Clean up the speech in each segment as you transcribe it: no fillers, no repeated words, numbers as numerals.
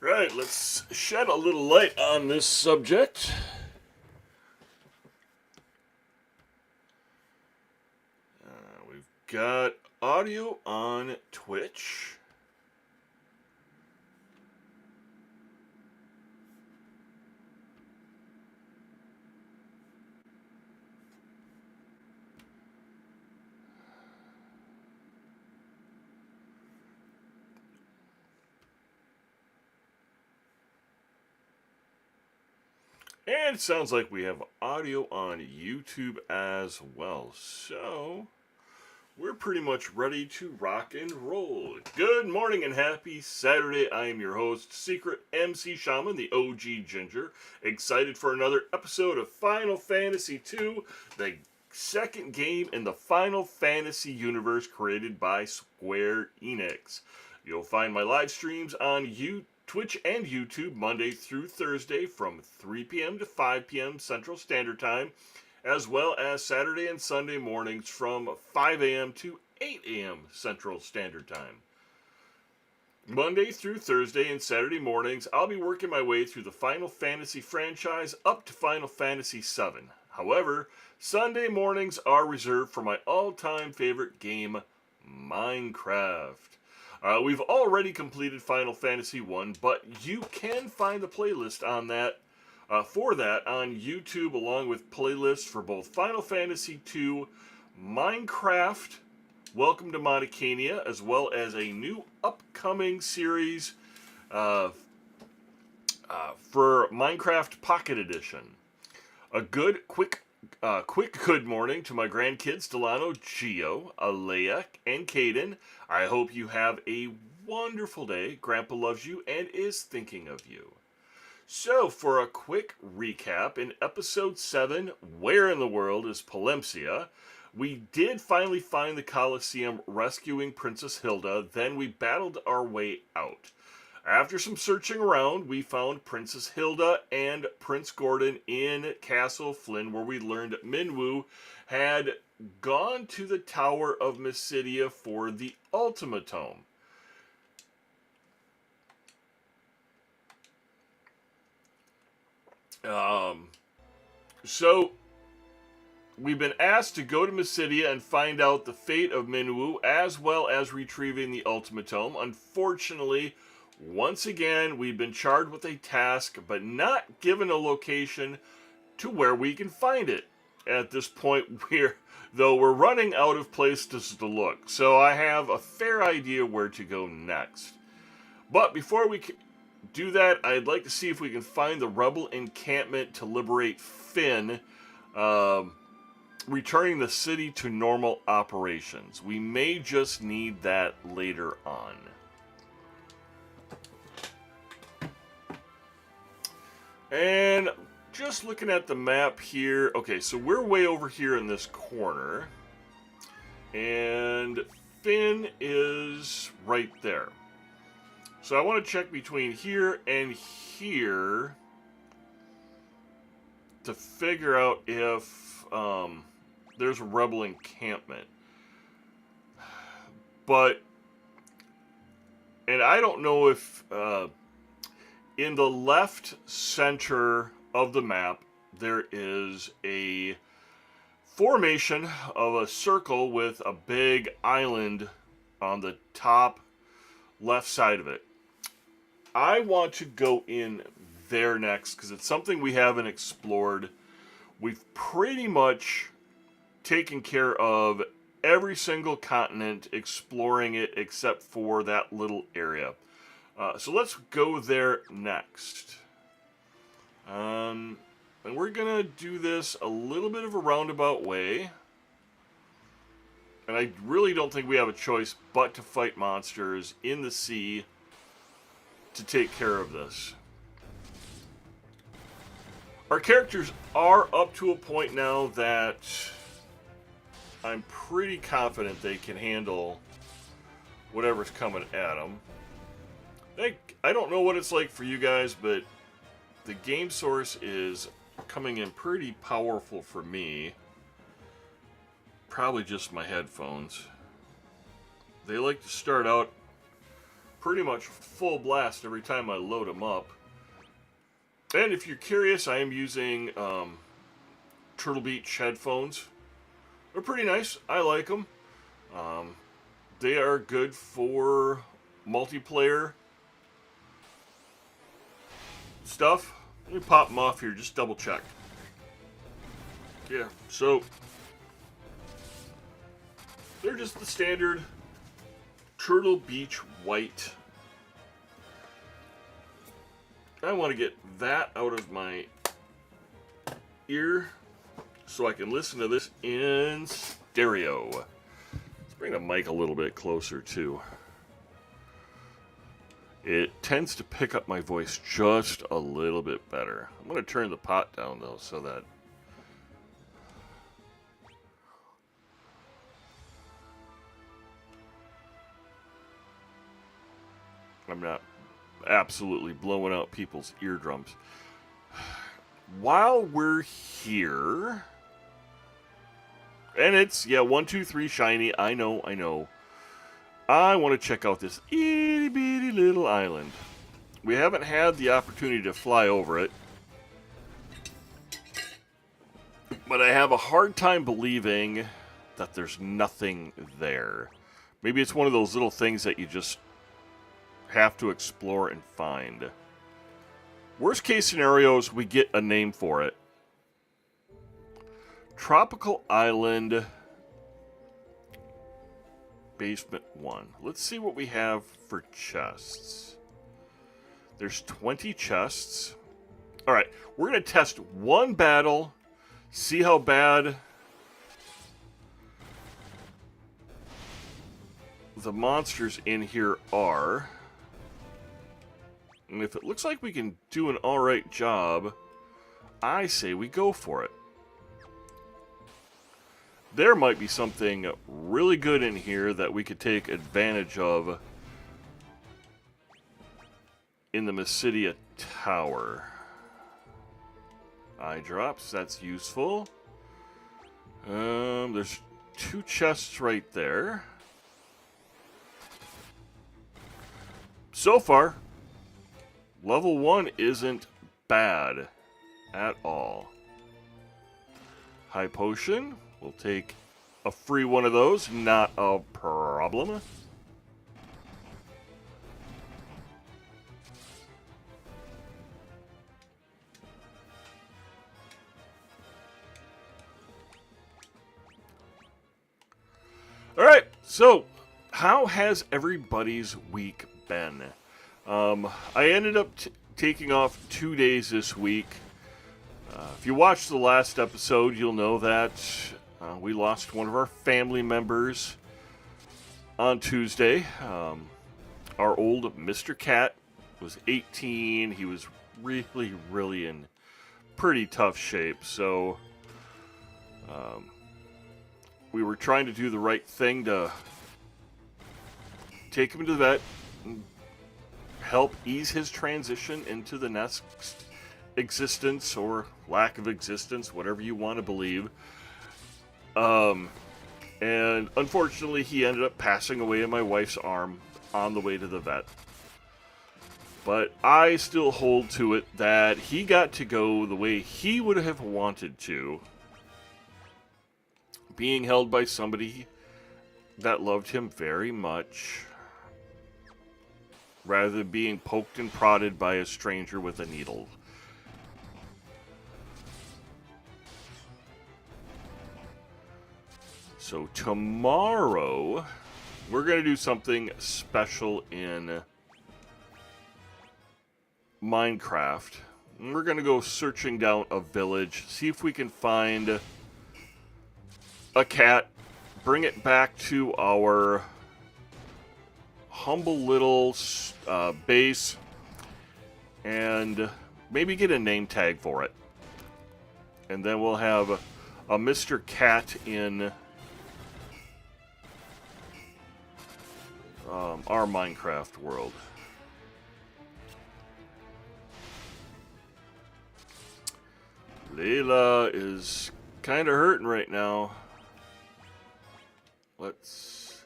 Right, let's shed a little light on this subject. We've got audio on Twitch. And it sounds like we have audio on YouTube as well. So, we're pretty much ready to rock and roll. Good morning and happy Saturday. I am your host, Secret MC Shaman, the OG Ginger. Excited for another episode of Final Fantasy II, the second game in the Final Fantasy universe created by Square Enix. You'll find my live streams on Twitch and YouTube Monday through Thursday from 3 p.m. to 5 p.m. Central Standard Time, as well as Saturday and Sunday mornings from 5 a.m. to 8 a.m. Central Standard Time. Monday through Thursday and Saturday mornings, I'll be working my way through the Final Fantasy franchise up to Final Fantasy VII. However, Sunday mornings are reserved for my all-time favorite game, Minecraft. We've already completed Final Fantasy 1, but you can find the playlist on that for that on YouTube, along with playlists for both Final Fantasy 2, Minecraft, Welcome to Monacania, as well as a new upcoming series for Minecraft Pocket Edition. A quick good morning to my grandkids, Delano, Gio, Alea, and Caden. I hope you have a wonderful day. Grandpa loves you and is thinking of you. So, for a quick recap, in Episode 7, Where in the World is Palencia? We did finally find the Colosseum rescuing Princess Hilda, then we battled our way out. After some searching around, we found Princess Hilda and Prince Gordon in Castle Flynn, where we learned Minwu had gone to the Tower of Mysidia for the Ultima Tomb. So, we've been asked to go to Mysidia and find out the fate of Minwu, as well as retrieving the Ultima Tomb. Unfortunately, once again, we've been charged with a task, but not given a location to where we can find it. At this point, we're running out of places to look, so I have a fair idea where to go next. But before we do that, I'd like to see if we can find the rebel encampment to liberate Finn, returning the city to normal operations. We may just need that later on. And just looking at the map here, okay, so we're way over here in this corner, and Finn is right there. So I want to check between here and here to figure out if there's a rebel encampment. But, and I don't know if in the left center of the map, there is a formation of a circle with a big island on the top left side of it. I want to go in there next because it's something we haven't explored. We've pretty much taken care of every single continent, exploring it except for that little area. So let's go there next. And we're going to do this a little bit of a roundabout way. And I really don't think we have a choice but to fight monsters in the sea to take care of this. Our characters are up to a point now that I'm pretty confident they can handle whatever's coming at them. I don't know what it's like for you guys, but the game source is coming in pretty powerful for me. Probably just my headphones. They like to start out pretty much full blast every time I load them up. And if you're curious, I am using Turtle Beach headphones. They're pretty nice. I like them. They are good for multiplayer stuff. Let me pop them off here, just double check. Yeah, so they're just the standard Turtle Beach white. I want to get that out of my ear so I can listen to this in stereo. Let's bring the mic a little bit closer too. It tends to pick up my voice just a little bit better. I'm going to turn the pot down though so that I'm not absolutely blowing out people's eardrums. While we're here, and it's, yeah, 1, 2, 3 shiny, I know. I want to check out this itty bitty little island. We haven't had the opportunity to fly over it, but I have a hard time believing that there's nothing there. Maybe it's one of those little things that you just have to explore and find. Worst case scenarios, we get a name for it. Tropical Island Basement 1. Let's see what we have for chests. There's 20 chests. Alright, we're going to test one battle, see how bad the monsters in here are. And if it looks like we can do an alright job, I say we go for it. There might be something really good in here that we could take advantage of in the Mysidia Tower. Eye drops, that's useful. There's 2 chests right there. So far, level 1 isn't bad at all. High potion. We'll take a free one of those. Not a problem. Alright, so how has everybody's week been? I ended up taking off 2 days this week. If you watched the last episode, you'll know that we lost one of our family members on Tuesday. Our old Mr. Cat was 18. He was really in pretty tough shape. So we were trying to do the right thing to take him to the vet and help ease his transition into the next existence or lack of existence, whatever you want to believe. And unfortunately, he ended up passing away in my wife's arm on the way to the vet. But I still hold to it that he got to go the way he would have wanted to, being held by somebody that loved him very much, rather than being poked and prodded by a stranger with a needle. So tomorrow, we're going to do something special in Minecraft. And we're going to go searching down a village, see if we can find a cat, bring it back to our humble little base, and maybe get a name tag for it. And then we'll have a Mr. Cat in our Minecraft world. Layla is kind of hurting right now. Let's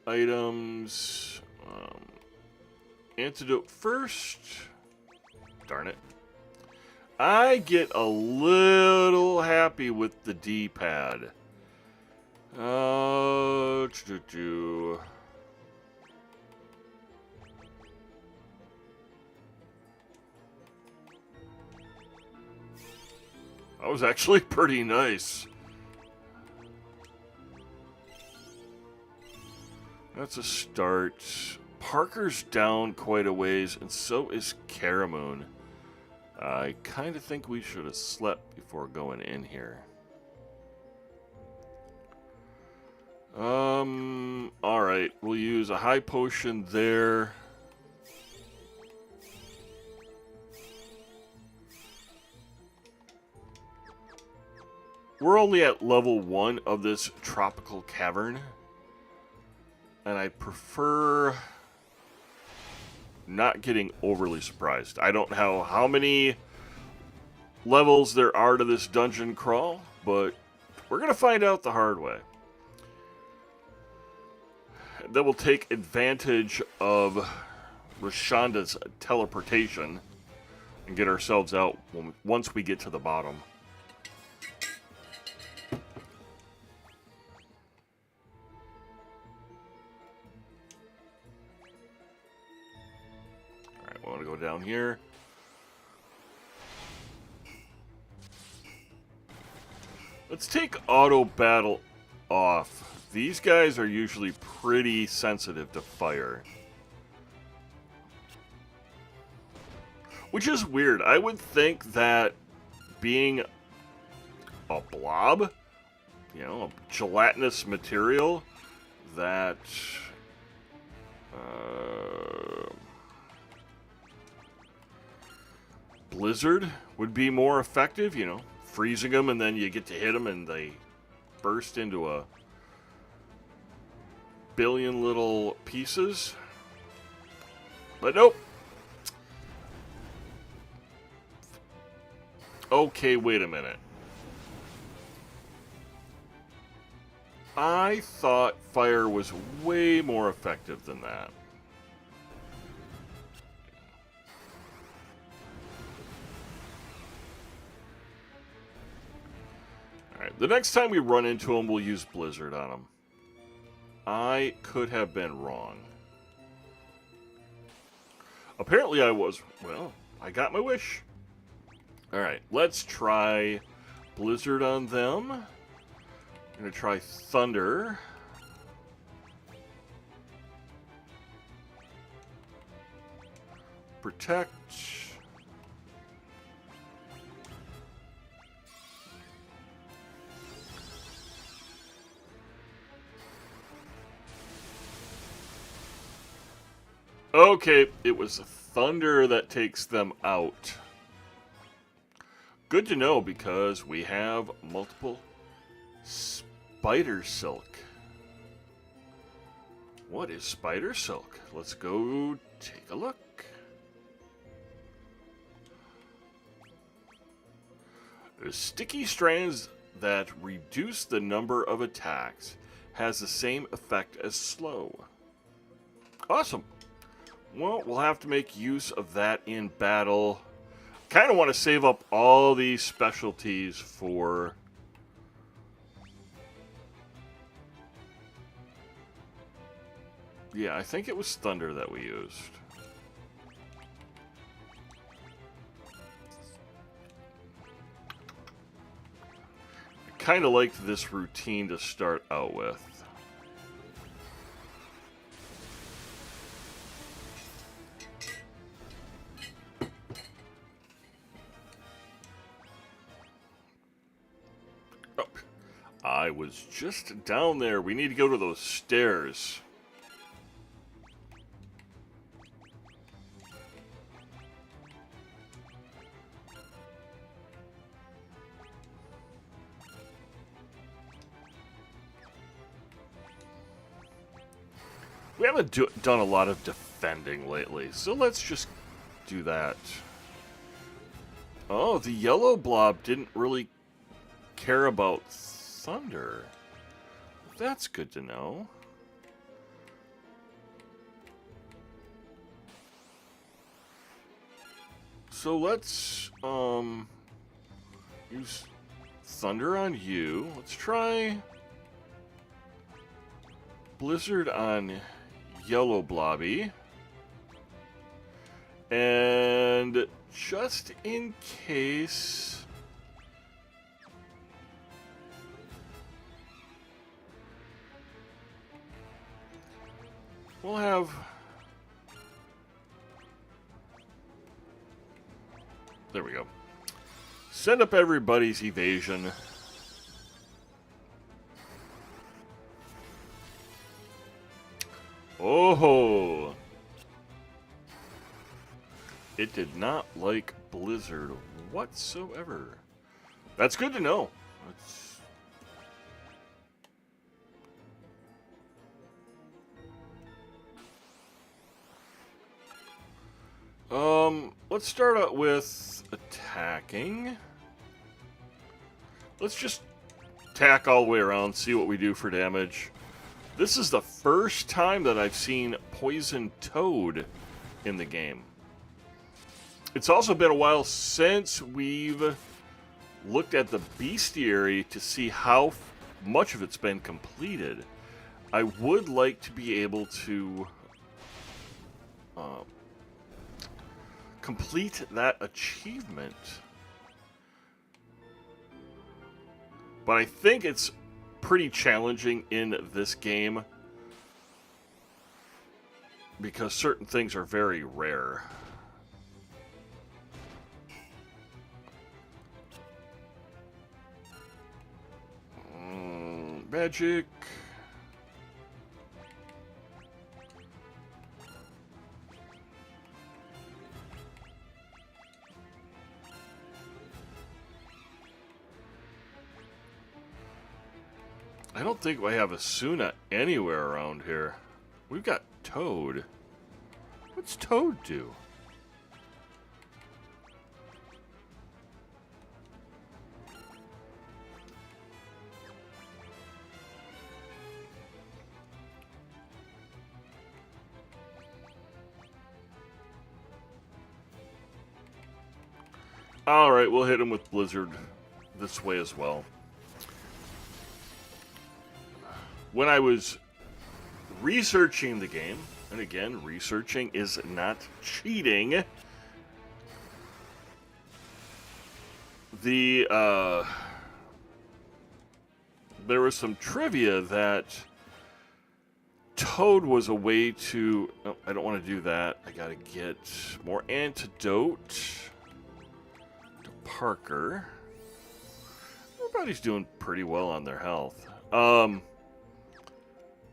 items. antidote first. Darn it. I get a little happy with the D-pad. That was actually pretty nice. That's a start. Parker's down quite a ways, and so is Caramoon. I kind of think we should have slept before going in here. Alright, we'll use a high potion there. We're only at level 1 of this tropical cavern. And I prefer not getting overly surprised. I don't know how many levels there are to this dungeon crawl, but we're going to find out the hard way. Then we'll take advantage of Rashonda's teleportation and get ourselves out once we get to the bottom. Alright, we want to go down here. Let's take auto battle off. These guys are usually pretty sensitive to fire. Which is weird. I would think that being a blob, you know, a gelatinous material, that Blizzard would be more effective, you know, freezing them and then you get to hit them and they burst into a billion little pieces. But nope. Okay, wait a minute. I thought fire was way more effective than that. Alright, the next time we run into him, we'll use Blizzard on him. I could have been wrong. Apparently I was. Well, I got my wish. Alright, let's try Blizzard on them. I'm going to try Thunder. Protect. Okay, it was Thunder that takes them out. Good to know because we have multiple Spider Silk. What is Spider Silk? Let's go take a look. There's sticky strands that reduce the number of attacks. Has the same effect as slow. Awesome. Well, we'll have to make use of that in battle. Kind of want to save up all these specialties for... Yeah, I think it was Thunder that we used. I kind of liked this routine to start out with. I was just down there. We need to go to those stairs. We haven't done a lot of defending lately, so let's just do that. Oh, the yellow blob didn't really care about Thunder. That's good to know. So let's use Thunder on you. Let's try Blizzard on Yellow Blobby. And just in case, we'll have there we go. Send up everybody's evasion. Oh, it did not like Blizzard whatsoever. That's good to know. Let's start out with attacking. Let's just attack all the way around, see what we do for damage. This is the first time that I've seen Poison Toad in the game. It's also been a while since we've looked at the bestiary to see how much of it's been completed. I would like to be able to complete that achievement. But I think it's pretty challenging in this game because certain things are very rare. Magic. I don't think we have a Suna anywhere around here. We've got Toad. What's Toad do? Alright, we'll hit him with Blizzard this way as well. When I was researching the game, and again, researching is not cheating, there was some trivia that Toad was a way to... Oh, I don't want to do that. I gotta get more antidote to Parker. Everybody's doing pretty well on their health.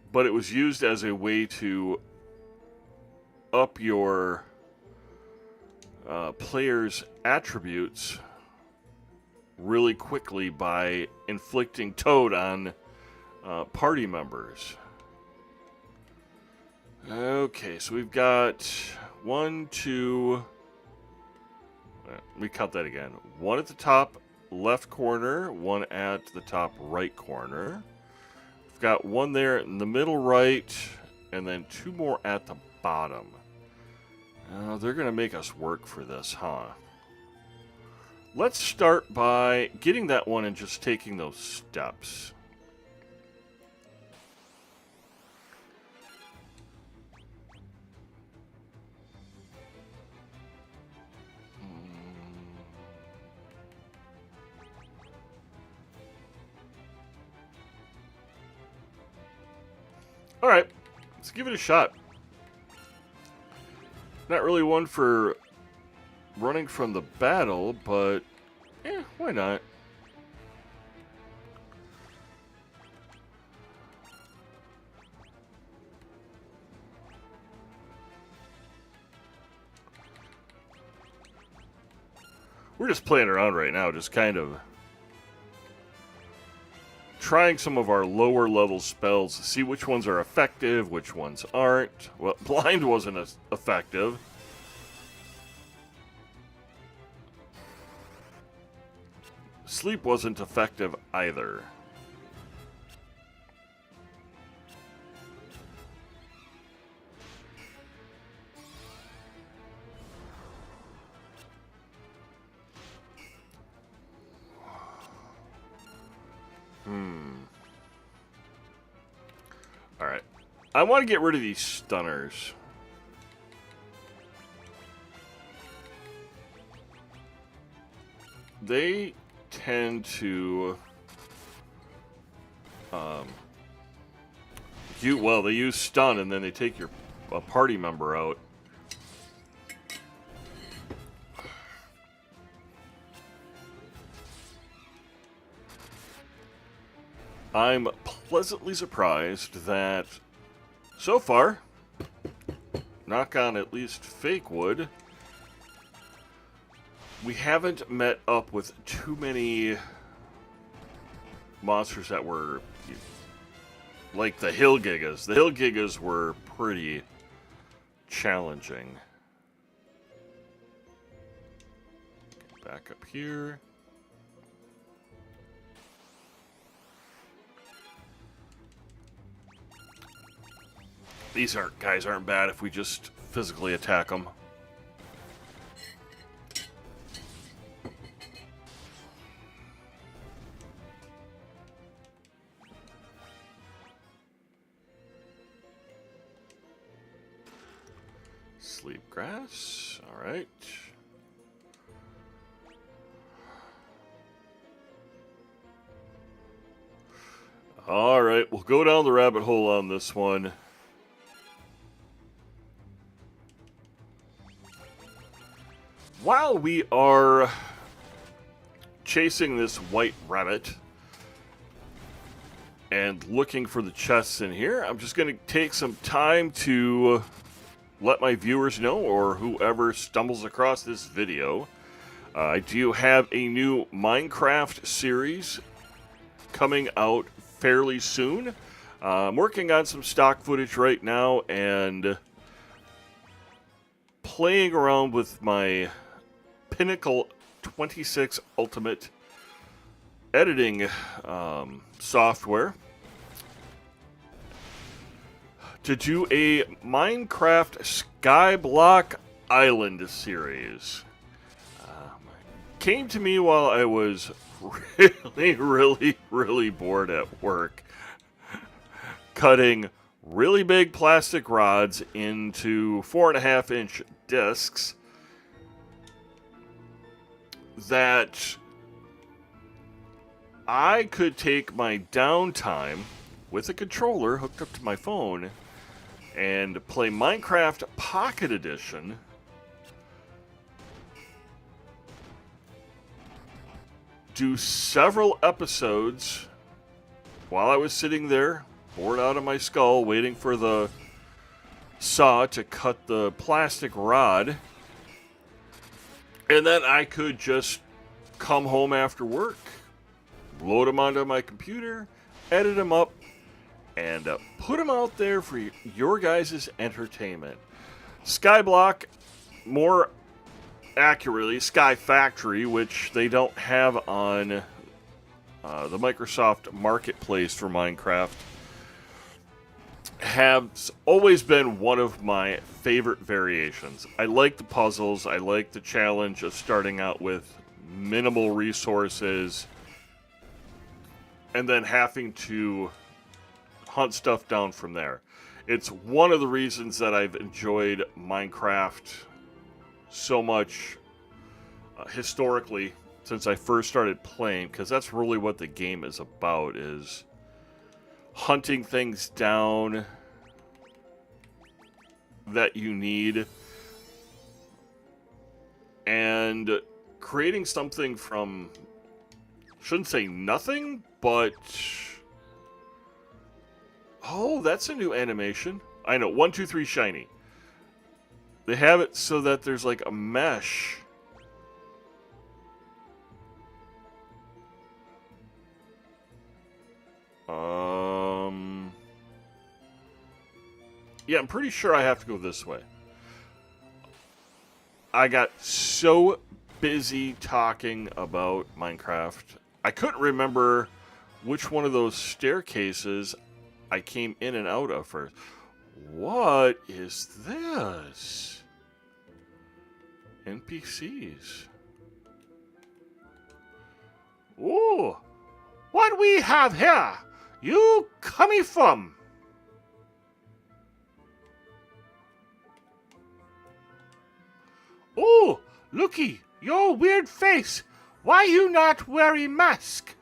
But it was used as a way to up your player's attributes really quickly by inflicting Toad on party members. Okay, so we've got 1, 2... Let me count that again. 1 at the top left corner, 1 at the top right corner. We've got 1 there in the middle right, and then 2 more at the bottom. They're going to make us work for this, huh? Let's start by getting that one and just taking those steps. Alright, let's give it a shot. Not really one for running from the battle, but why not? We're just playing around right now, just kind of trying some of our lower level spells to see which ones are effective, which ones aren't. Well, Blind wasn't as effective. Sleep wasn't effective either. Alright. I want to get rid of these stunners. They tend to... they use stun and then they take a party member out. I'm pleasantly surprised that so far, knock on at least fake wood, we haven't met up with too many monsters that were like the Hill Gigas. The Hill Gigas were pretty challenging. Back up here. These guys aren't bad if we just physically attack them. Sleep grass, all right. All right, we'll go down the rabbit hole on this one. While we are chasing this white rabbit and looking for the chests in here, I'm just going to take some time to let my viewers know, or whoever stumbles across this video, I do have a new Minecraft series coming out fairly soon. I'm working on some stock footage right now and playing around with my Pinnacle 26 Ultimate editing software to do a Minecraft Skyblock Island series. Came to me while I was really bored at work, cutting really big plastic rods into 4.5-inch discs that I could take my downtime with a controller hooked up to my phone and play Minecraft Pocket Edition do several episodes while I was sitting there, bored out of my skull, waiting for the saw to cut the plastic rod. And then I could just come home after work, load them onto my computer, edit them up, and put them out there for your guys' entertainment. Skyblock, more accurately, Sky Factory, which they don't have on the Microsoft Marketplace for Minecraft, has always been one of my favorite variations. I like the puzzles. I like the challenge of starting out with minimal resources and then having to hunt stuff down from there. It's one of the reasons that I've enjoyed Minecraft so much historically since I first started playing, because that's really what the game is about, is hunting things down that you need and creating something from, shouldn't say nothing, but oh, that's a new animation. I know, 1, 2, 3 shiny. They have it so that there's like a mesh. Yeah, I'm pretty sure I have to go this way. I got so busy talking about Minecraft, I couldn't remember which one of those staircases I came in and out of first. What is this? NPCs. Ooh, what we have here? You coming from? Oh, looky, your weird face. Why you not wearing mask?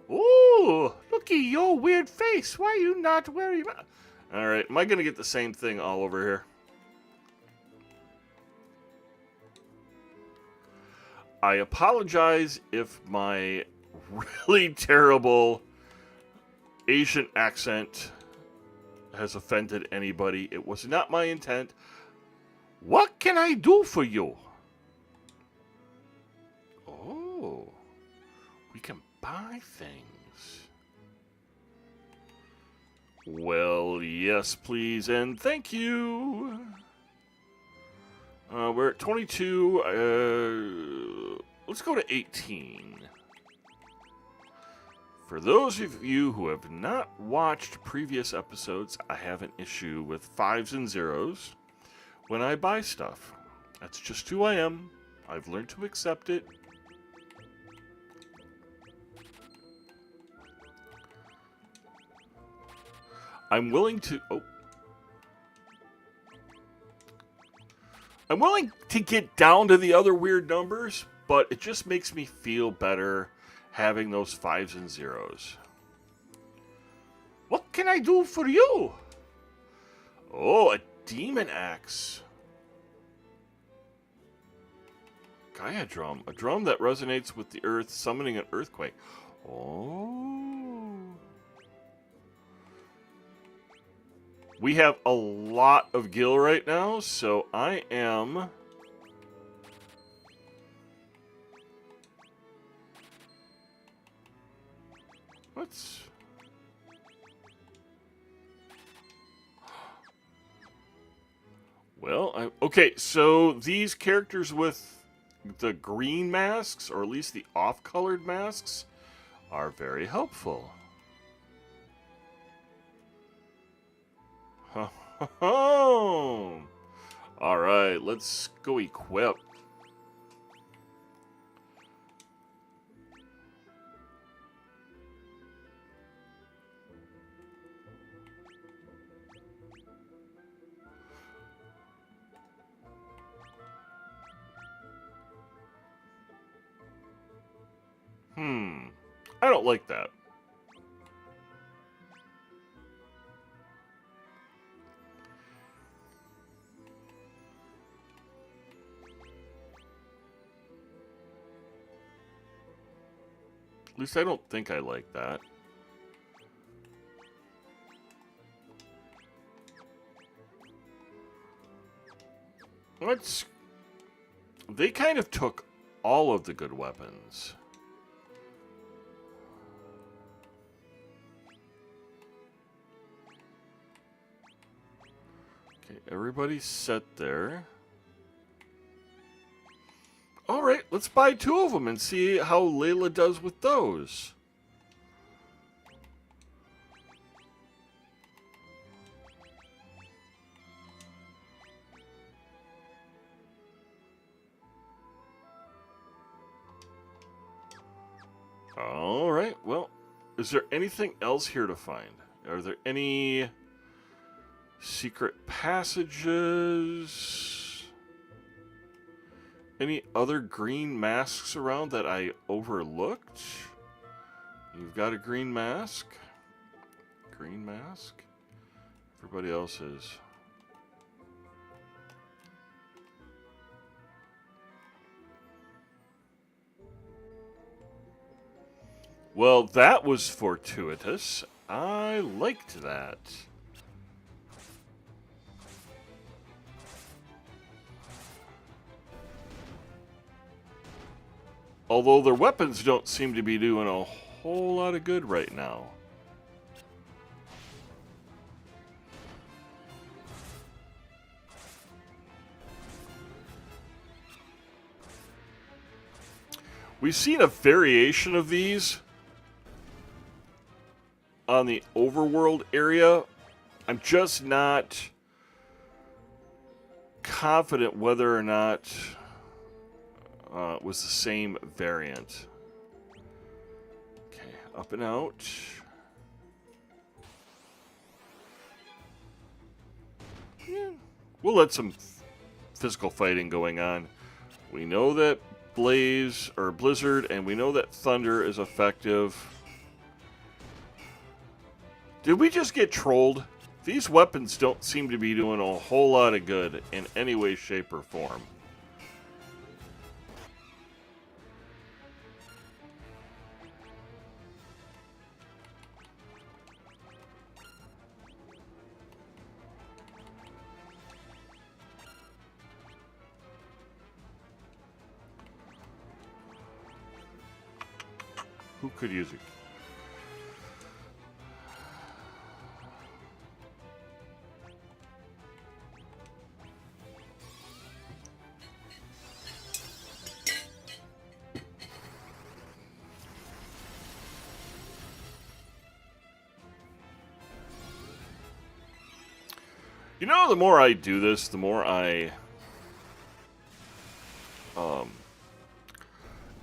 Oh, looky, your weird face. Why you not wearing mask? All right, am I going to get the same thing all over here? I apologize if my really terrible Asian accent has offended anybody. It was not my intent. What can I do for you? Oh, we can buy things. Well, yes, please, and thank you. We're at 22. Let's go to 18. For those of you who have not watched previous episodes, I have an issue with 5s and 0s when I buy stuff. That's just who I am. I've learned to accept it. I'm willing to... Oh. I'm willing to get down to the other weird numbers, but it just makes me feel better having those 5s and 0s. What can I do for you? Oh, a demon axe. Gaia drum. A drum that resonates with the earth, summoning an earthquake. Oh. We have a lot of gil right now, so I am... Let's... Well, okay, so these characters with the green masks, or at least the off-colored masks, are very helpful. All right, let's go equip. I don't like that. At least I don't think I like that. Let's... They kind of took all of the good weapons. Okay, everybody's set there. Alright, let's buy 2 of them and see how Layla does with those. Alright, well, is there anything else here to find? Are there any secret passages? Any other green masks around that I overlooked? You've got a green mask. Green mask. Everybody else is. Well, that was fortuitous. I liked that. Although their weapons don't seem to be doing a whole lot of good right now. We've seen a variation of these on the overworld area. I'm just not confident whether or not it was the same variant. Up and out. Yeah. We'll let some physical fighting going on. We know that Blaze or Blizzard, and we know that Thunder is effective. Did we just get trolled? These weapons don't seem to be doing a whole lot of good in any way, shape, or form. Who could use it? You know, the more I do this, the more I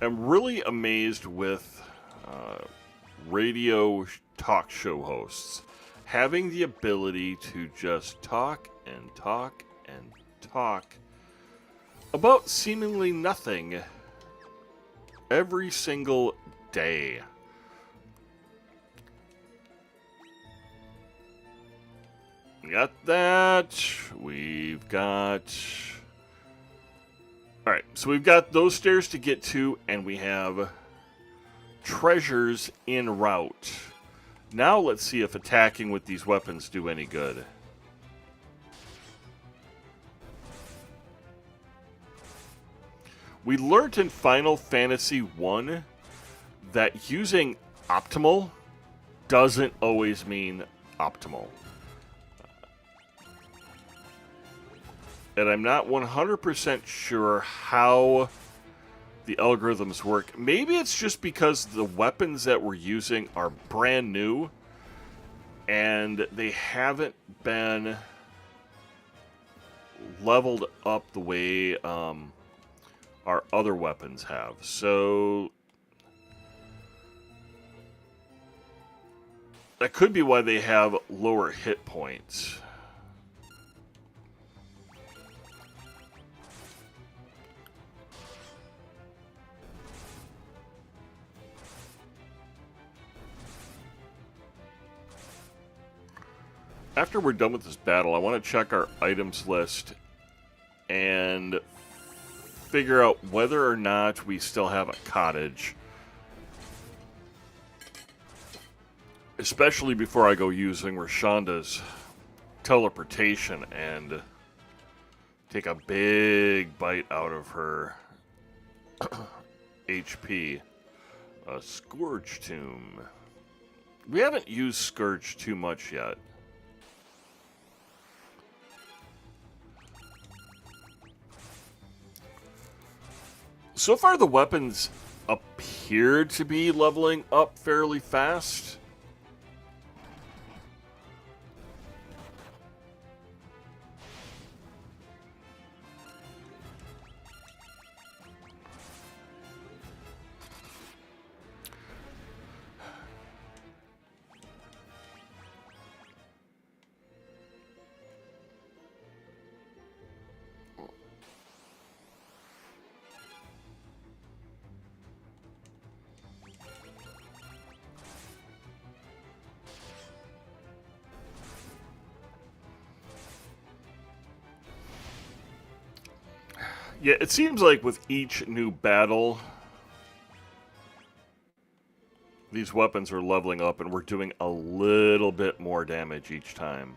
am really amazed with radio talk show hosts having the ability to just talk and talk and talk about seemingly nothing every single day. We got that. We've got... Alright, so we've got those stairs to get to, and we have treasures en route. Now let's see if attacking with these weapons do any good. We learned in Final Fantasy 1 that using optimal doesn't always mean optimal. And I'm not 100% sure how the algorithms work. Maybe it's just because the weapons that we're using are brand new and they haven't been leveled up the way our other weapons have. So that could be why they have lower hit points. After we're done with this battle, I want to check our items list and figure out whether or not we still have a cottage. Especially before I go using Rashonda's teleportation and take a big bite out of her HP. A Scourge Tomb. We haven't used Scourge too much yet. So far, the weapons appear to be leveling up fairly fast. Yeah, it seems like with each new battle, these weapons are leveling up and we're doing a little bit more damage each time.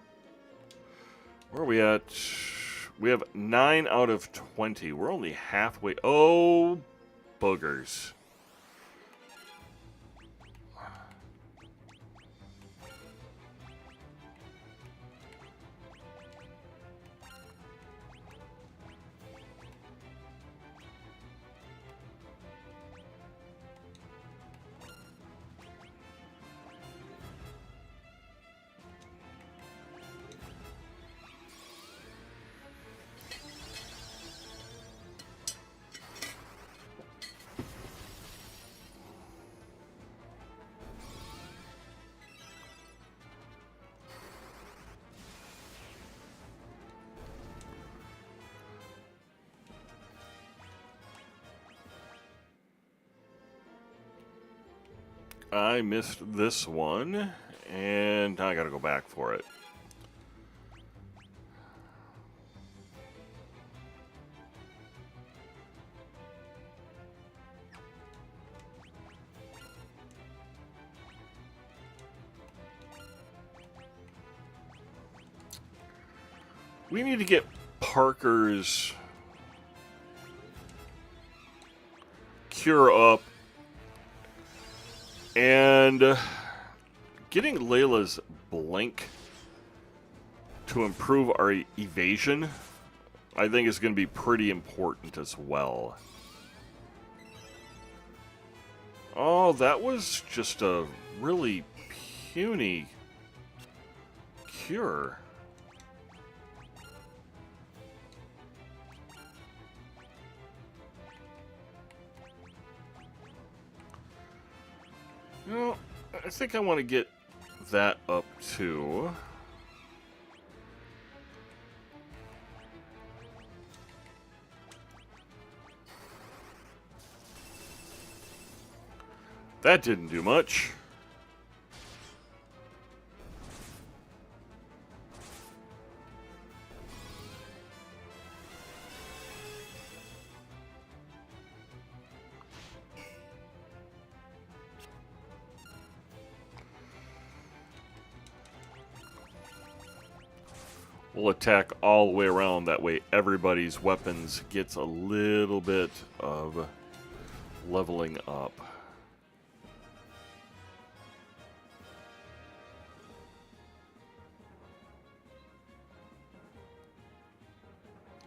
Where are we at? We have 9 out of 20. We're only halfway. Oh, boogers. I missed this one, and now I gotta go back for it. We need to get Parker's cure up, and getting Layla's blink to improve our evasion, I think, is going to be pretty important as well. Oh, that was just a really puny cure. You know, I think I want to get that up too. That didn't do much. We'll attack all the way around. That way everybody's weapons gets a little bit of leveling up.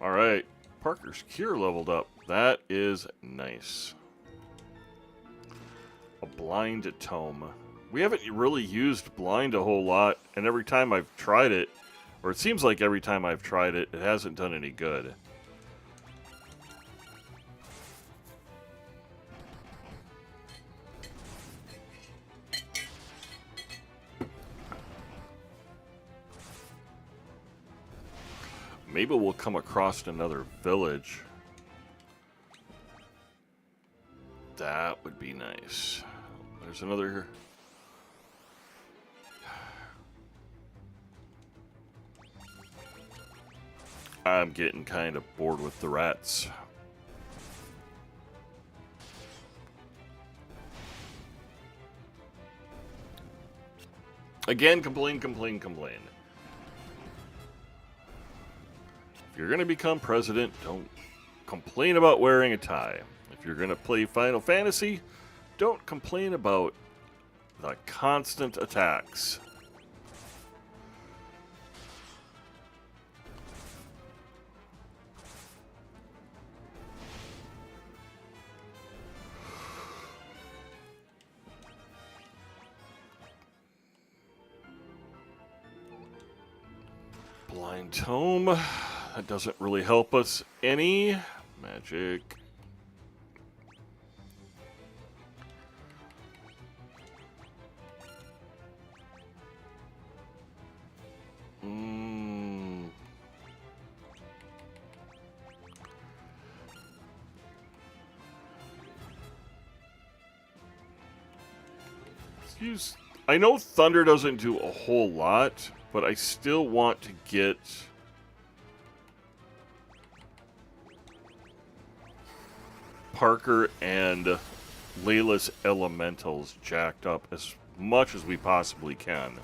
Alright, Parker's cure leveled up. That is nice. A blind tome. We haven't really used blind a whole lot, and every time I've tried it, or it seems like every time I've tried it, it hasn't done any good. Maybe we'll come across another village. That would be nice. There's another... I'm getting kind of bored with the rats. Again, complain. If you're going to become president, don't complain about wearing a tie. If you're going to play Final Fantasy, don't complain about the constant attacks. Blind Tome. That doesn't really help us any. Magic. I know Thunder doesn't do a whole lot, but I still want to get Parker and Layla's elementals jacked up as much as we possibly can.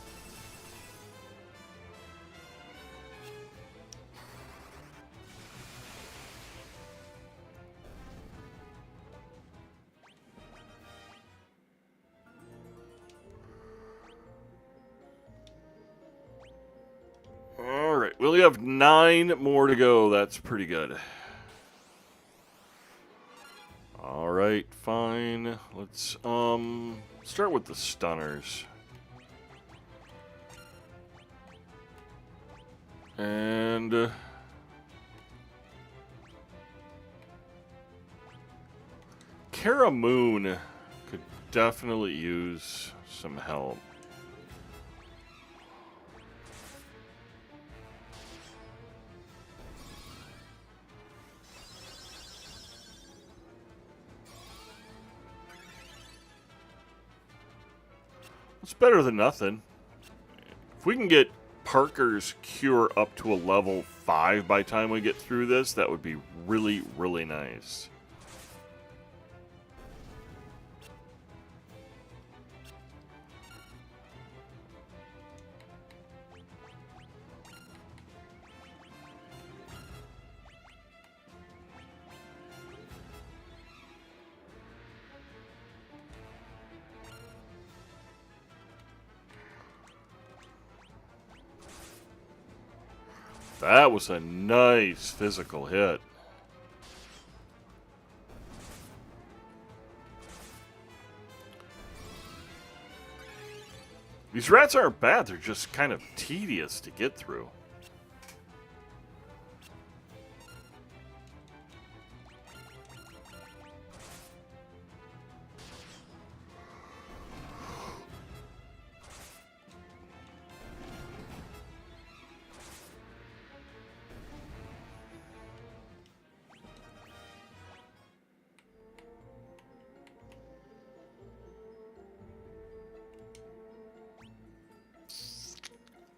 Alright, we only have 9 more to go. That's pretty good. Alright, fine. Let's start with the stunners. And Kara Moon could definitely use some help. It's better than nothing. If we can get Parker's Cure up to a level 5 by the time we get through this, that would be really, really nice. That was a nice physical hit. These rats aren't bad, they're just kind of tedious to get through.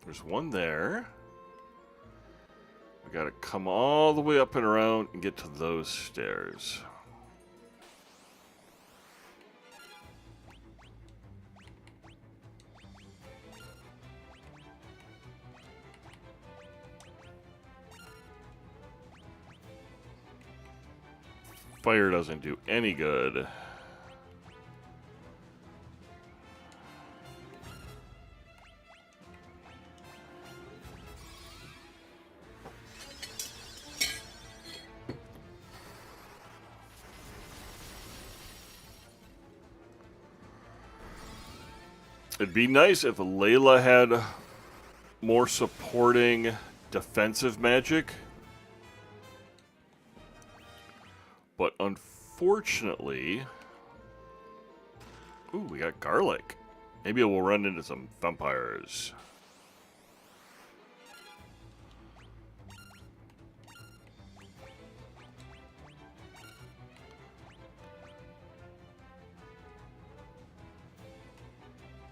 There's one there. We gotta come all the way up and around and get to those stairs. Fire doesn't do any good. It'd be nice if Layla had more supporting defensive magic. But unfortunately... Ooh, we got garlic. Maybe we'll run into some vampires.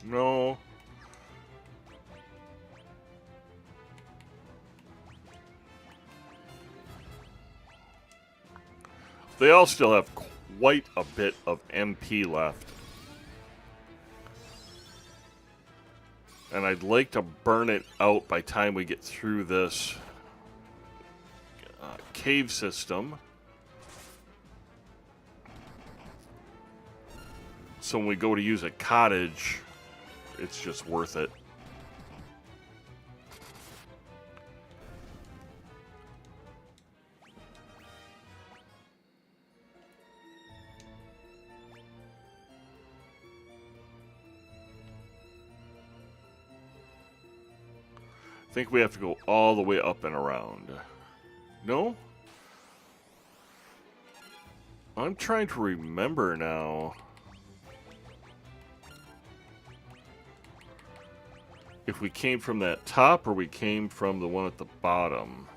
No. They all still have quite a bit of MP left. And I'd like to burn it out by the time we get through this cave system. So when we go to use a cottage, it's just worth it. I think we have to go all the way up and around. No? I'm trying to remember now. If we came from that top or we came from the one at the bottom.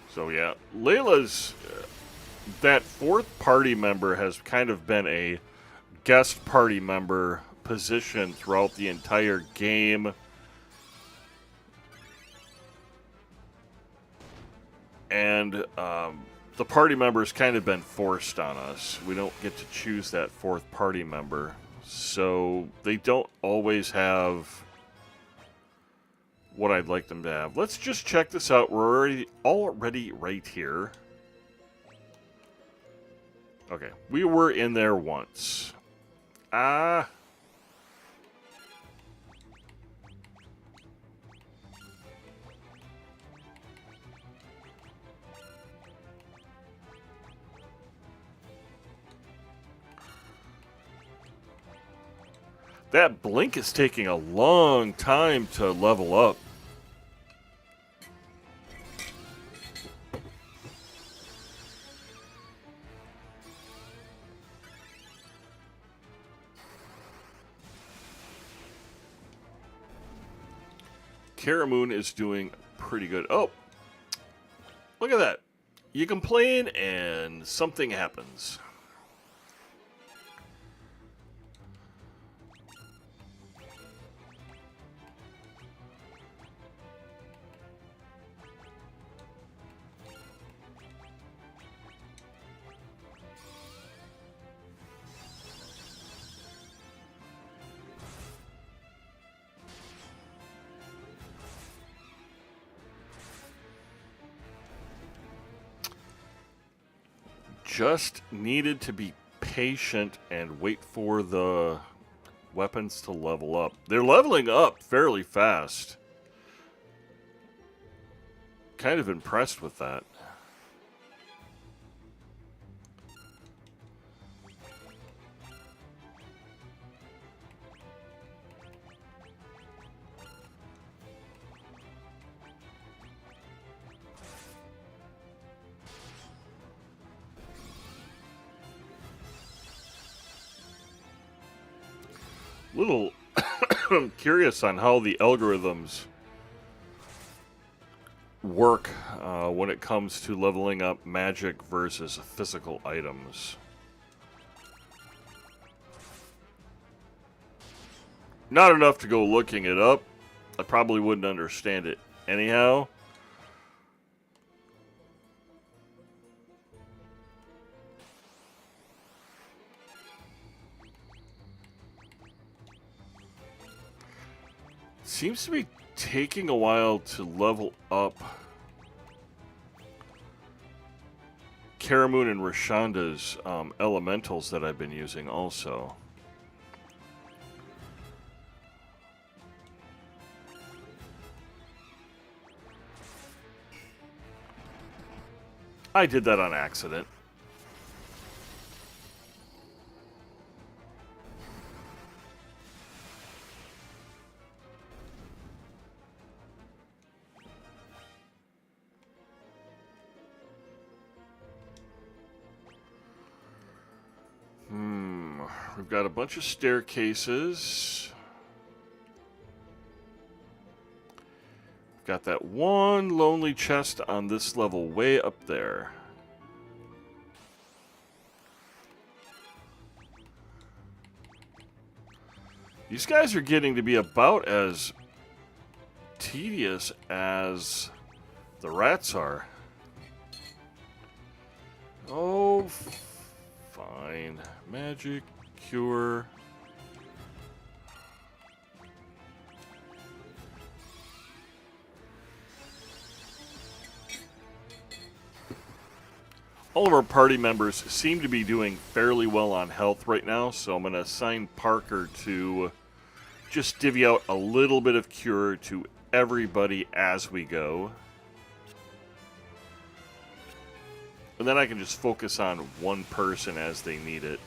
So yeah, Layla's... that fourth party member has kind of been a guest party member position throughout the entire game. And the party member has kind of been forced on us. We don't get to choose that fourth party member. So they don't always have what I'd like them to have. Let's just check this out. We're already right here. Okay, we were in there once. That blink is taking a long time to level up. Karamoon is doing pretty good. Oh, Look at that. You complain and something happens. Just needed to be patient and wait for the weapons to level up. They're leveling up fairly fast. Kind of impressed with that. Little curious on how the algorithms work when it comes to leveling up magic versus physical items. Not enough to go looking it up. I probably wouldn't understand it anyhow. Seems to be taking a while to level up Karamoon and Rashanda's elementals that I've been using also. I did that on accident. We've got a bunch of staircases. We've got that one lonely chest on this level way up there. These guys are getting to be about as tedious as the rats are. Oh, fine. Magic, cure. All of our party members seem to be doing fairly well on health right now, so I'm going to assign Parker to just divvy out a little bit of cure to everybody as we go. And then I can just focus on one person as they need it.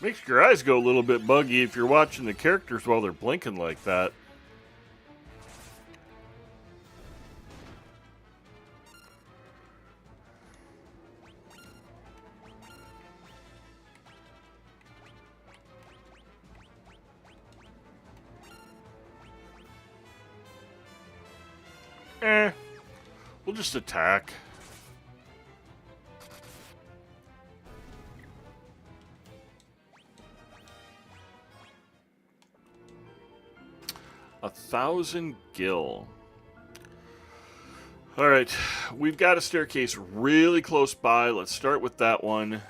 Makes your eyes go a little bit buggy if you're watching the characters while they're blinking like that. We'll just attack. A 1,000 gil. Alright, we've got a staircase really close by. Let's start with that one.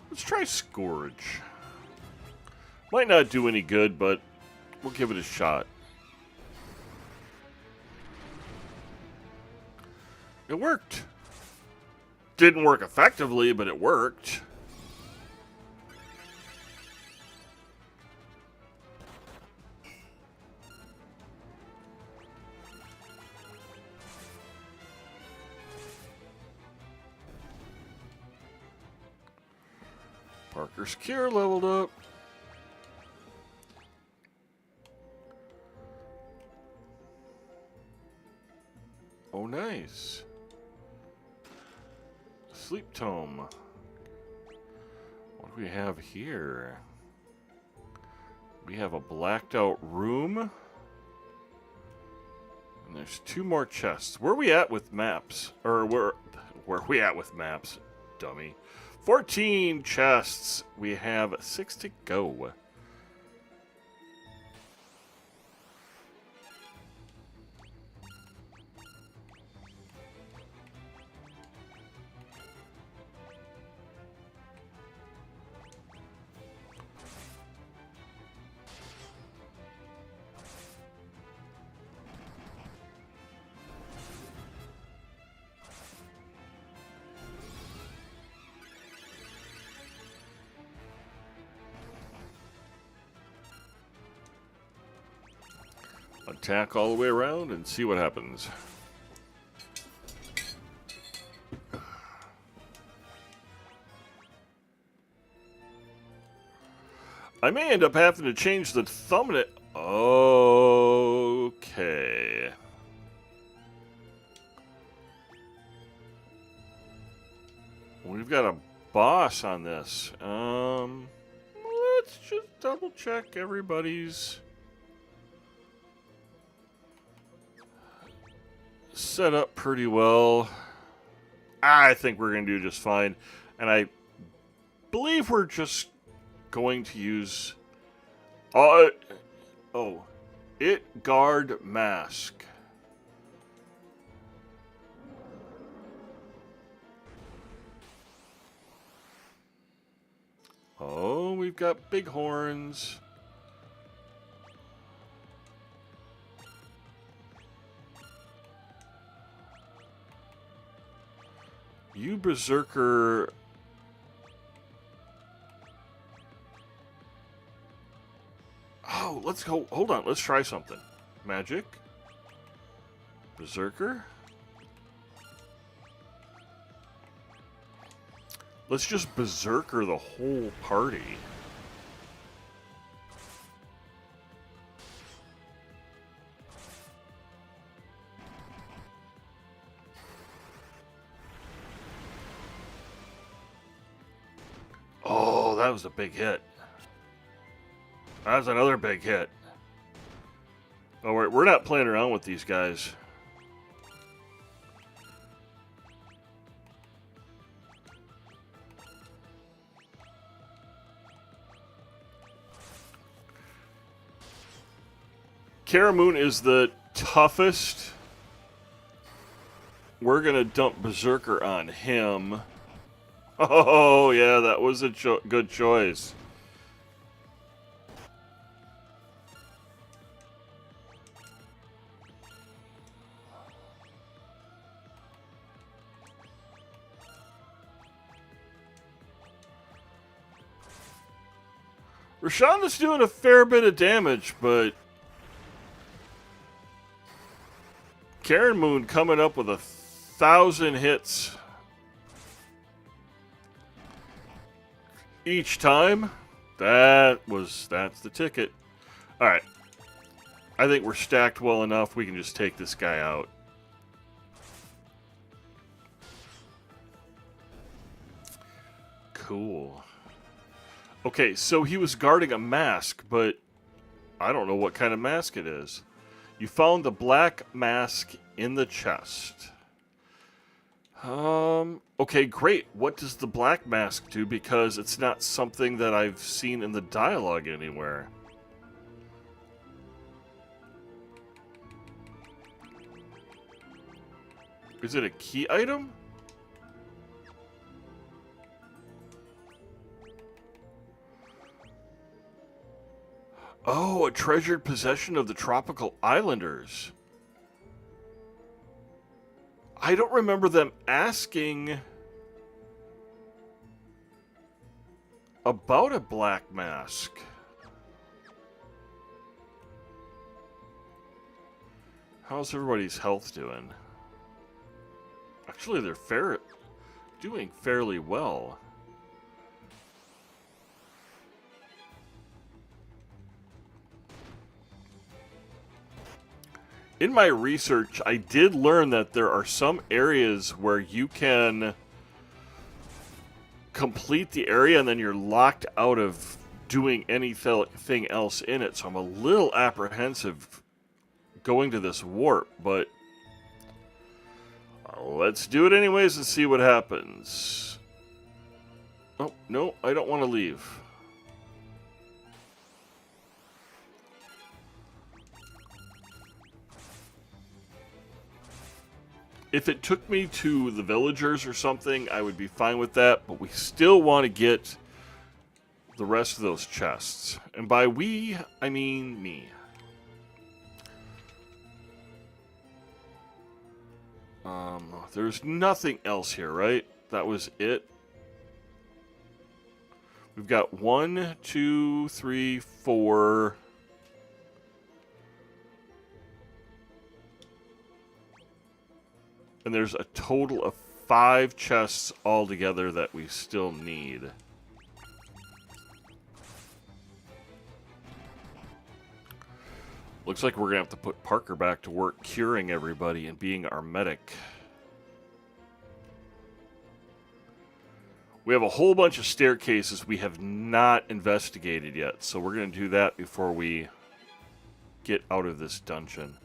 Let's try Scourge. Might not do any good, but we'll give it a shot. It worked. Didn't work effectively, but it worked. Parker's Cure leveled up. Oh, nice. Sleep Tome. What do we have here? We have a blacked out room. And there's 2 more chests. Where are we at with maps? Or where are we at with maps, dummy? 14 chests. We have 6 to go. Attack all the way around and see what happens. I may end up having to change the thumbnail. Okay. We've got a boss on this. Let's just double check everybody's set up pretty well. I think we're going to do just fine. And I believe we're just going to use... It Guard Mask. Oh, we've got big horns. You Berserker. Oh, let's go. Hold on. Let's try something. Magic. Berserker. Let's just Berserker the whole party. Oh, that was a big hit. That was another big hit. Oh, we're not playing around with these guys. Karamoon is the toughest. We're going to dump Berserker on him. Oh, yeah, that was a good choice. Rashonda's doing a fair bit of damage, but Karen Moon coming up with 1,000 hits each time. That's the ticket. All right. I think we're stacked well enough. We can just take this guy out. Cool. Okay, so he was guarding a mask, but I don't know what kind of mask it is. You found the black mask in the chest. Okay, great. What does the black mask do? Because it's not something that I've seen in the dialogue anywhere. Is it a key item? Oh, a treasured possession of the tropical islanders. I don't remember them asking about a black mask. How's everybody's health doing? Actually, they're doing fairly well. In my research, I did learn that there are some areas where you can complete the area and then you're locked out of doing anything else in it. So I'm a little apprehensive going to this warp, but let's do it anyways and see what happens. Oh, no, I don't want to leave. If it took me to the villagers or something, I would be fine with that, but we still want to get the rest of those chests. And by we, I mean me. There's nothing else here, right? That was it. We've got 1, 2, 3, 4... And there's a total of 5 chests altogether that we still need. Looks like we're going to have to put Parker back to work curing everybody and being our medic. We have a whole bunch of staircases we have not investigated yet, so we're going to do that before we get out of this dungeon.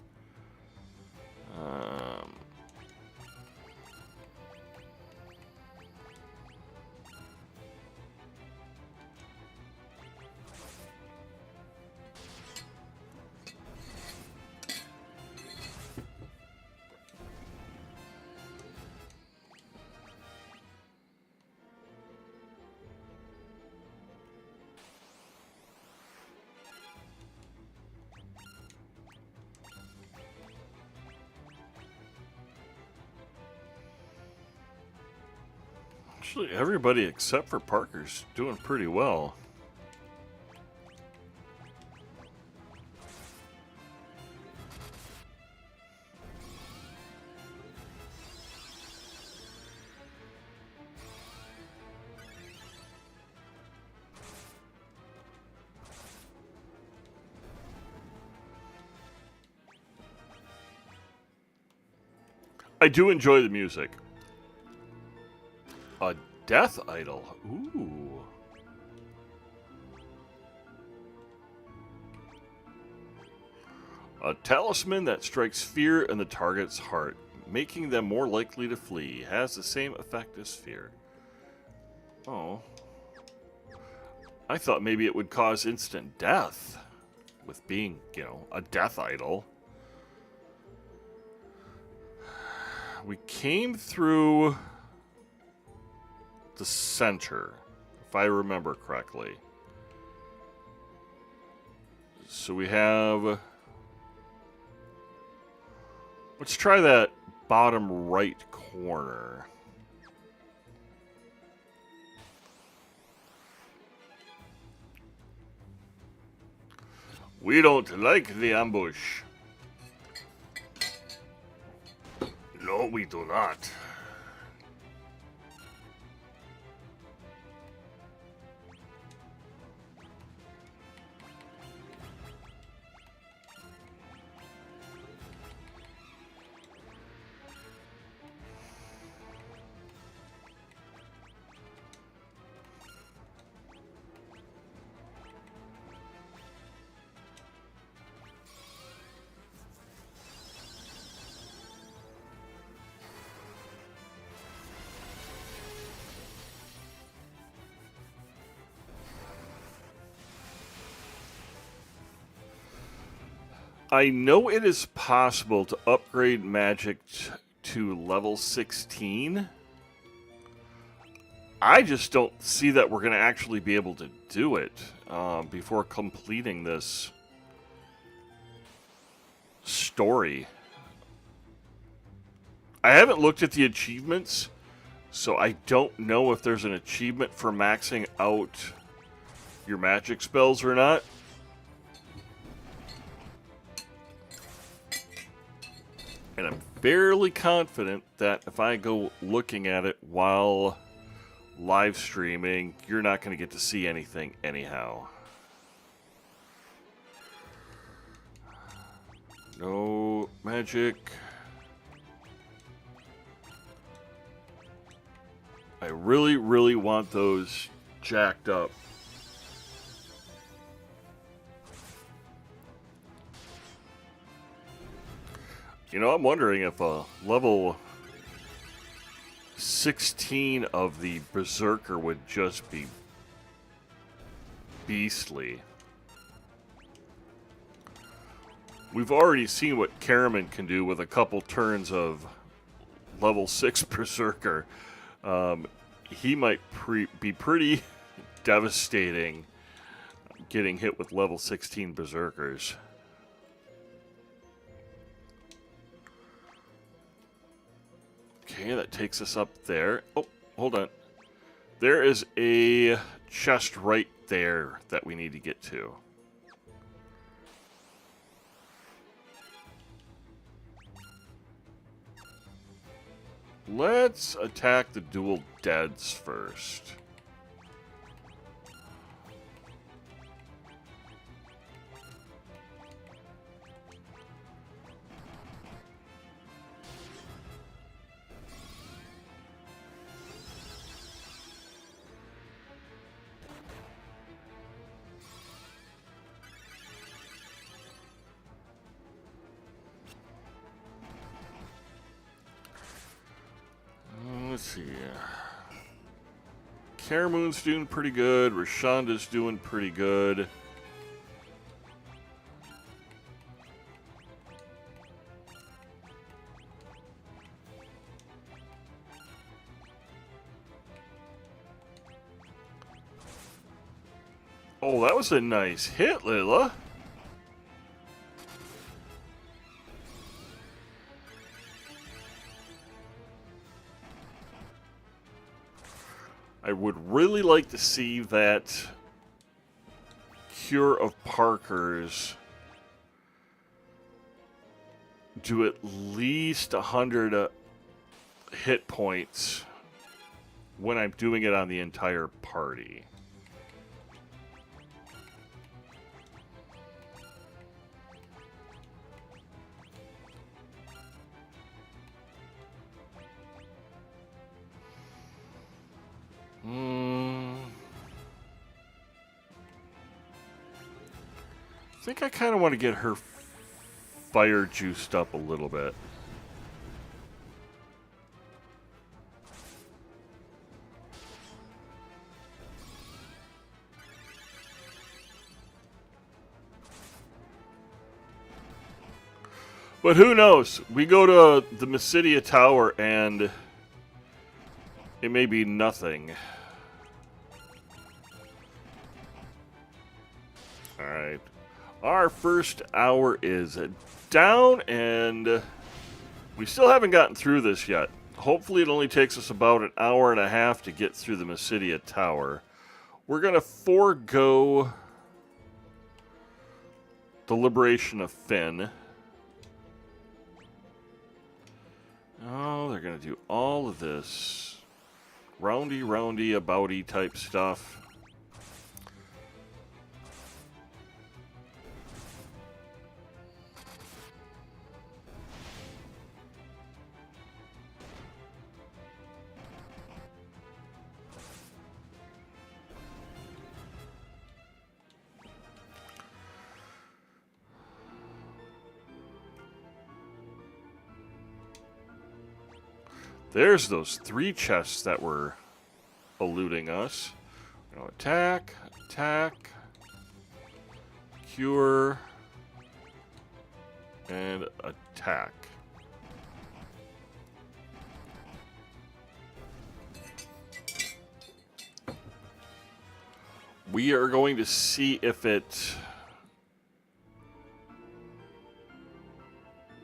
Actually, everybody except for Parker's doing pretty well. I do enjoy the music. A death idol. Ooh. A talisman that strikes fear in the target's heart, making them more likely to flee. Has the same effect as fear. Oh. I thought maybe it would cause instant death with being, you know, a death idol. We came through the center, if I remember correctly. So we have... Let's try that bottom right corner. We don't like the ambush. No, we do not. I know it is possible to upgrade magic to level 16. I just don't see that we're going to actually be able to do it before completing this story. I haven't looked at the achievements, so I don't know if there's an achievement for maxing out your magic spells or not. And I'm fairly confident that if I go looking at it while live streaming, you're not going to get to see anything anyhow. No magic. I really, really want those jacked up. You know, I'm wondering if a level 16 of the Berserker would just be beastly. We've already seen what Karaman can do with a couple turns of level 6 Berserker. He might be pretty devastating getting hit with level 16 Berserkers. Okay, that takes us up there. Oh, hold on. There is a chest right there that we need to get to. Let's attack the dual deads first. Let's see. Karamoon's doing pretty good. Rashonda's doing pretty good. Oh, that was a nice hit, Lila. I would really like to see that Cure of Parker's do at least 100 hit points when I'm doing it on the entire party. I think I kind of want to get her fire juiced up a little bit. But who knows? We go to the Mysidia Tower and it may be nothing. Alright. Our first hour is down, and we still haven't gotten through this yet. Hopefully it only takes us about an hour and a half to get through the Mysidia Tower. We're going to forego the liberation of Finn. Oh, they're going to do all of this roundy, abouty type stuff. There's those 3 chests that were eluding us. You know, attack, cure, and attack. We are going to see if it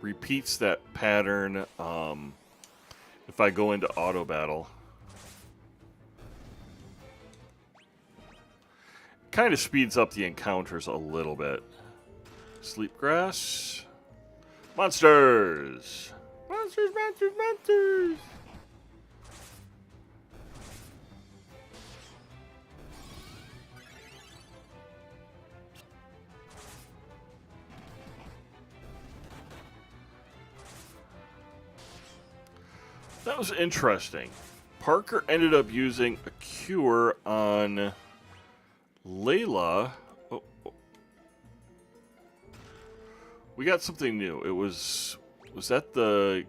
repeats that pattern if I go into auto battle. Kind of speeds up the encounters a little bit. Sleep grass. Monsters! Monsters, monsters, monsters! That was interesting. Parker ended up using a cure on Layla. Oh, oh. We got something new. It was that the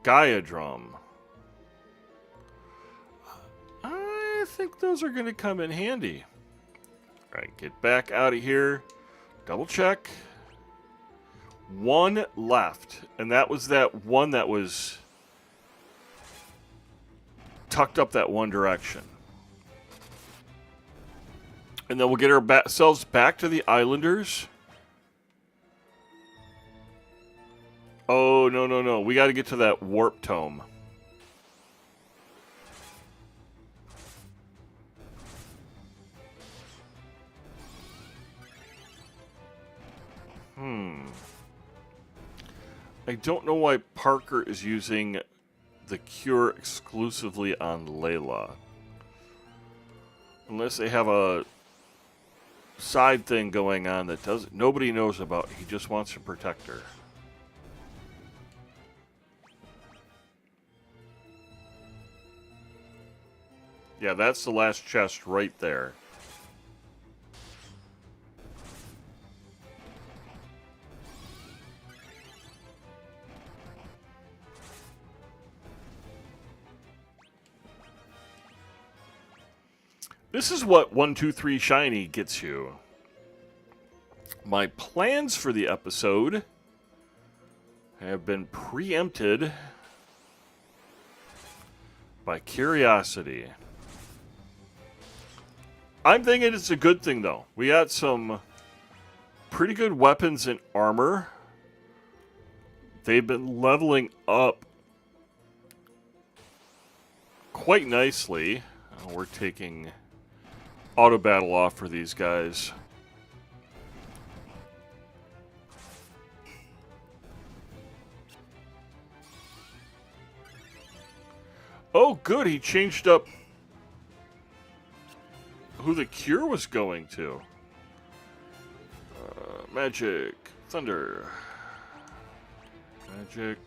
Gaia drum? I think those are going to come in handy. All right, get back out of here. Double check. One left, and that was that one that was tucked up that one direction. And then we'll get ourselves back to the Islanders. Oh, no, no, no. We got to get to that Warp Tome. I don't know why Parker is using the cure exclusively on Layla. Unless they have a side thing going on that nobody knows about. He just wants to protect her. Yeah, that's the last chest right there. This is what 1, 2, 3 Shiny gets you. My plans for the episode have been preempted by curiosity. I'm thinking it's a good thing, though. We got some pretty good weapons and armor. They've been leveling up quite nicely. We're taking auto battle off for these guys. Oh, good. He changed up who the cure was going to. Magic. Thunder. Magic.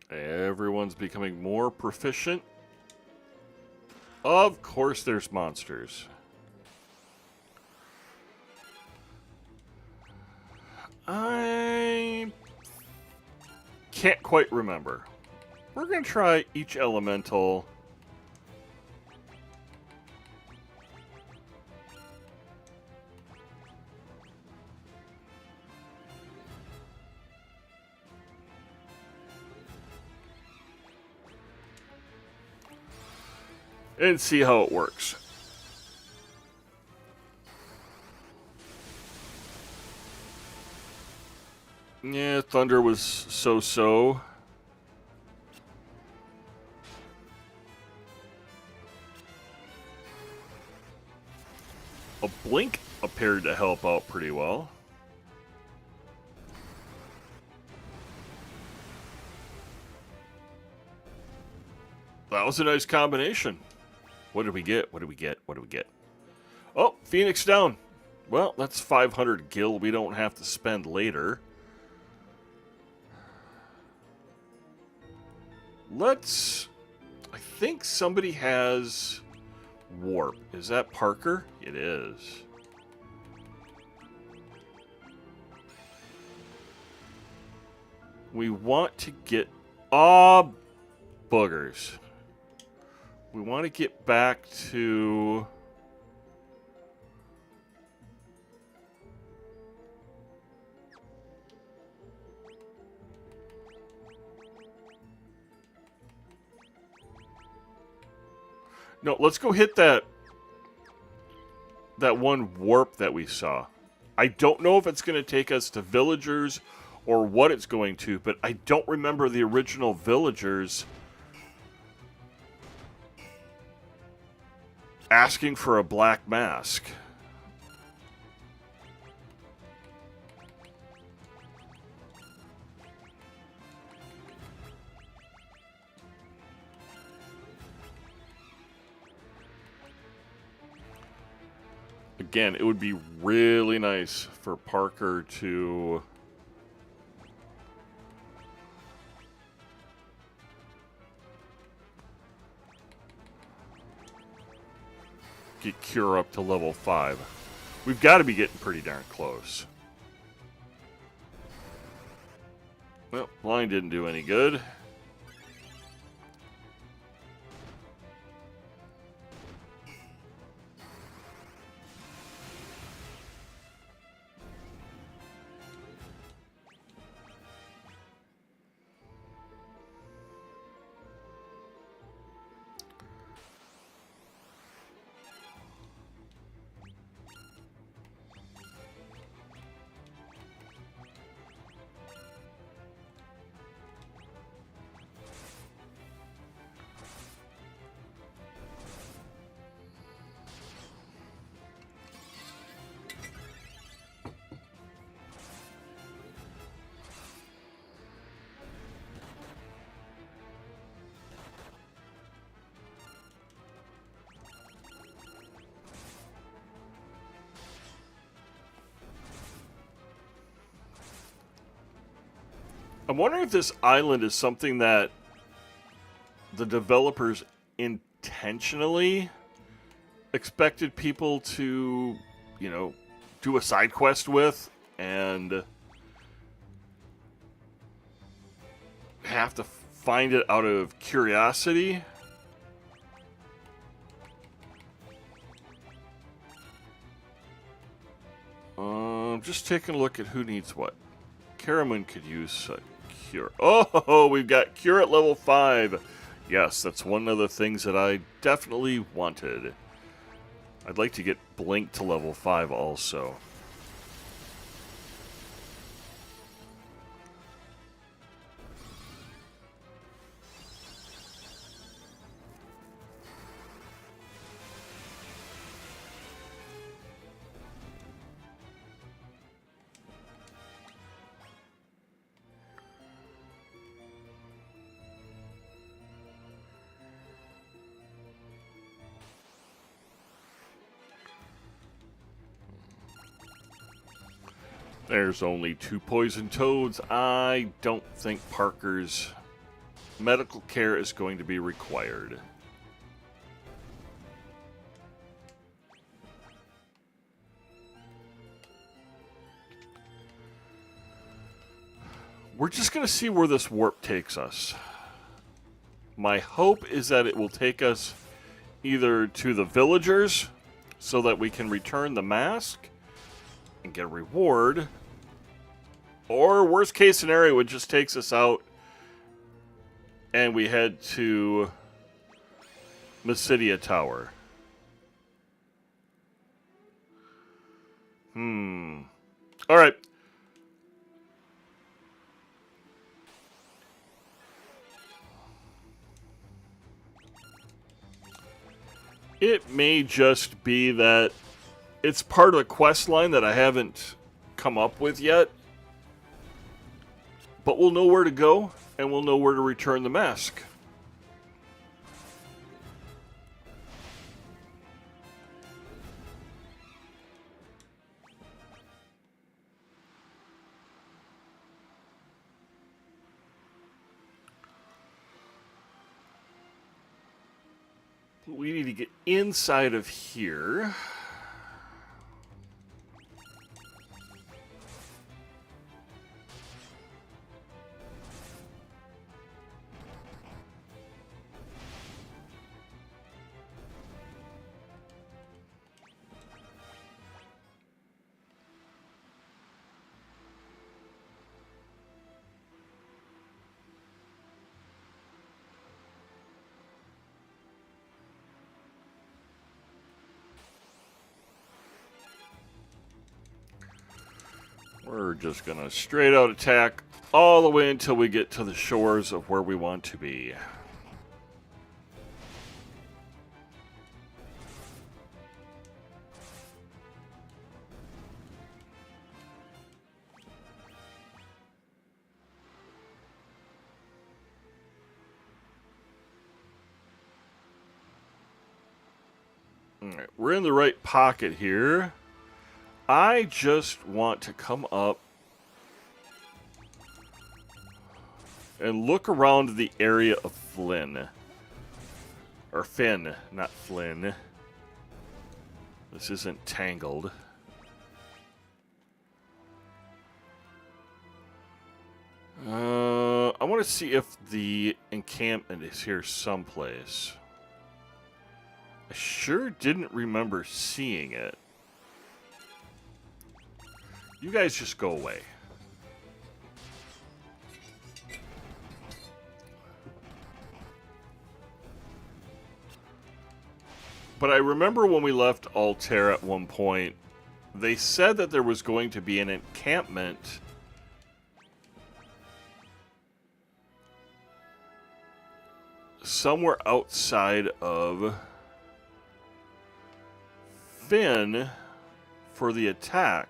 Everyone's becoming more proficient. Of course there's monsters. I can't quite remember. We're going to try each elemental. And see how it works. Yeah, Thunder was so-so. A Blink appeared to help out pretty well. That was a nice combination. What did we get? What did we get? What did we get? Oh, Phoenix down. Well, that's 500 gil we don't have to spend later. Let's I think somebody has warp. Is that Parker? It is. We want to get... Ah, boogers. We want to get back to... No, let's go hit that one warp that we saw. I don't know if it's going to take us to villagers or what it's going to, but I don't remember the original villagers asking for a black mask. Again, it would be really nice for Parker to get Cure up to level 5. We've got to be getting pretty darn close. Well, line didn't do any good. I'm wondering if this island is something that the developers intentionally expected people to, you know, do a side quest with and have to find it out of curiosity. Just taking a look at who needs what. Karaman could use Cure. Oh, we've got Cure at level 5. Yes, that's one of the things that I definitely wanted. I'd like to get Blink to level 5 also. There's only 2 poison toads. I don't think Parker's medical care is going to be required. We're just going to see where this warp takes us. My hope is that it will take us either to the villagers so that we can return the mask and get a reward, or worst case scenario, it just takes us out and we head to Mysidia Tower. All right. It may just be that it's part of a quest line that I haven't come up with yet. But we'll know where to go, and we'll know where to return the mask. We need to get inside of here. We're just going to straight out attack all the way until we get to the shores of where we want to be. All right, we're in the right pocket here. I just want to come up and look around the area of Flynn. Or Finn, not Flynn. This isn't Tangled. I want to see if the encampment is here someplace. I sure didn't remember seeing it. You guys just go away. But I remember when we left Altair at one point, they said that there was going to be an encampment somewhere outside of Finn for the attack.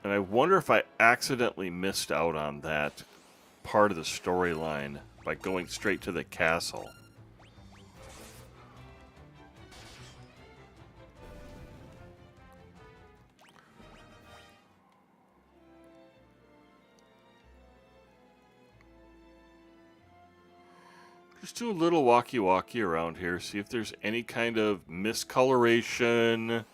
And I wonder if I accidentally missed out on that part of the storyline by going straight to the castle. Just do a little walkie-walkie around here, see if there's any kind of miscoloration.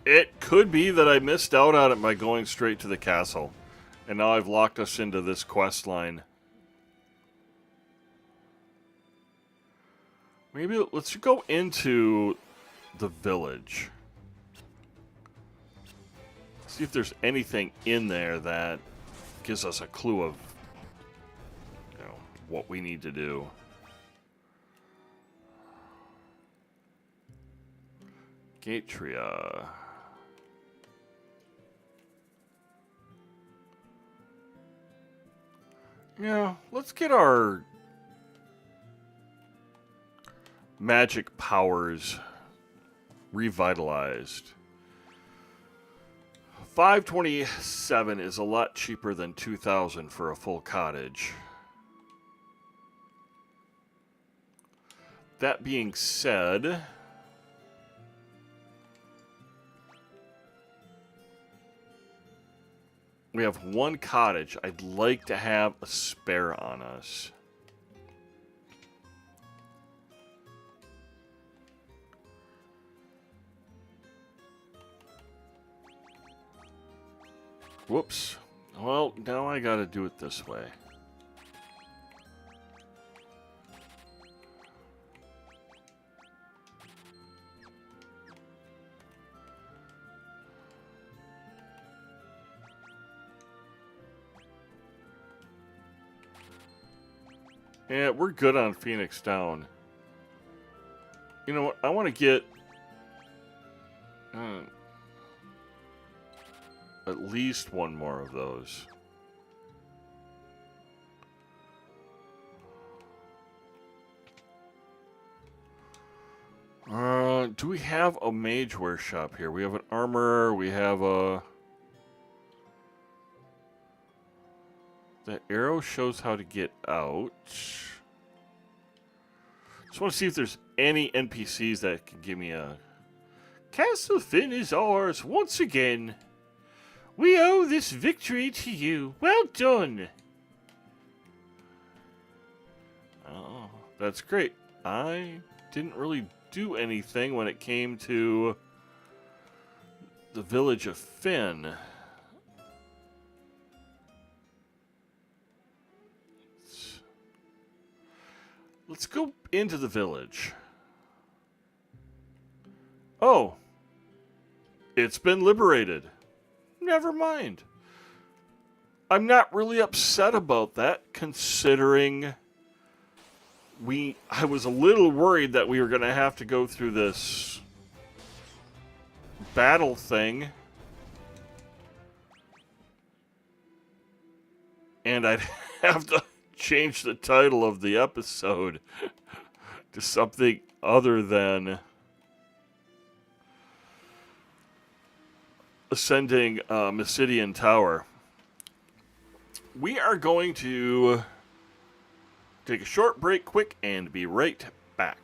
It could be that I missed out on it by going straight to the castle. And now I've locked us into this quest line. Maybe let's go into the village. See if there's anything in there that gives us a clue of, you know, what we need to do. Gatria. Yeah, let's get our magic powers revitalized. 527 is a lot cheaper than 2,000 for a full cottage. That being said, we have one cottage. I'd like to have a spare on us. Whoops. Well, now I gotta do it this way. Yeah, we're good on Phoenix Down. You know what? I want to get at least one more of those. Do we have a mage wear shop here? We have an armor. We have a... The arrow shows how to get out. Just want to see if there's any NPCs that can give me a Castle Finn is ours once again. We owe this victory to you. Well done. Oh, that's great. I didn't really do anything when it came to the village of Finn. Let's go into the village. Oh, it's been liberated. Never mind. I'm not really upset about that, considering I was a little worried that we were going to have to go through this battle thing. And I'd have to change the title of the episode to something other than Ascending Mysidia Tower. We are going to take a short break quick and be right back.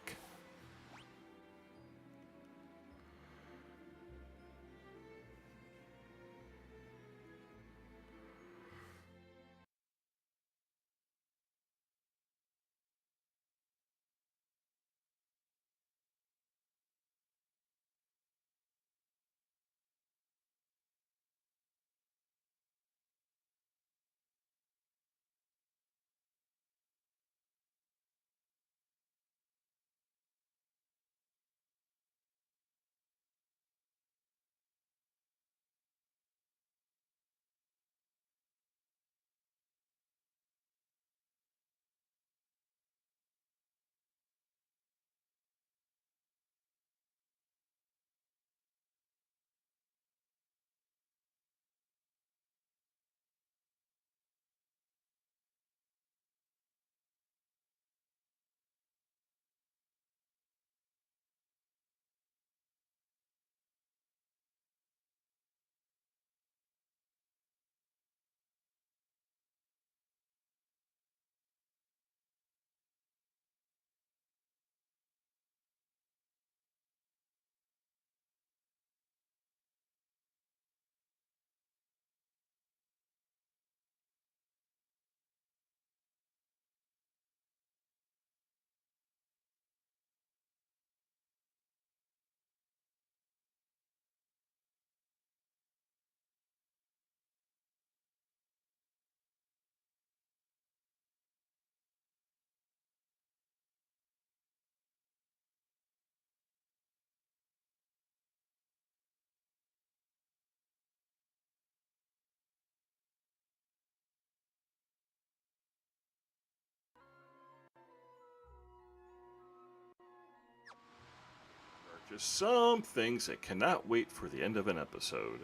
Just some things that cannot wait for the end of an episode.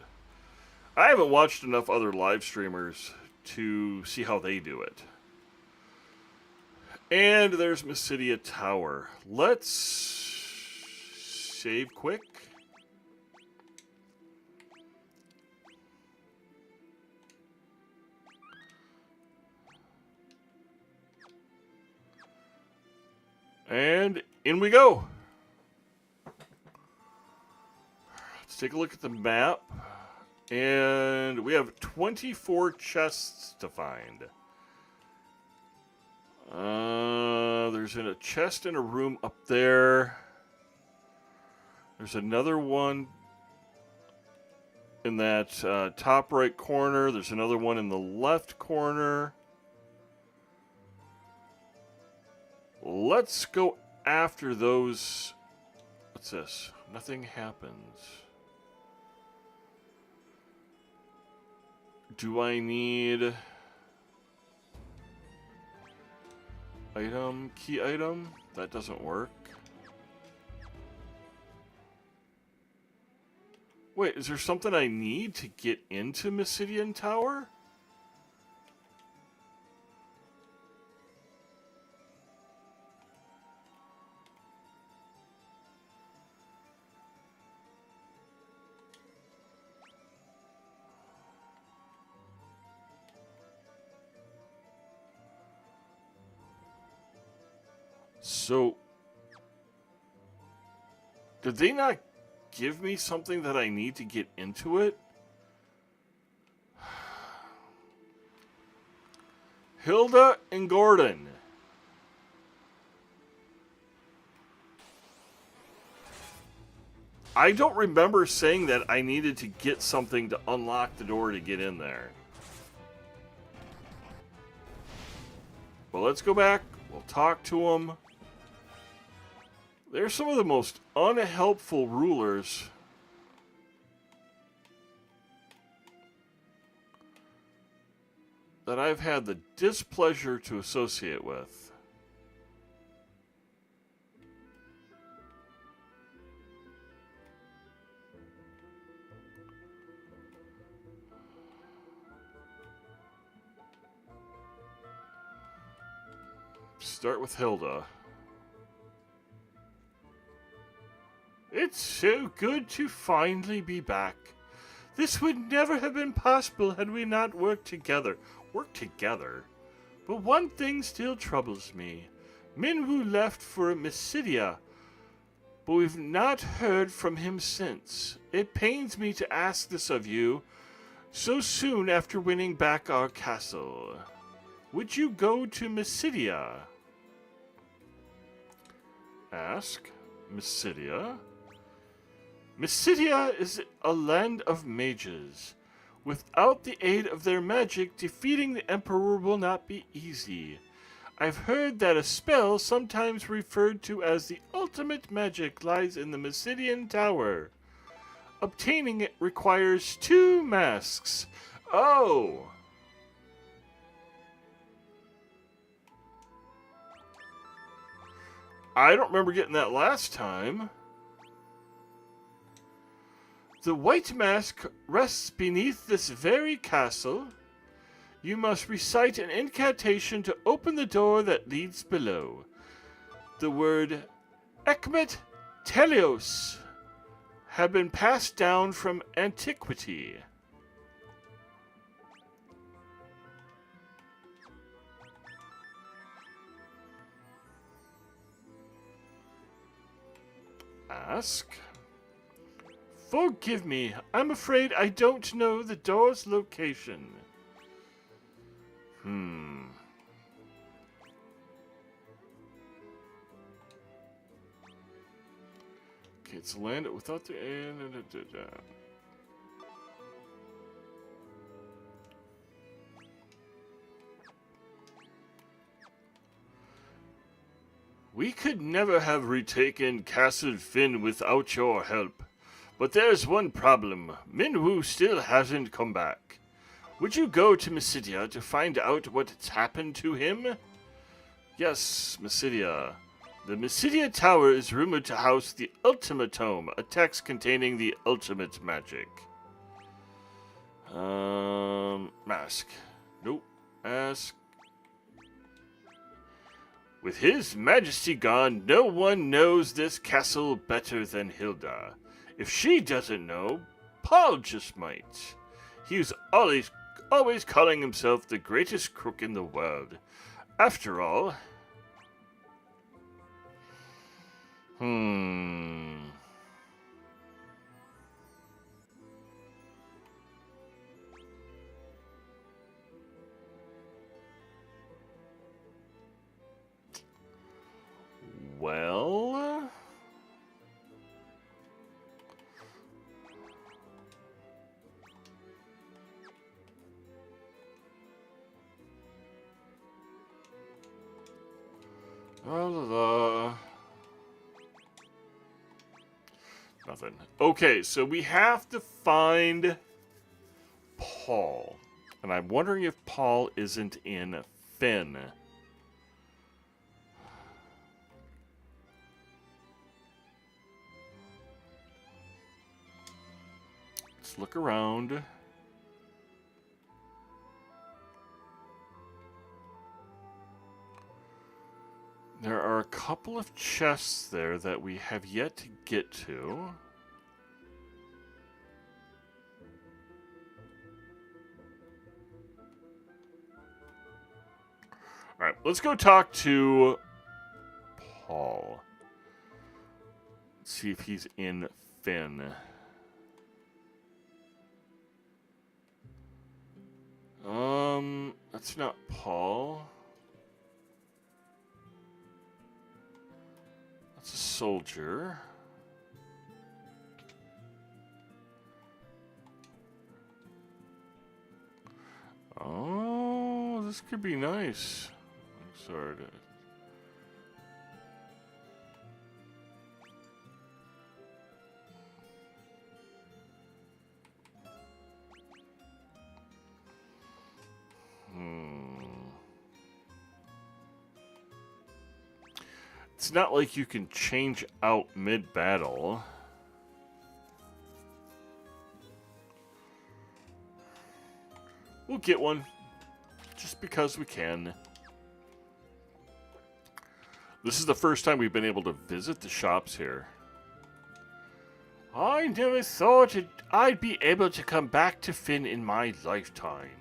I haven't watched enough other live streamers to see how they do it. And there's Mysidia Tower. Let's save quick. And in we go. Let's take a look at the map. And we have 24 chests to find. There's a chest in a room up there. There's another one in that top right corner. There's another one in the left corner. Let's go after those. What's this? Nothing happens. Do I need item, key item? That doesn't work. Wait, is there something I need to get into Mysidia Tower? So, did they not give me something that I need to get into it? Hilda and Gordon. I don't remember saying that I needed to get something to unlock the door to get in there. Well, let's go back. We'll talk to them. They're some of the most unhelpful rulers that I've had the displeasure to associate with. Start with Hilda. It's so good to finally be back. This would never have been possible had we not worked together. Worked together? But one thing still troubles me. Minwu left for Mysidia, but we've not heard from him since. It pains me to ask this of you so soon after winning back our castle. Would you go to Mysidia? Ask. Mysidia? Mysidia is a land of mages. Without the aid of their magic, defeating the Emperor will not be easy. I've heard that a spell, sometimes referred to as the ultimate magic, lies in the Mysidia Tower. Obtaining it requires 2 masks. Oh! I don't remember getting that last time. The white mask rests beneath this very castle. You must recite an incantation to open the door that leads below. The word Ekmet Telios have been passed down from antiquity. Ask. Forgive me, I'm afraid I don't know the door's location. Okay, it's land without the... We could never have retaken Castle Finn without your help. But there's one problem. Minwu still hasn't come back. Would you go to Mysidia to find out what's happened to him? Yes, Mysidia. The Mysidia Tower is rumored to house the Ultima Tomb, a text containing the ultimate magic. Mask. Nope. Ask. With His Majesty gone, no one knows this castle better than Hilda. If she doesn't know, Paul just might. He was always calling himself the greatest crook in the world. After all... Well... Nothing. Okay, so we have to find Paul. And I'm wondering if Paul isn't in Finn. Let's look around. There are a couple of chests there that we have yet to get to. Alright, let's go talk to Paul. Let's see if he's in Finn. That's not Paul. That's a soldier. Oh, this could be nice. I'm sorry to... It's not like you can change out mid-battle. We'll get one. Just because we can. This is the first time we've been able to visit the shops here. I never thought I'd be able to come back to Finn in my lifetime.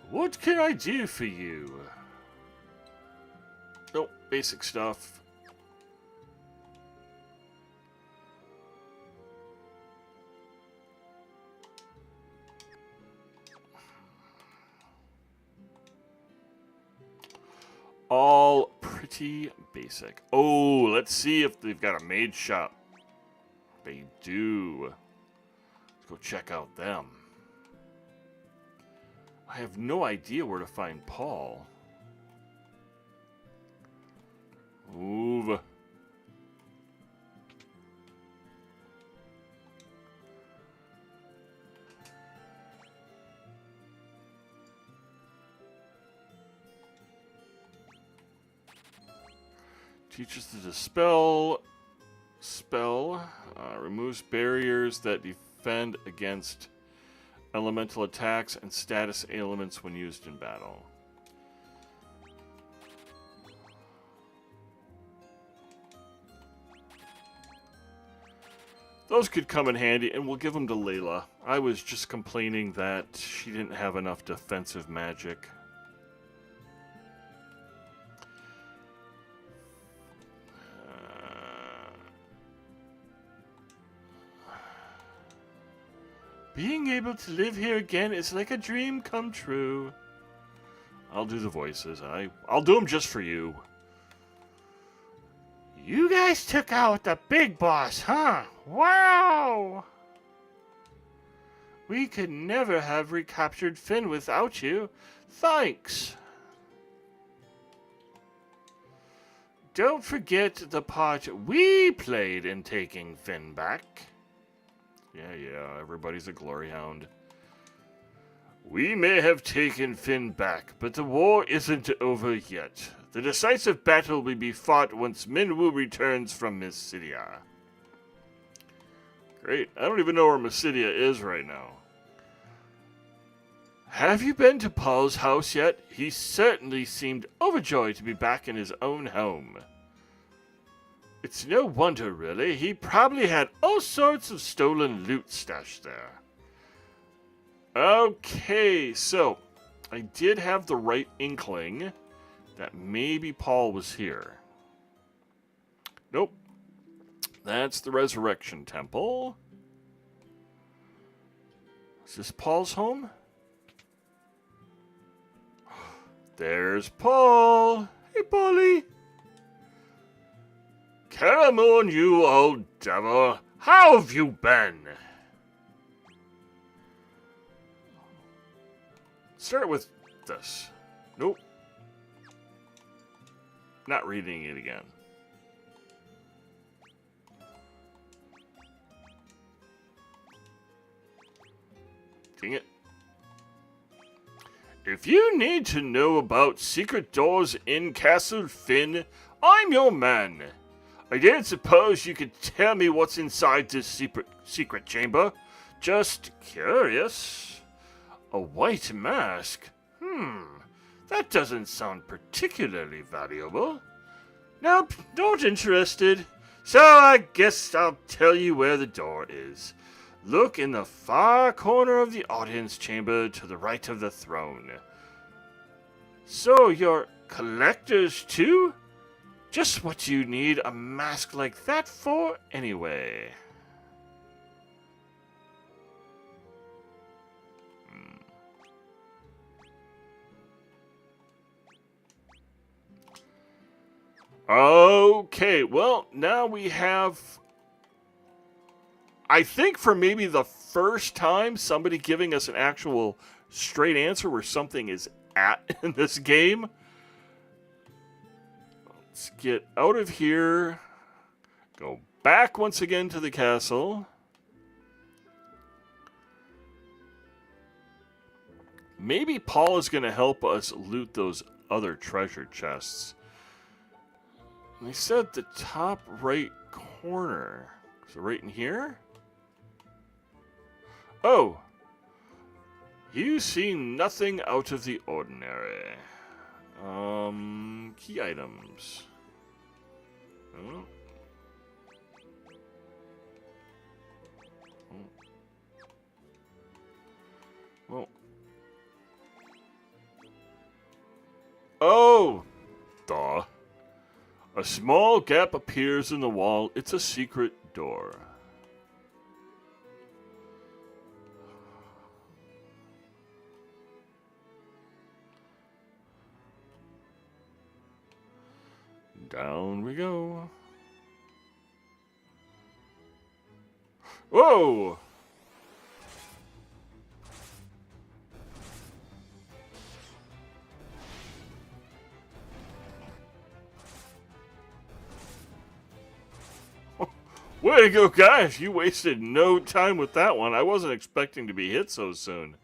What can I do for you? Nope, basic stuff. All pretty basic. Oh, let's see if they've got a maid shop. They do. Let's go check out them. I have no idea where to find Paul. Move. Teaches the dispel spell. Removes barriers that defend against elemental attacks and status ailments when used in battle. Those could come in handy, and we'll give them to Layla. I was just complaining that she didn't have enough defensive magic. Being able to live here again is like a dream come true. I'll do the voices. I'll do them just for you. You guys took out the big boss, huh? Wow! We could never have recaptured Finn without you. Thanks. Don't forget the part we played in taking Finn back. Yeah, everybody's a glory hound. We may have taken Finn back, but the war isn't over yet. The decisive battle will be fought once Minwu returns from Mysidia. Great. I don't even know where Mysidia is right now. Have you been to Paul's house yet? He certainly seemed overjoyed to be back in his own home. It's no wonder, really. He probably had all sorts of stolen loot stashed there. Okay, so I did have the right inkling that maybe Paul was here. Nope. That's the Resurrection Temple. Is this Paul's home? There's Paul. Hey, Paulie. Come on, you old devil. How have you been? Start with this. Nope. Not reading it again. Dang it. If you need to know about secret doors in Castle Finn, I'm your man. I didn't suppose you could tell me what's inside this secret chamber. Just curious. A white mask? That doesn't sound particularly valuable. Nope, not interested. So I guess I'll tell you where the door is. Look in the far corner of the audience chamber to the right of the throne. So you're Collectors, too? Just what you need a mask like that for, anyway. Okay, well, now we have, I think for maybe the first time, somebody giving us an actual straight answer where something is at in this game. Let's get out of here. Go back once again to the castle. Maybe Paul is going to help us loot those other treasure chests. They said the top right corner. So right in here? Oh. You see nothing out of the ordinary. Key items. Oh. Well. Oh! Duh. A small gap appears in the wall. It's a secret door. Down we go. Whoa! Way to go, guys! You wasted no time with that one. I wasn't expecting to be hit so soon.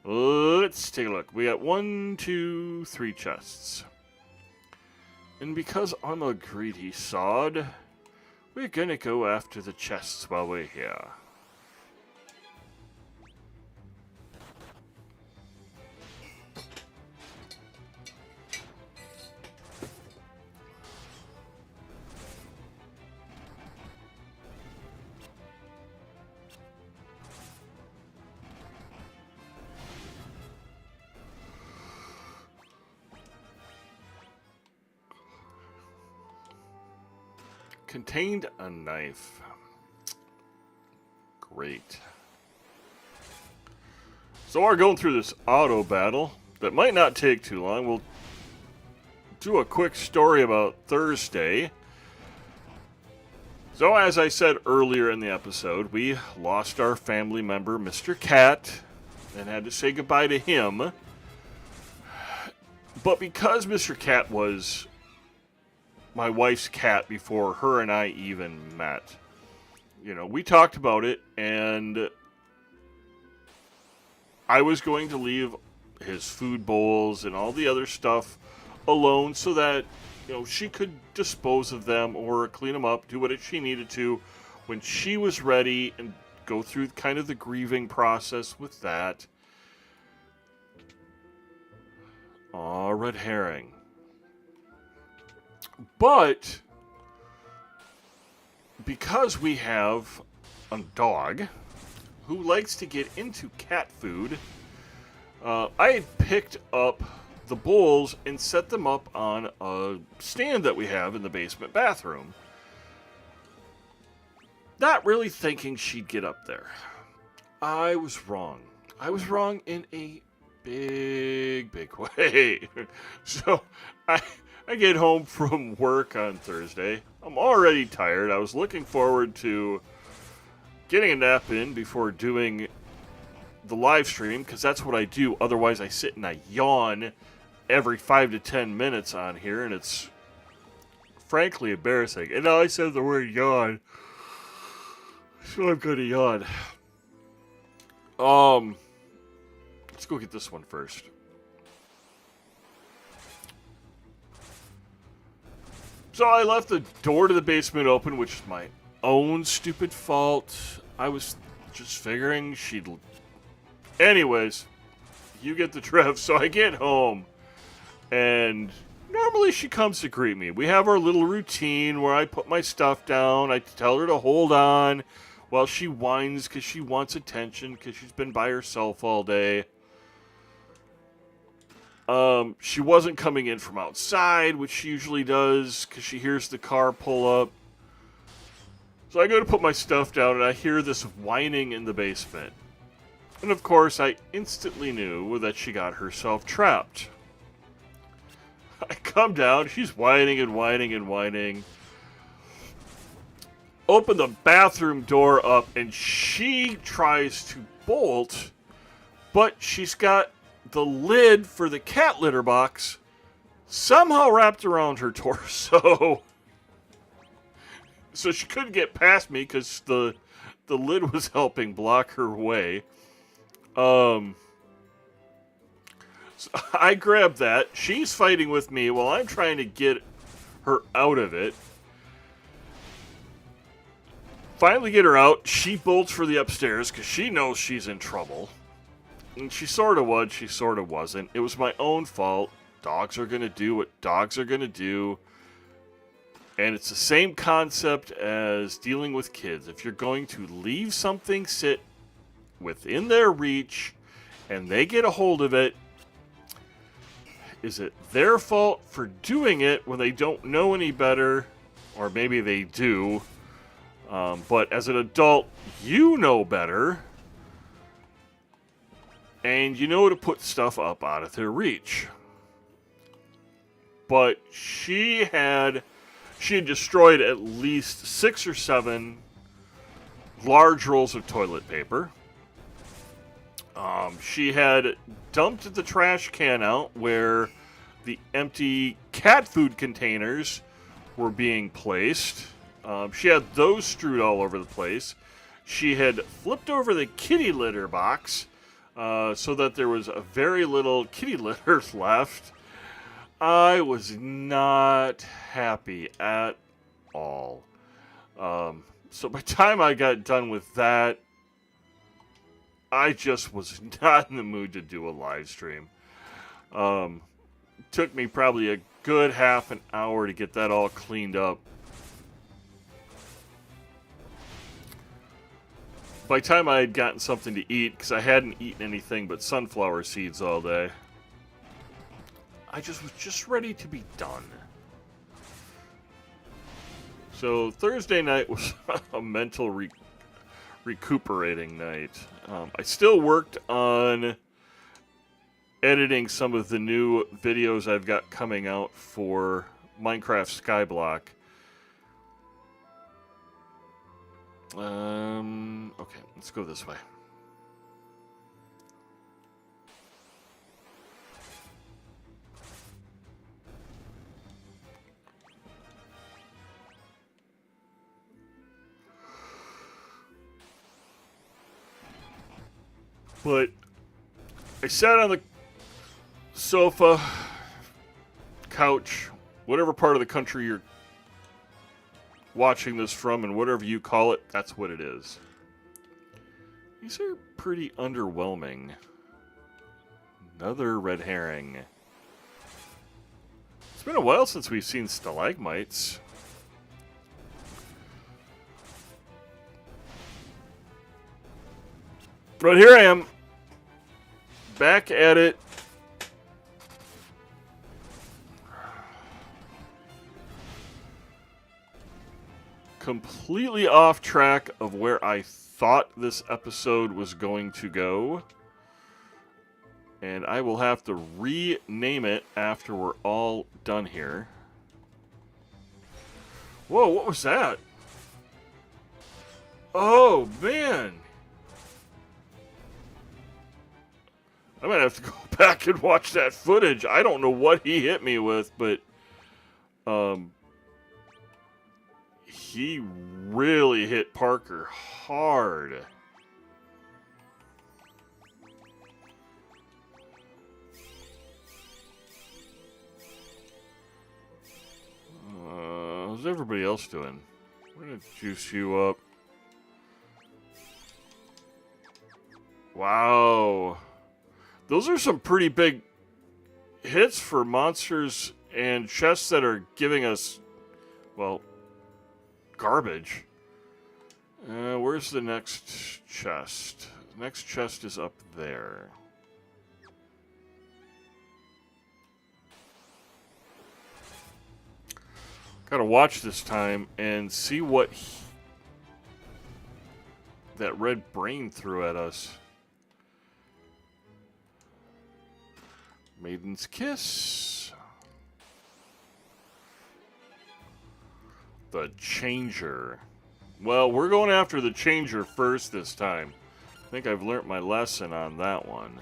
Let's take a look. We got 1, 2, 3 chests. And because I'm a greedy sod, we're gonna go after the chests while we're here. Contained a knife. Great. So we're going through this auto battle that might not take too long. We'll do a quick story about Thursday. So as I said earlier in the episode, we lost our family member, Mr. Cat, and had to say goodbye to him. But because Mr. Cat was my wife's cat before her and I even met, you know, we talked about it, and I was going to leave his food bowls and all the other stuff alone so that, you know, she could dispose of them or clean them up, do what she needed to when she was ready, and go through kind of the grieving process with that. Aw, red herring. But because we have a dog who likes to get into cat food, I had picked up the bowls and set them up on a stand that we have in the basement bathroom. Not really thinking she'd get up there. I was wrong. I was wrong in a big way. So I get home from work on Thursday. I'm already tired. I was looking forward to getting a nap in before doing the live stream, because that's what I do. Otherwise, I sit and I yawn every 5 to 10 minutes on here, and it's frankly embarrassing. And now I said the word yawn, so I'm going to yawn. Let's go get this one first. So I left the door to the basement open, which is my own stupid fault. I was just figuring she'd... Anyways, you get the drift. So I get home, and normally she comes to greet me. We have our little routine where I put my stuff down. I tell her to hold on while she whines because she wants attention because she's been by herself all day. She wasn't coming in from outside, which she usually does, because she hears the car pull up. So I go to put my stuff down, and I hear this whining in the basement. And of course, I instantly knew that she got herself trapped. I come down, she's whining and whining and whining. Open the bathroom door up, and she tries to bolt, but she's got the lid for the cat litter box somehow wrapped around her torso. So she couldn't get past me because the lid was helping block her way. So I grabbed that. She's fighting with me while I'm trying to get her out of it. Finally get her out. She bolts for the upstairs because she knows she's in trouble. And she sort of was, she sort of wasn't. It was my own fault. Dogs are going to do what dogs are going to do. And it's the same concept as dealing with kids. If you're going to leave something sit within their reach and they get a hold of it, is it their fault for doing it when they don't know any better? Or maybe they do. But as an adult, you know better. And you know to put stuff up out of their reach. But she had destroyed at least 6 or 7 large rolls of toilet paper. She had dumped the trash can out where the empty cat food containers were being placed. She had those strewed all over the place. She had flipped over the kitty litter box so that there was a very little kitty litter left. I was not happy at all. So by the time I got done with that, I just was not in the mood to do a live stream. Took me probably a good half an hour to get that all cleaned up. By the time I had gotten something to eat, because I hadn't eaten anything but sunflower seeds all day, I was just ready to be done. So Thursday night was a mental recuperating night. I still worked on editing some of the new videos I've got coming out for Minecraft Skyblock. Okay, let's go this way. But I sat on the sofa, couch, whatever part of the country you're watching this from, and whatever you call it, that's what it is. These are pretty underwhelming. Another red herring. It's been a while since we've seen stalagmites. But here I am, back at it. Completely off track of where I thought this episode was going to go. And I will have to rename it after we're all done here. Whoa, what was that? Oh, man. I might have to go back and watch that footage. I don't know what he hit me with, but he really hit Parker hard. How's everybody else doing? We're gonna juice you up. Wow. Those are some pretty big hits for monsters and chests that are giving us, well, garbage. Where's the next chest? The next chest is up there. Gotta watch this time and see what that red brain threw at us. Maiden's Kiss. The Changer. Well, we're going after the Changer first this time. I think I've learnt my lesson on that one.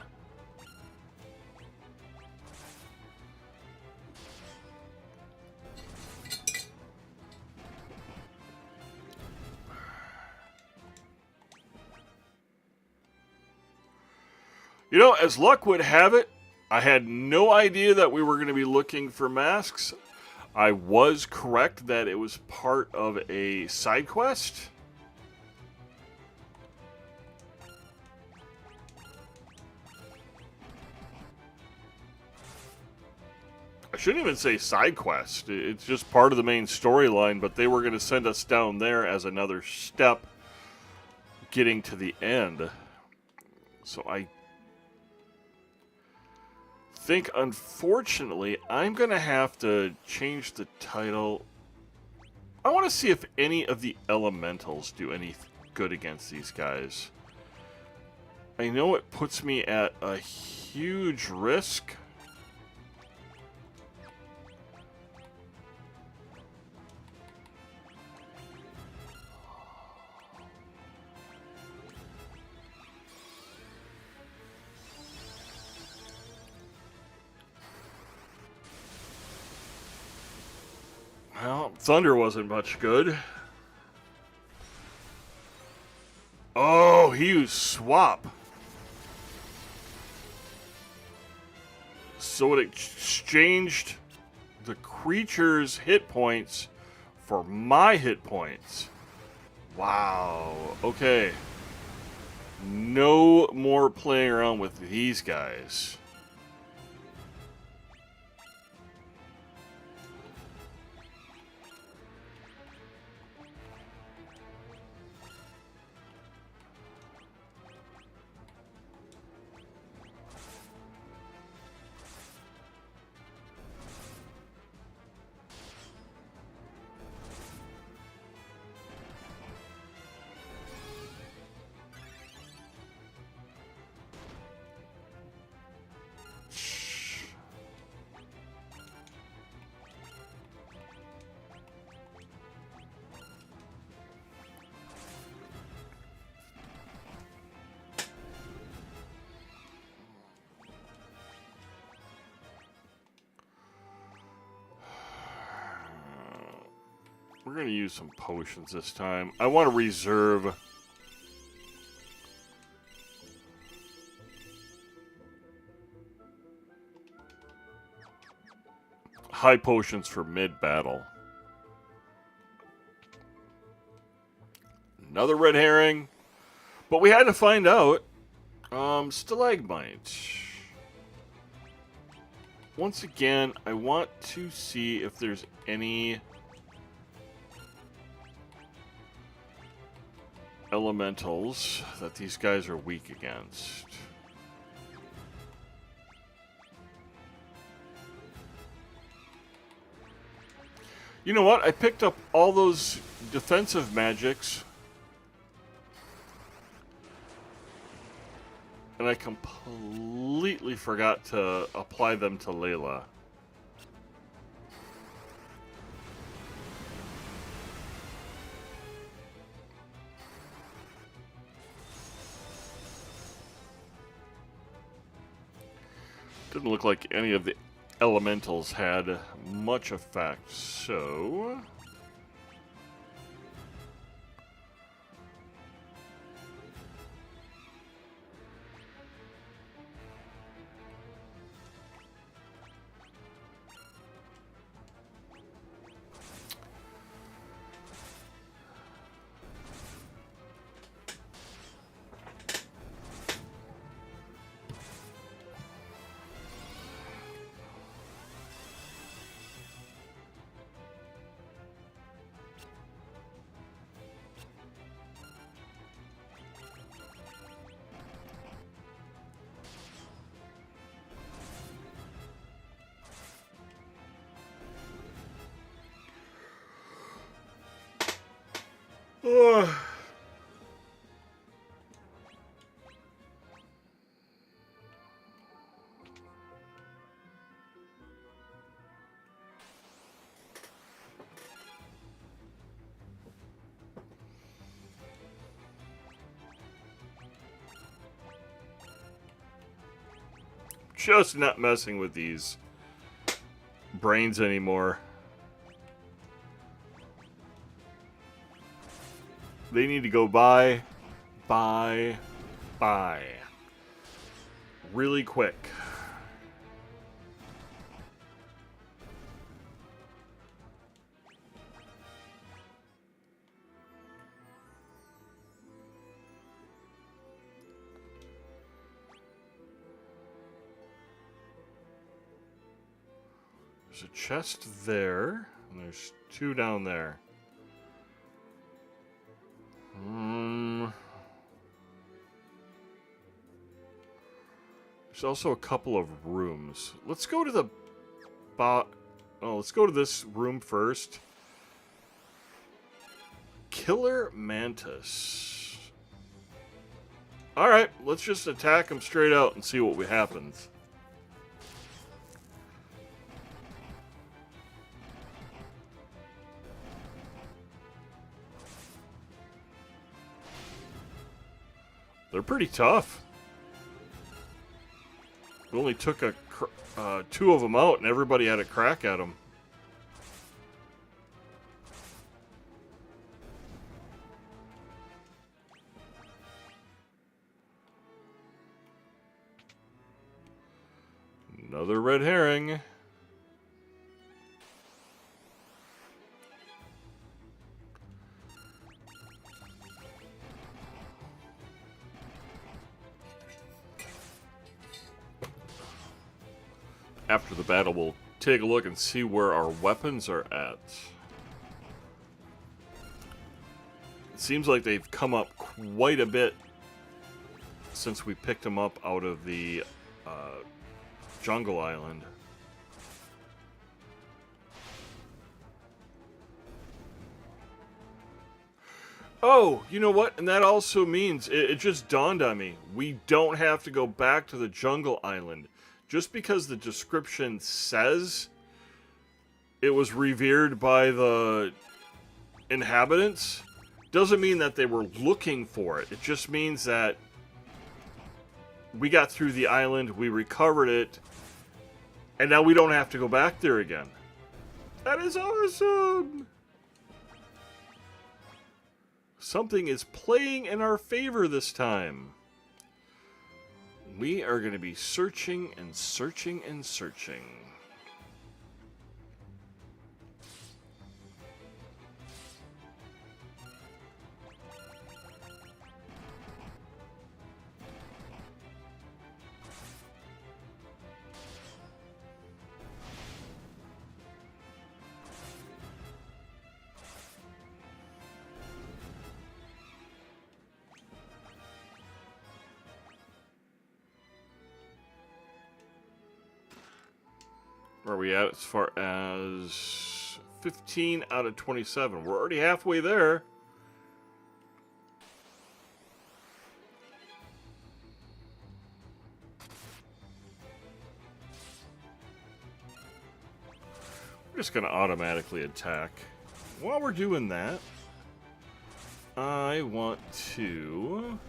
You know, as luck would have it, I had no idea that we were going to be looking for masks. I was correct that it was part of a side quest. I shouldn't even say side quest. It's just part of the main storyline, but they were going to send us down there as another step getting to the end. So I think, unfortunately, I'm going to have to change the title. I want to see if any of the elementals do any good against these guys. I know it puts me at a huge risk. Well, Thunder wasn't much good. Oh, he used Swap. So it exchanged the creature's hit points for my hit points. Wow. Okay. No more playing around with these guys. We're going to use some potions this time. I want to reserve high potions for mid-battle. Another red herring. But we had to find out. Stalagmite. Once again, I want to see if there's any elementals that these guys are weak against. You know what? I picked up all those defensive magics, and I completely forgot to apply them to Layla. Didn't look like any of the elementals had much effect, so Ugh. Just not messing with these brains anymore. They need to go by, really quick. There's a chest there, and there's two down there. There's also a couple of rooms. Let's go to the let's go to this room first. Killer Mantis. Alright, let's just attack him straight out and see what happens. They're pretty tough. We only took two of them out, and everybody had a crack at them. Another red herring. After the battle, we'll take a look and see where our weapons are at. It seems like they've come up quite a bit since we picked them up out of the jungle island. Oh, you know what? And that also means, it just dawned on me, we don't have to go back to the jungle island. Just because the description says it was revered by the inhabitants doesn't mean that they were looking for it. It just means that we got through the island, we recovered it, and now we don't have to go back there again. That is awesome! Something is playing in our favor this time. We are going to be searching and searching and searching. Where are we at as far as 15 out of 27? We're already halfway there. We're just going to automatically attack. While we're doing that, I want to...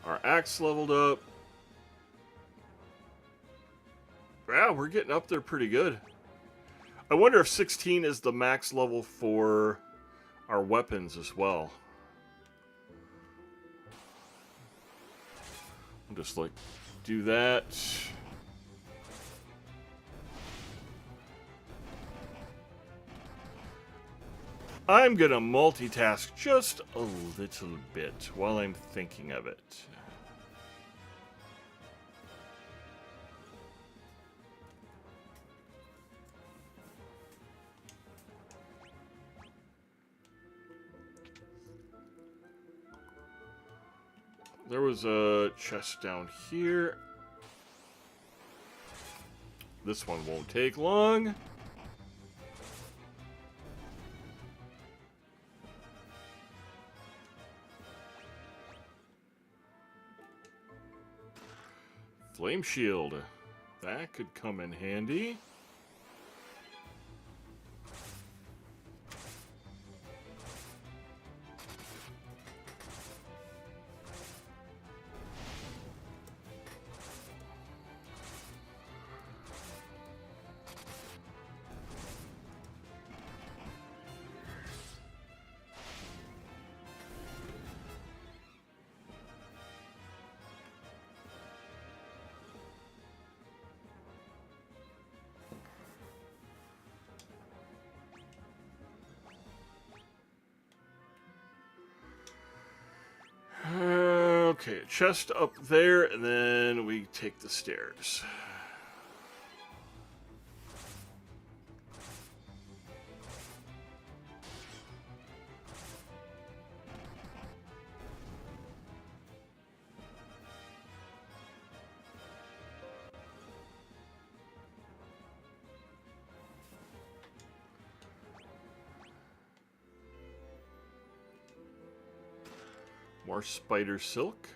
Our axe leveled up. Yeah, we're getting up there pretty good. I wonder if 16 is the max level for our weapons as well. I'll just like do that. I'm gonna multitask just a little bit while I'm thinking of it. there was a chest down here. This one won't take long. Flame shield. That could come in handy. Okay, chest up there, and then we take the stairs. More spider silk.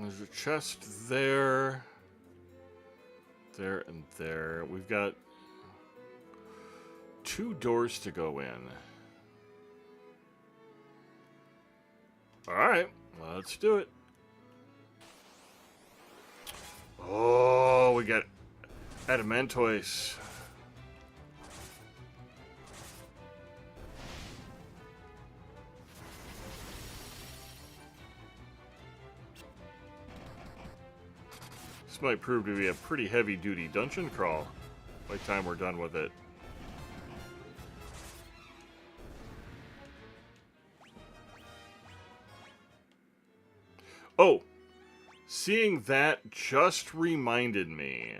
There's a chest there, there, and there. We've got 2 doors to go in. All right, let's do it. Oh, we got adamantoise. This might prove to be a pretty heavy-duty dungeon crawl by the time we're done with it. Oh, seeing that just reminded me.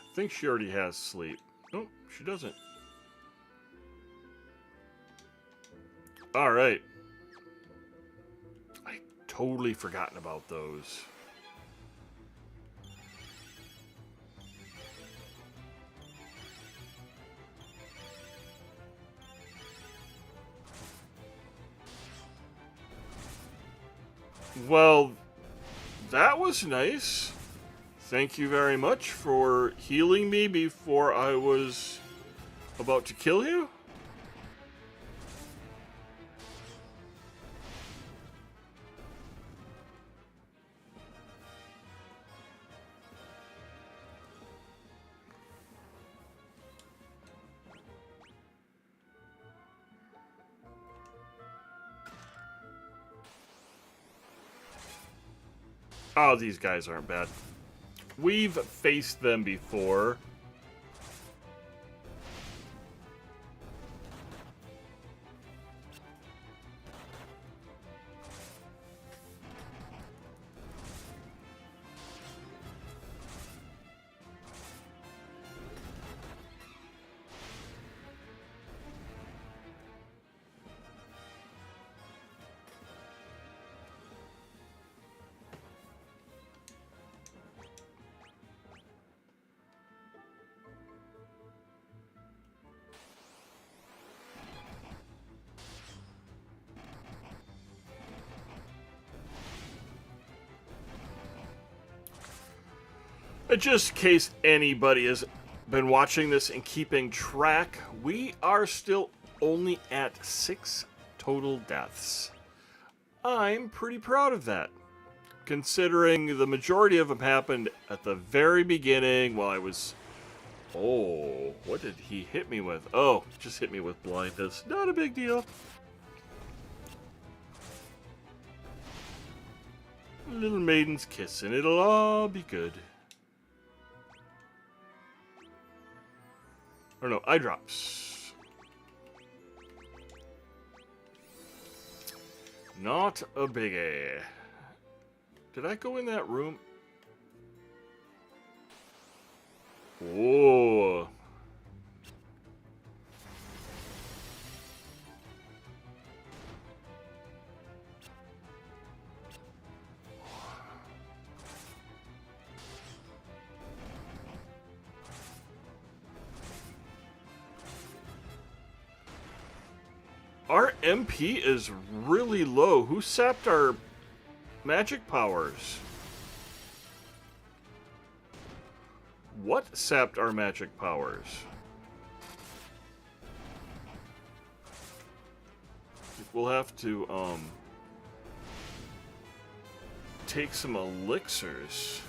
I think she already has sleep. Nope, she doesn't. All right. I totally forgotten about those. Well, that was nice. Thank you very much for healing me before I was about to kill you. Oh, these guys aren't bad. We've faced them before. Just in case anybody has been watching this and keeping track, we are still only at 6 total deaths. I'm pretty proud of that, considering the majority of them happened at the very beginning while I was... Oh, what did he hit me with? Oh, just hit me with blindness. Not a big deal. Little maiden's kissing. It'll all be good. Or no, eye drops. Not a biggie. Did I go in that room? Whoa. Our MP is really low. Who sapped our magic powers? What sapped our magic powers? We'll have to, take some elixirs.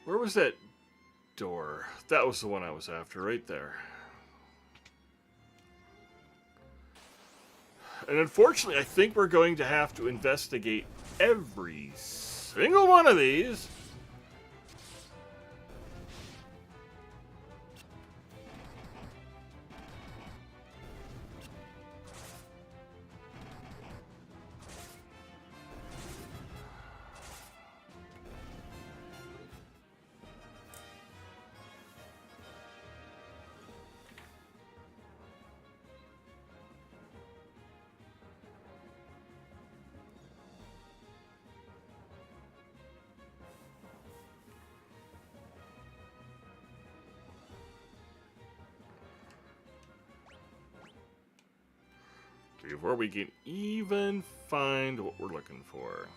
Where was that door? That was the one I was after, right there. And unfortunately, I think we're going to have to investigate every single one of these. Before we can even find what we're looking for.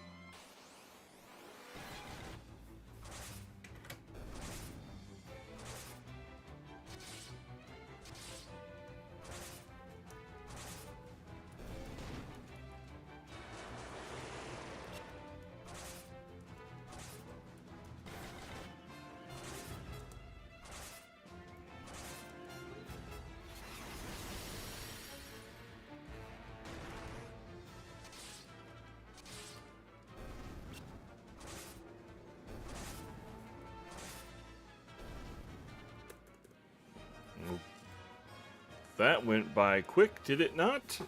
That went by quick, did it not?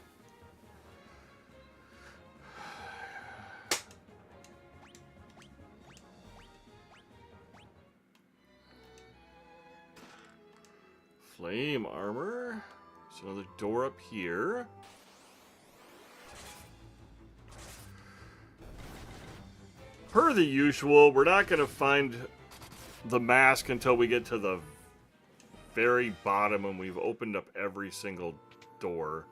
Flame armor. There's another door up here. Per the usual, we're not going to find the mask until we get to the very bottom and we've opened up every single door.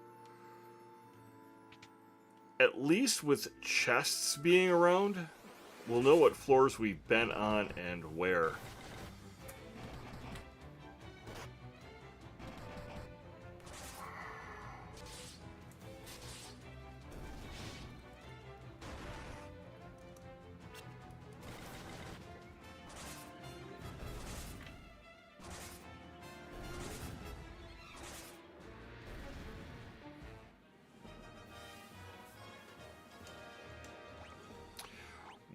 At least with chests being around, we'll know what floors we've been on and where.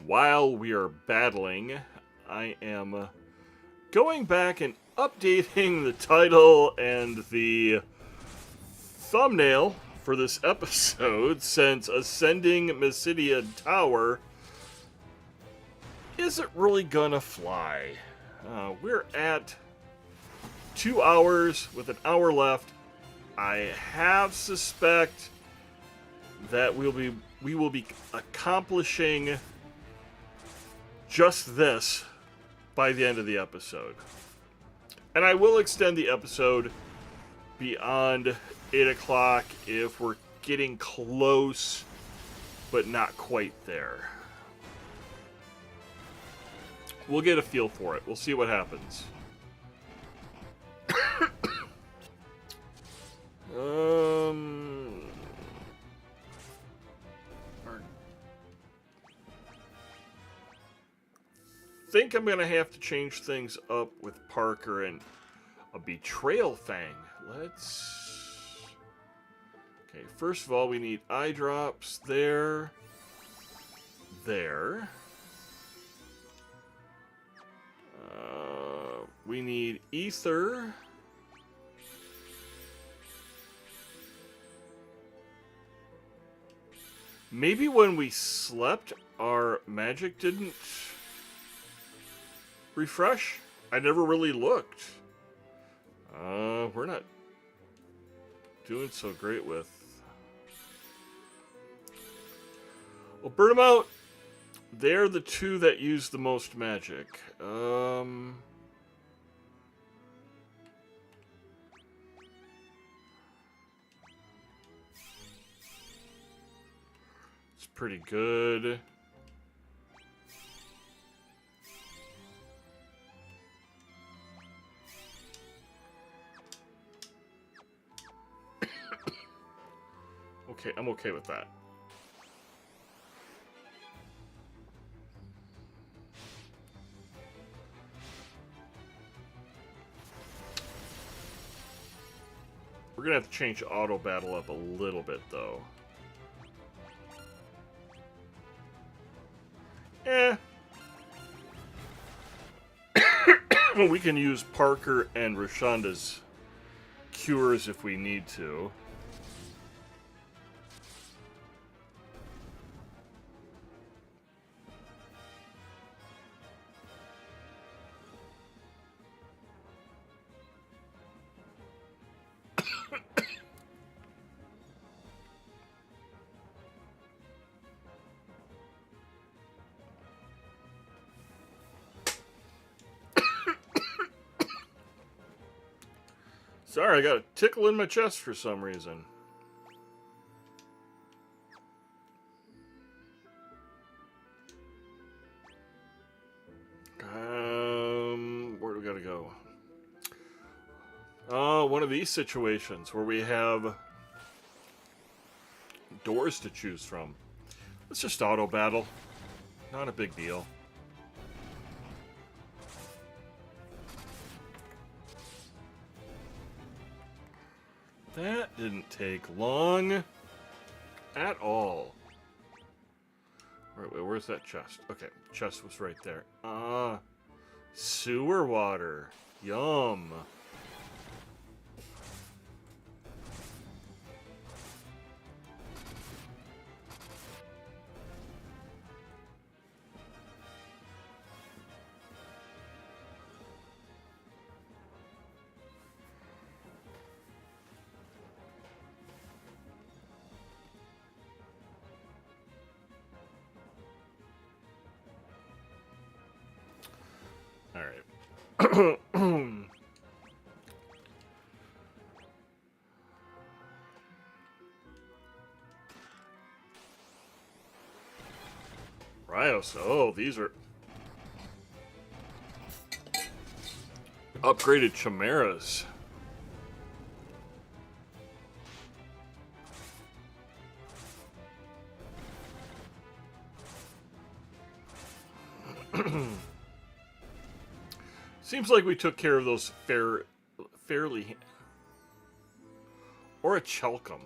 While we are battling, I am going back and updating the title and the thumbnail for this episode, since ascending Mysidia Tower is it really gonna fly? We're at 2 hours with an hour left. I have suspect that we will be accomplishing just this by the end of the episode. And I will extend the episode beyond 8 o'clock if we're getting close, but not quite there. We'll get a feel for it. We'll see what happens. I think I'm gonna have to change things up with Parker and a betrayal thing. Okay, first of all, we need eye drops there. We need ether. Maybe when we slept, our magic didn't refresh? I never really looked. We're not doing so great with... Well, burn them out. They're the two that use the most magic. It's pretty good. Okay, I'm okay with that. We're gonna have to change auto battle up a little bit, though. We can use Parker and Rashonda's cures if we need to. Sorry, I got a tickle in my chest for some reason. Where do we gotta go? Oh, one of these situations where we have doors to choose from. Let's just auto battle. Not a big deal. That didn't take long at all. Wait, where's that chest? Okay, chest was right there. Sewer water. Yum. Alright. Rios. Oh, these are upgraded chimeras. Seems like we took care of those fairly... Or a Chelcum.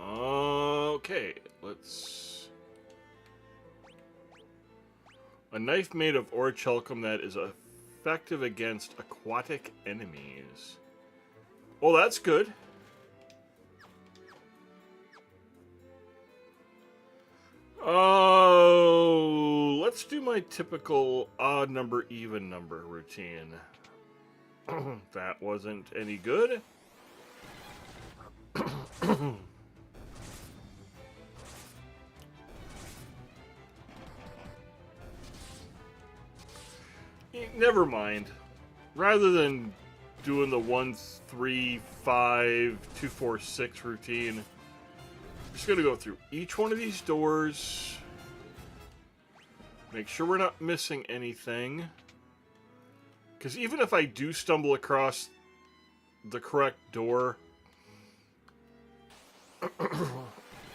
Okay, let's... A knife made of orichalcum that is effective against aquatic enemies. Well, that's good. Oh, let's let's do my typical odd number, even number routine. That wasn't any good. Never mind. Rather than doing the 1, 3, 5, 2, 4, 6 routine, I'm just going to go through each one of these doors. Make sure we're not missing anything. Because even if I do stumble across the correct door,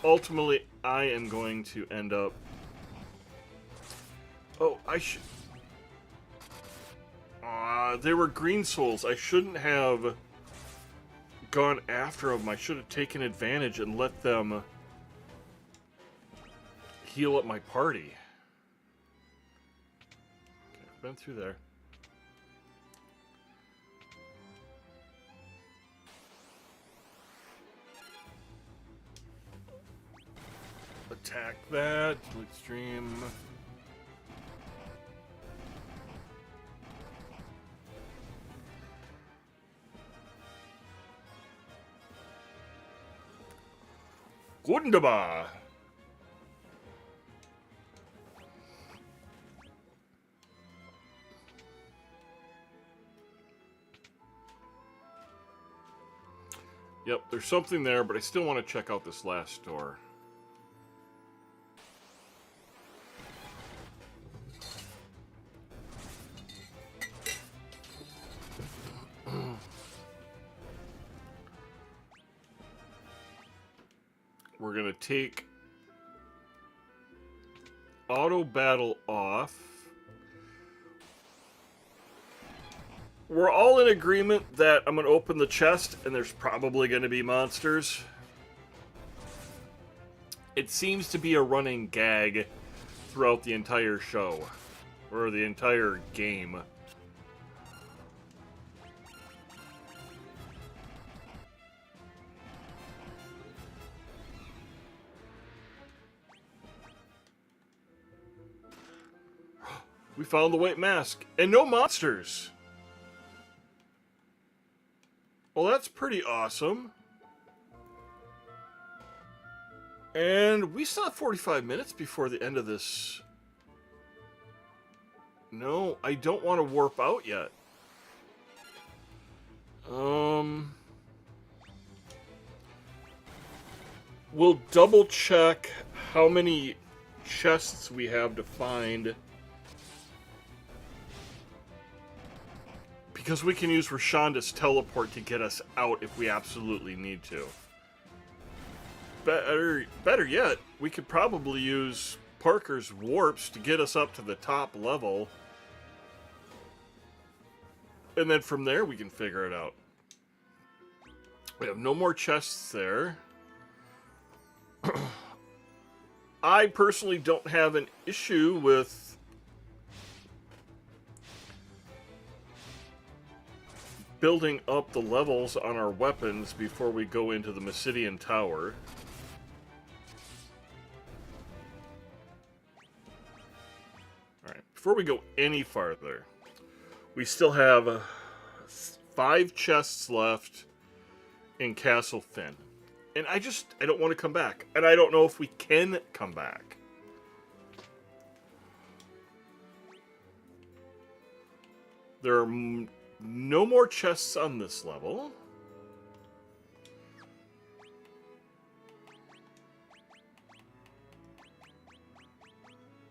ultimately I am going to end up... Oh, I should... they were green souls. I shouldn't have gone after them. I should have taken advantage and let them heal up my party. Okay, I've been through there. Attack that. Extreme. Wunderbar. Yep, there's something there, but I still want to check out this last door. We're going to take auto battle off. We're all in agreement that I'm going to open the chest and there's probably going to be monsters. It seems to be a running gag throughout the entire show, or the entire game. We found the white mask, and no monsters! Well, that's pretty awesome. And we still have 45 minutes before the end of this. No, I don't want to warp out yet. We'll double check how many chests we have to find. Because we can use Rashonda's teleport to get us out if we absolutely need to. Better yet, we could probably use Parker's warps to get us up to the top level. And then from there we can figure it out. We have no more chests there. I personally don't have an issue with building up the levels on our weapons before we go into the Mysidia Tower. Alright, before we go any farther, we still have 5 chests left in Castle Finn. And I don't want to come back. And I don't know if we can come back. There are no more chests on this level.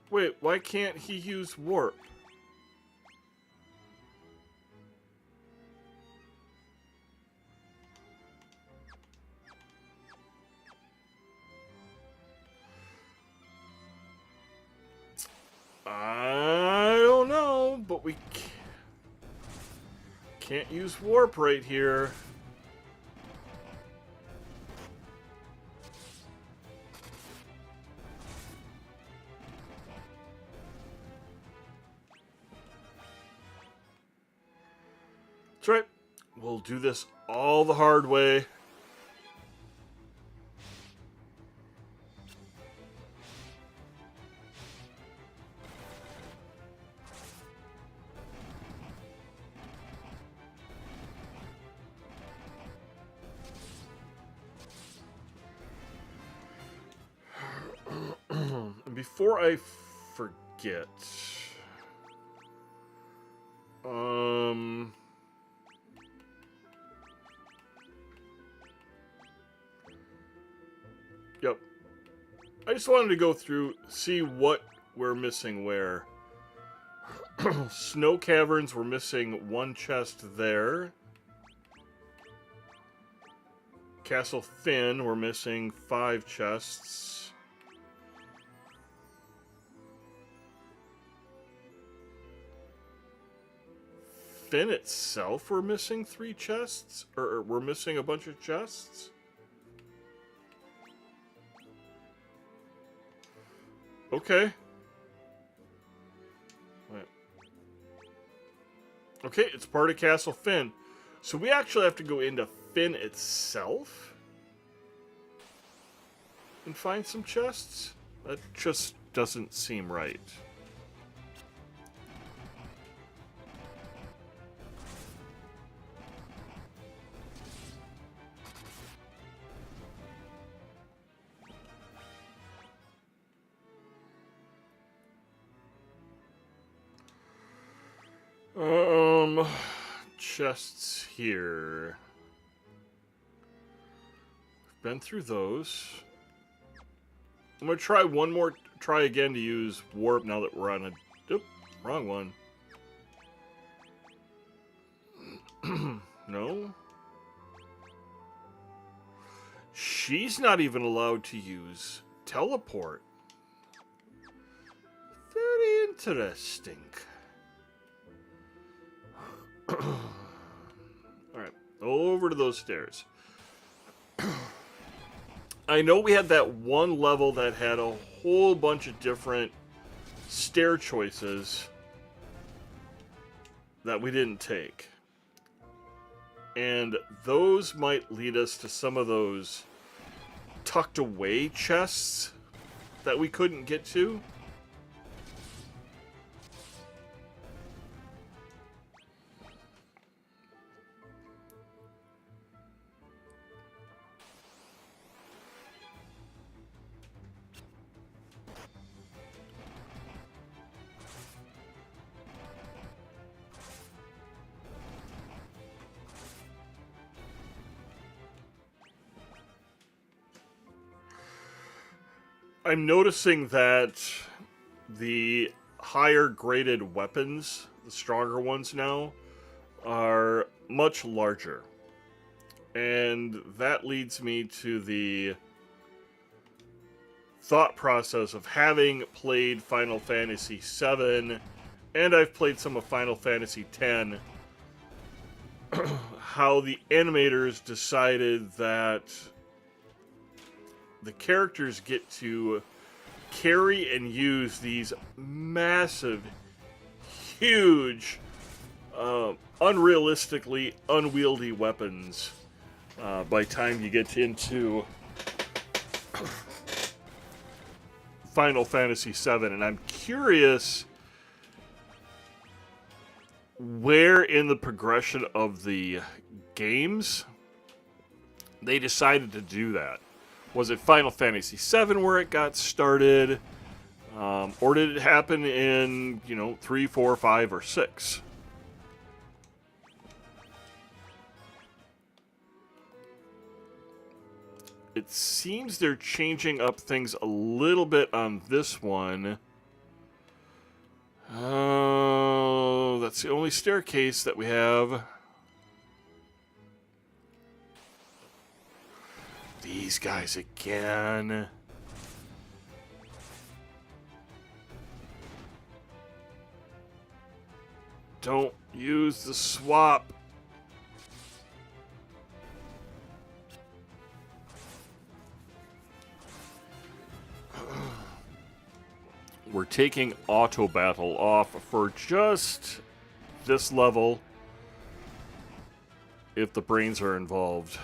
Wait, why can't he use warp? I don't know, but we can't use warp right here. That's right. We'll do this all the hard way. before I forget, yep. I just wanted to go through, see what we're missing where. Snow Caverns, we're missing one chest there. Castle Finn, we're missing 5 chests. Finn itself, we're missing 3 chests? Or we're missing a bunch of chests? Okay. Wait. Okay, it's part of Castle Finn. So we actually have to go into Finn itself and find some chests? That just doesn't seem right. Chests here. Been through those. I'm gonna try again to use warp now that we're on a... Oop, wrong one. No? She's not even allowed to use teleport. Very interesting. Alright, over to those stairs. I know we had that one level that had a whole bunch of different stair choices that we didn't take. And those might lead us to some of those tucked away chests that we couldn't get to. I'm noticing that the higher graded weapons, the stronger ones now, are much larger. And that leads me to the thought process of having played Final Fantasy VII, and I've played some of Final Fantasy X, how the animators decided that the characters get to carry and use these massive, huge, unrealistically unwieldy weapons by the time you get into Final Fantasy VII. And I'm curious where in the progression of the games they decided to do that. Was it Final Fantasy VII where it got started? Or did it happen in, 3, 4, 5, or 6? It seems they're changing up things a little bit on this one. Oh, that's the only staircase that we have. These guys again. Don't use the swap. We're taking auto battle off for just this level if the brains are involved.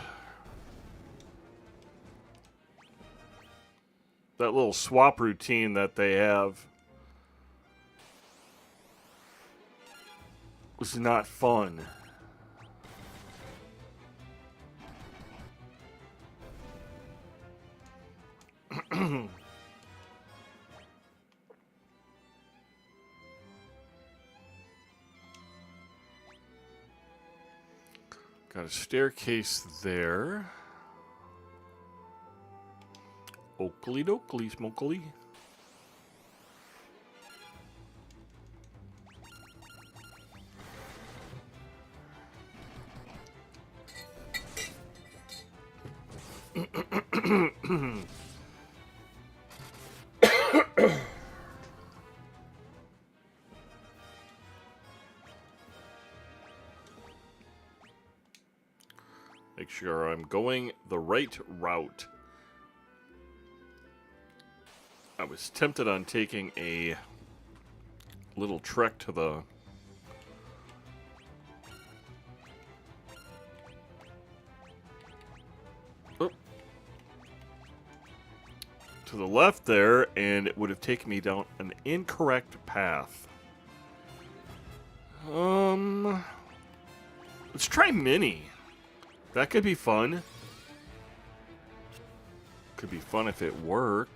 That little swap routine that they have was not fun. Got a staircase there. Oakley dokley smokely. Make sure I'm going the right route. I was tempted on taking a little trek to the left there, and it would have taken me down an incorrect path. Let's try Mini. That could be fun. Could be fun if it worked.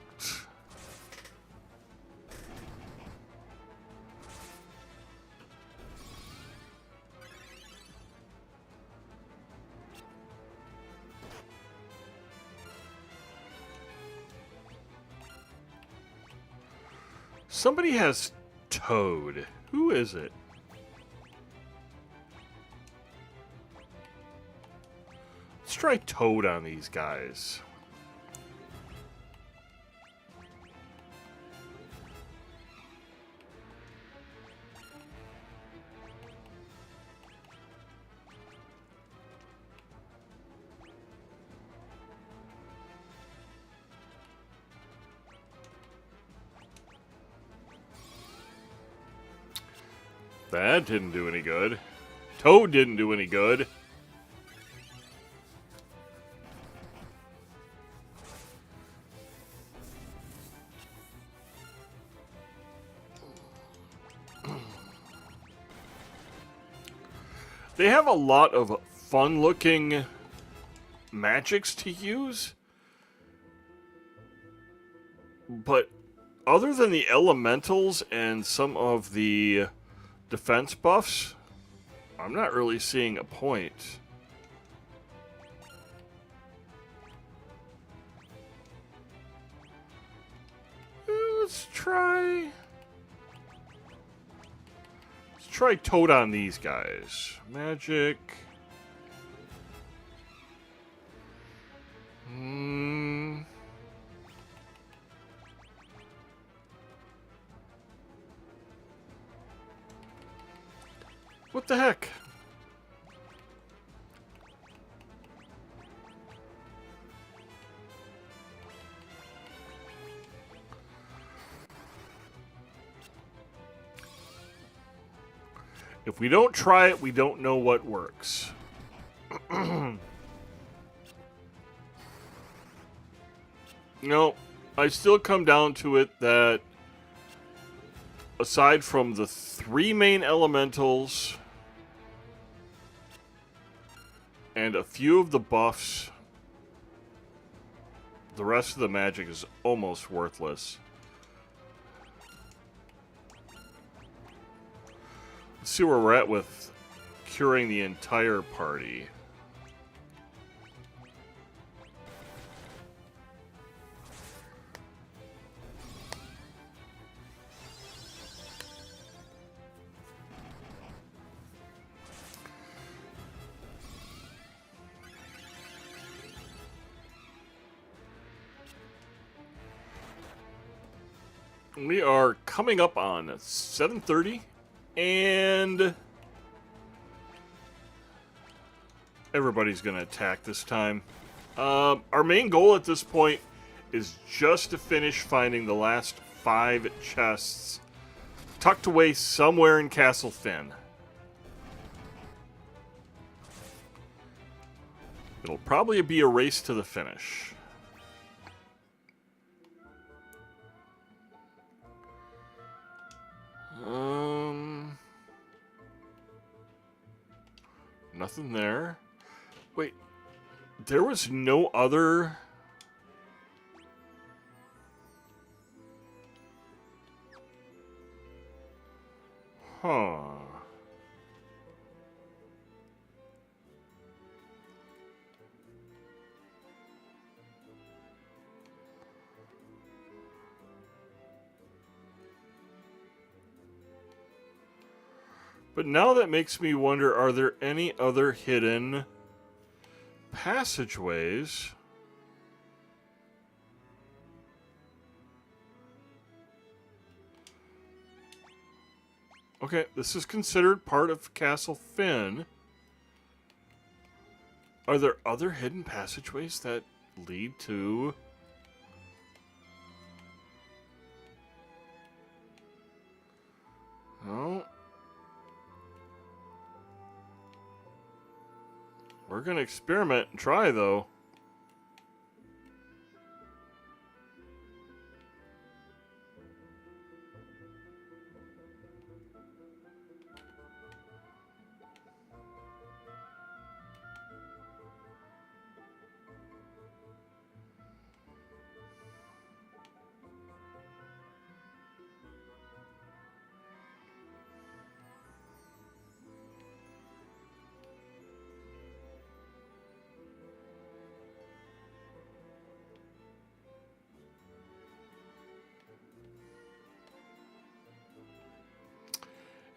Somebody has Toad. Who is it? Let's try Toad on these guys. That didn't do any good. Toad didn't do any good. They have a lot of fun-looking magics to use, but other than the elementals and some of the defense buffs, I'm not really seeing a point. Let's try Toad on these guys. Magic. What the heck? If we don't try it, we don't know what works. No, I still come down to it that aside from the 3 main elementals and a few of the buffs, the rest of the magic is almost worthless. Let's see where we're at with curing the entire party. We are coming up on 7:30, and everybody's going to attack this time. Our main goal at this point is just to finish finding the last 5 chests tucked away somewhere in Castle Finn. It'll probably be a race to the finish. Nothing there. Wait, there was no other... Huh. But now that makes me wonder, are there any other hidden passageways? Okay, this is considered part of Castle Finn. Are there other hidden passageways that lead to... No. We're going to experiment and try, though.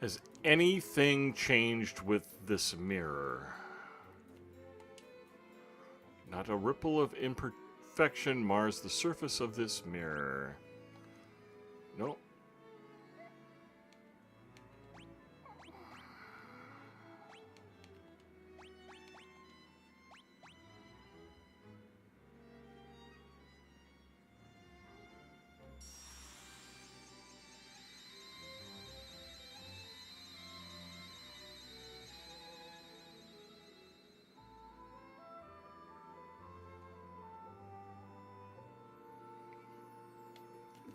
Has anything changed with this mirror? Not a ripple of imperfection mars the surface of this mirror. Nope.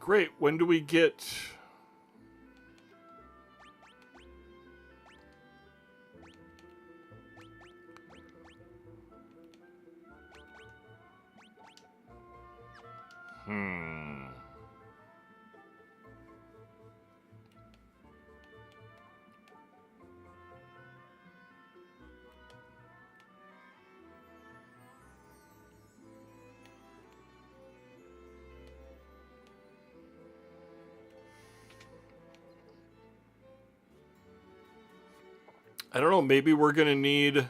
Great. When do we get... I don't know, maybe we're going to need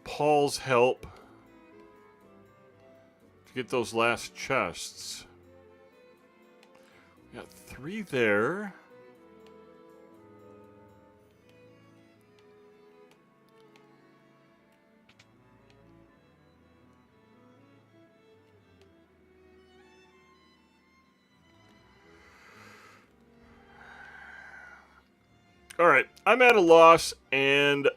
Paul's help to get those last chests. We got 3 there. Alright, I'm at a loss, and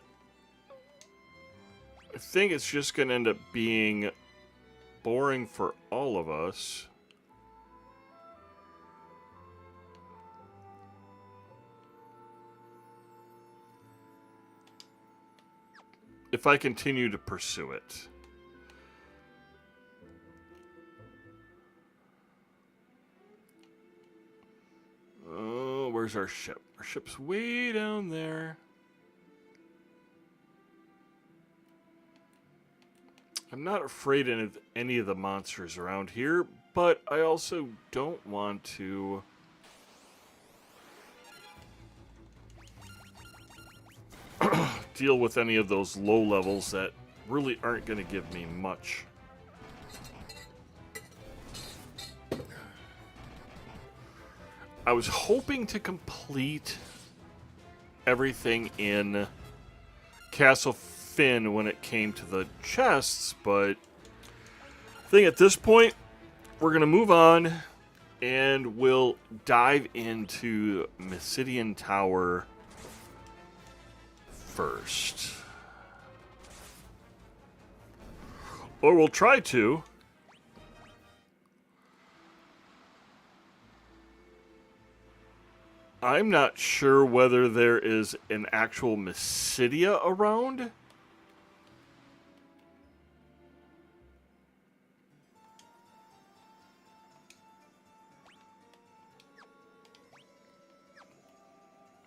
I think it's just going to end up being boring for all of us. If I continue to pursue it. Oh, where's our ship? Our ship's way down there. I'm not afraid of any of the monsters around here, but I also don't want to deal with any of those low levels that really aren't going to give me much. I was hoping to complete everything in Castle Finn when it came to the chests, but I think at this point we're going to move on and we'll dive into Mysidia Tower first. Or we'll try to. I'm not sure whether there is an actual Mysidia around.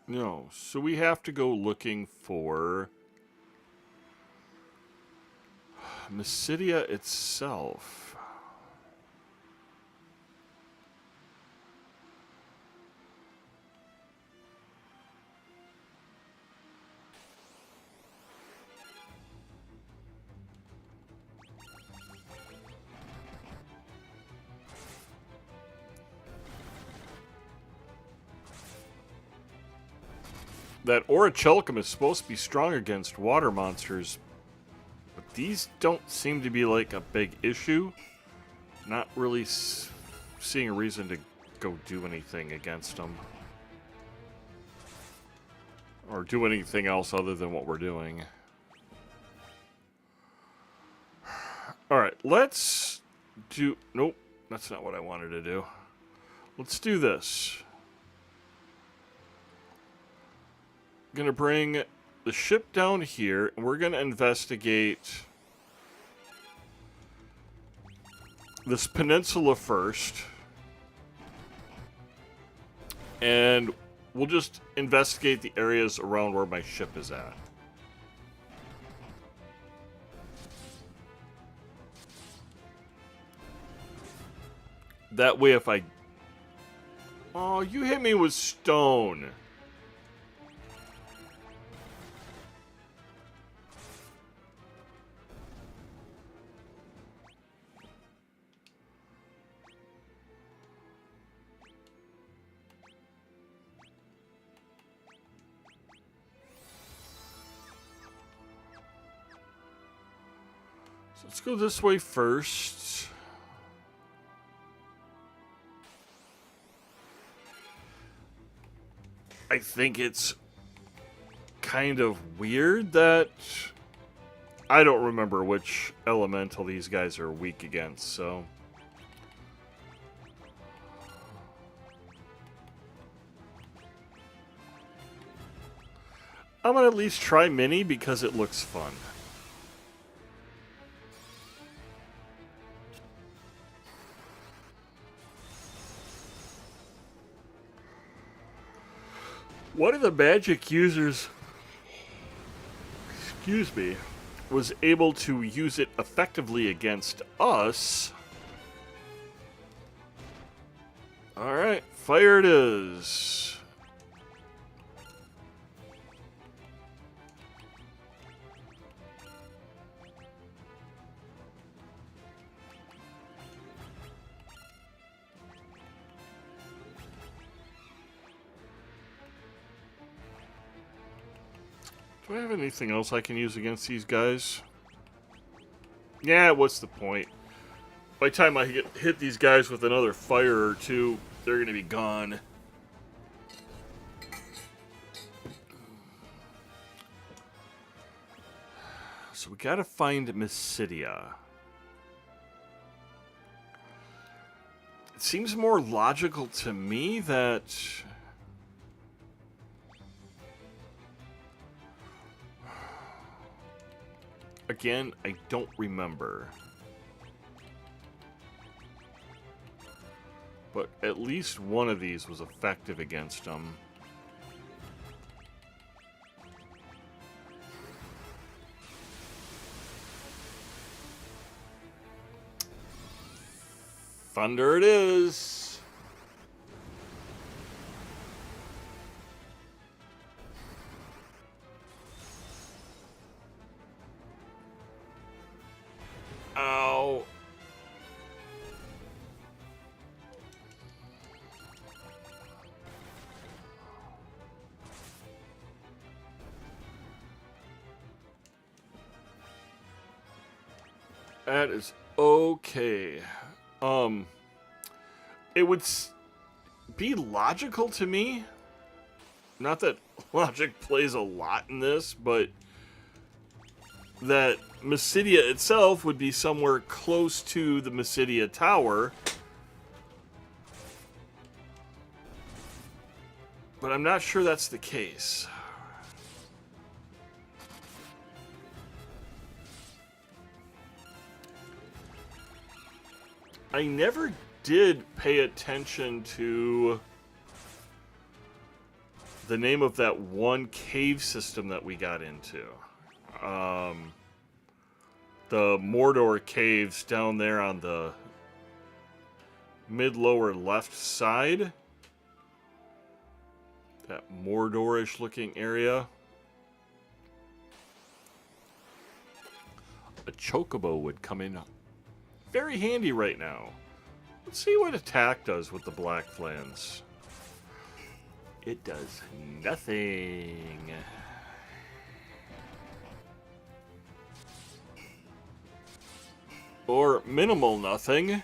No, so we have to go looking for Mysidia itself. That Orichalcum is supposed to be strong against water monsters, but these don't seem to be like a big issue. Not really seeing a reason to go do anything against them. Or do anything else other than what we're doing. Alright, let's do... Nope, that's not what I wanted to do. Let's do this. I'm going to bring the ship down here, and we're going to investigate this peninsula first. And we'll just investigate the areas around where my ship is at. That way if I... Oh, you hit me with stone. So let's go this way first. I think it's kind of weird that I don't remember which elemental these guys are weak against, so I'm gonna at least try Mini because it looks fun. One of the magic users, excuse me, was able to use it effectively against us. Alright, fire it is. Do I have anything else I can use against these guys? Yeah, what's the point? By the time I hit these guys with another fire or two, they're going to be gone. So we got to find Mysidia. It seems more logical to me that... Again, I don't remember. But at least one of these was effective against them. Thunder it is! Ow. That is okay. It would be logical to me. Not that logic plays a lot in this, but that Mysidia itself would be somewhere close to the Mysidia Tower. But I'm not sure that's the case. I never did pay attention to the name of that one cave system that we got into. The Mordor caves down there on the mid-lower left side. That Mordorish looking area. A chocobo would come in very handy right now. Let's see what attack does with the Black Flans. It does nothing. Or minimal nothing.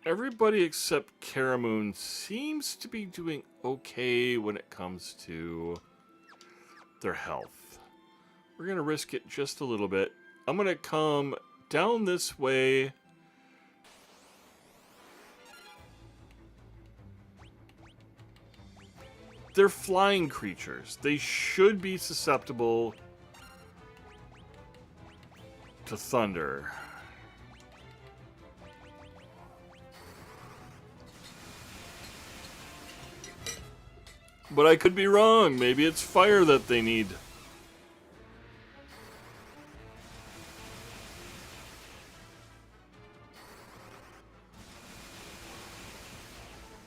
Everybody except Caramoon seems to be doing okay when it comes to their health. We're going to risk it just a little bit. I'm going to come down this way. They're flying creatures. They should be susceptible to thunder. But I could be wrong. Maybe it's fire that they need.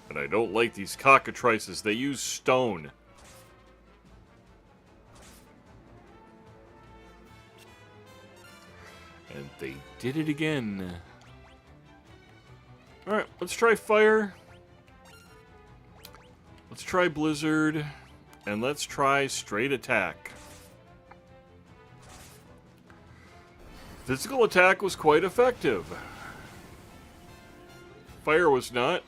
And I don't like these cockatrices. They use stone. And they did it again. Alright, let's try fire. Let's try blizzard. And let's try straight attack. Physical attack was quite effective. Fire was not.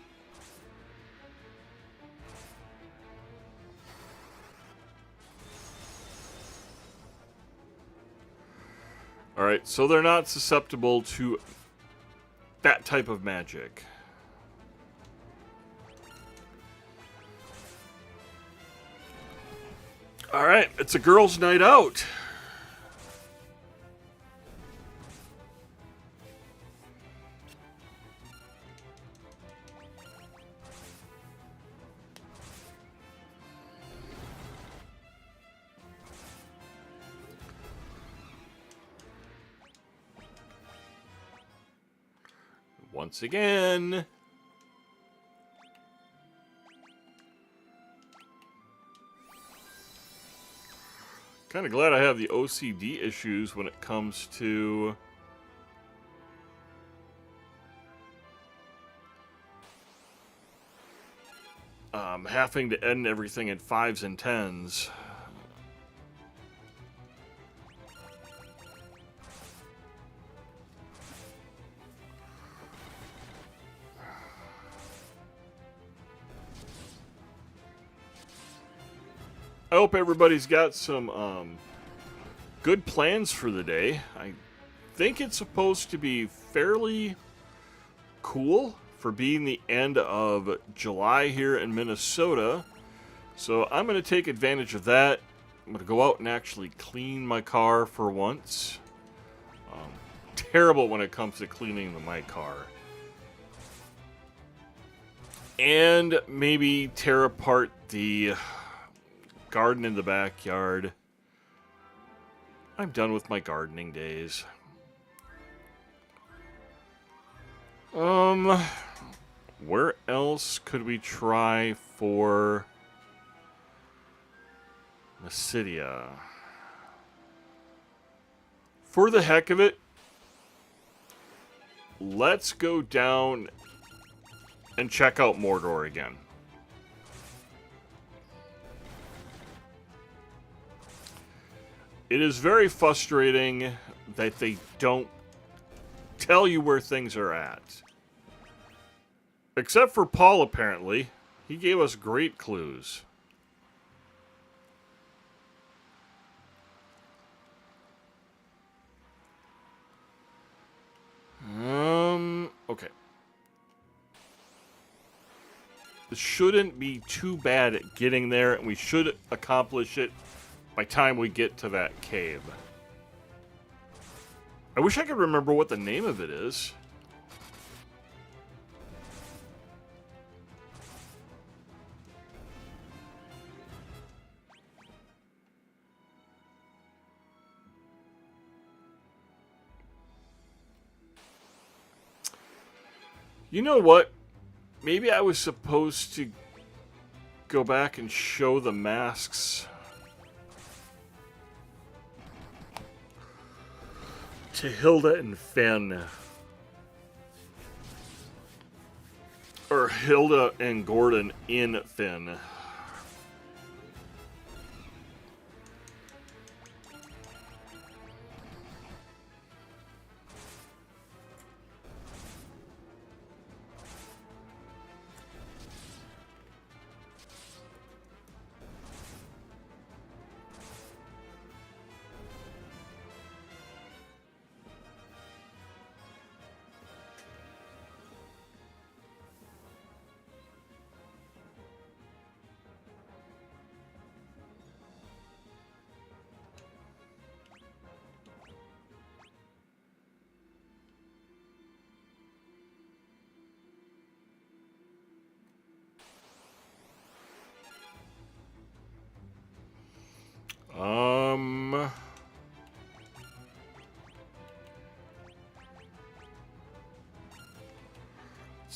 Alright, so they're not susceptible to that type of magic. Alright, it's a girls' night out. Once again. Kind of glad I have the OCD issues when it comes to having to end everything in 5s and 10s. I hope everybody's got some good plans for the day. I think it's supposed to be fairly cool for being the end of July here in Minnesota. So I'm going to take advantage of that. I'm going to go out and actually clean my car for once. Terrible when it comes to cleaning my car. And maybe tear apart the garden in the backyard. I'm done with my gardening days. Where else could we try for Mysidia? For the heck of it, let's go down and check out Mordor again. It is very frustrating that they don't tell you where things are at. Except for Paul, apparently. He gave us great clues. shouldn't be too bad at getting there, and we should accomplish it by the time we get to that cave. I wish I could remember what the name of it is. You know what? Maybe I was supposed to go back and show the masks to Hilda and Finn. Or Hilda and Gordon in Finn.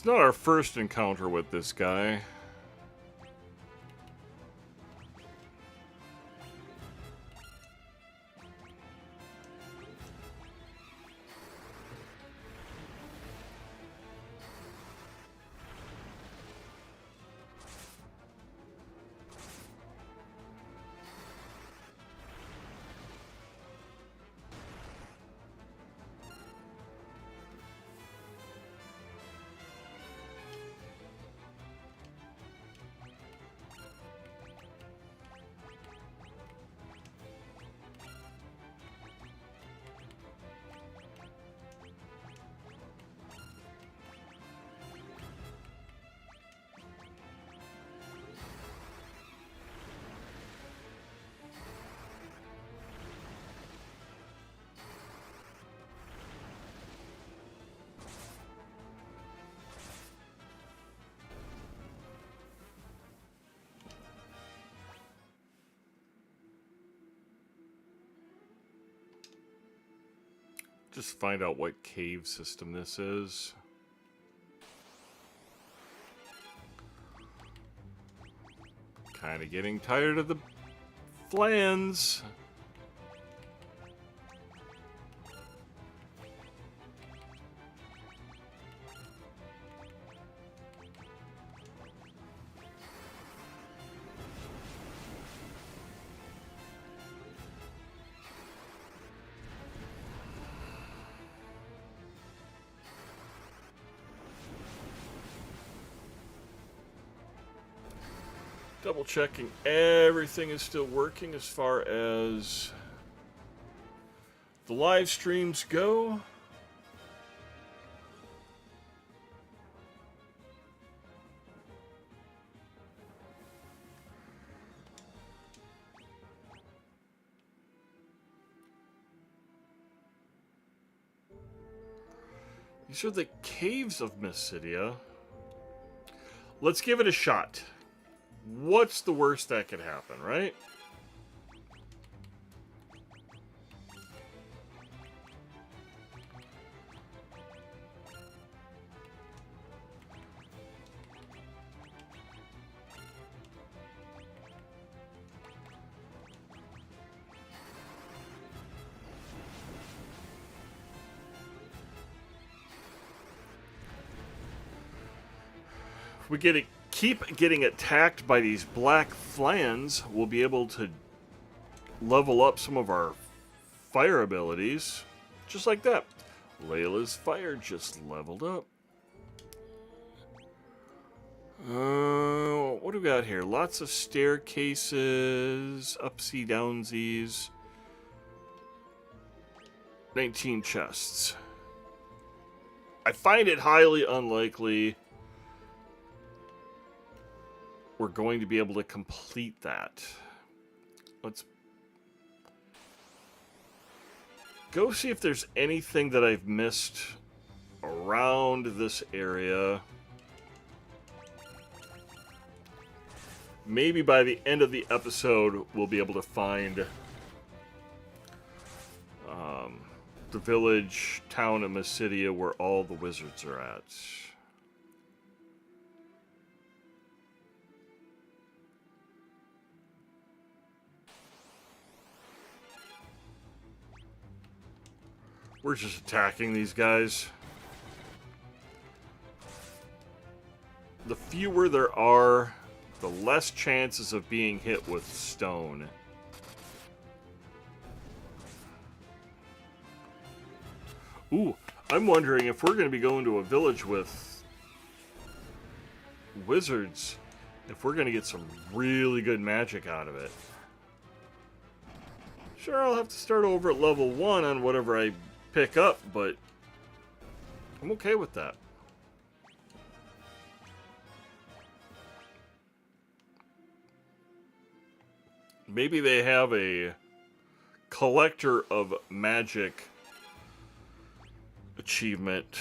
It's not our first encounter with this guy. Just find out what cave system this is. Kind of getting tired of the flans. Double checking everything is still working as far as the live streams go. These are the caves of Mysidia. Let's give it a shot. What's the worst that could happen, right? If we keep getting attacked by these black flans, we'll be able to level up some of our fire abilities. Just like that. Layla's fire just leveled up. What do we got here? Lots of staircases, upsy downsies. 19 chests. I find it highly unlikely we're going to be able to complete that. Let's go see if there's anything that I've missed around this area. Maybe by the end of the episode, we'll be able to find the village, town of Mysidia, where all the wizards are at. We're just attacking these guys. The fewer there are, the less chances of being hit with stone. Ooh, I'm wondering if we're going to be going to a village with wizards, if we're going to get some really good magic out of it. Sure, I'll have to start over at level 1 on whatever I pick up, but I'm okay with that. Maybe they have a collector of magic achievement.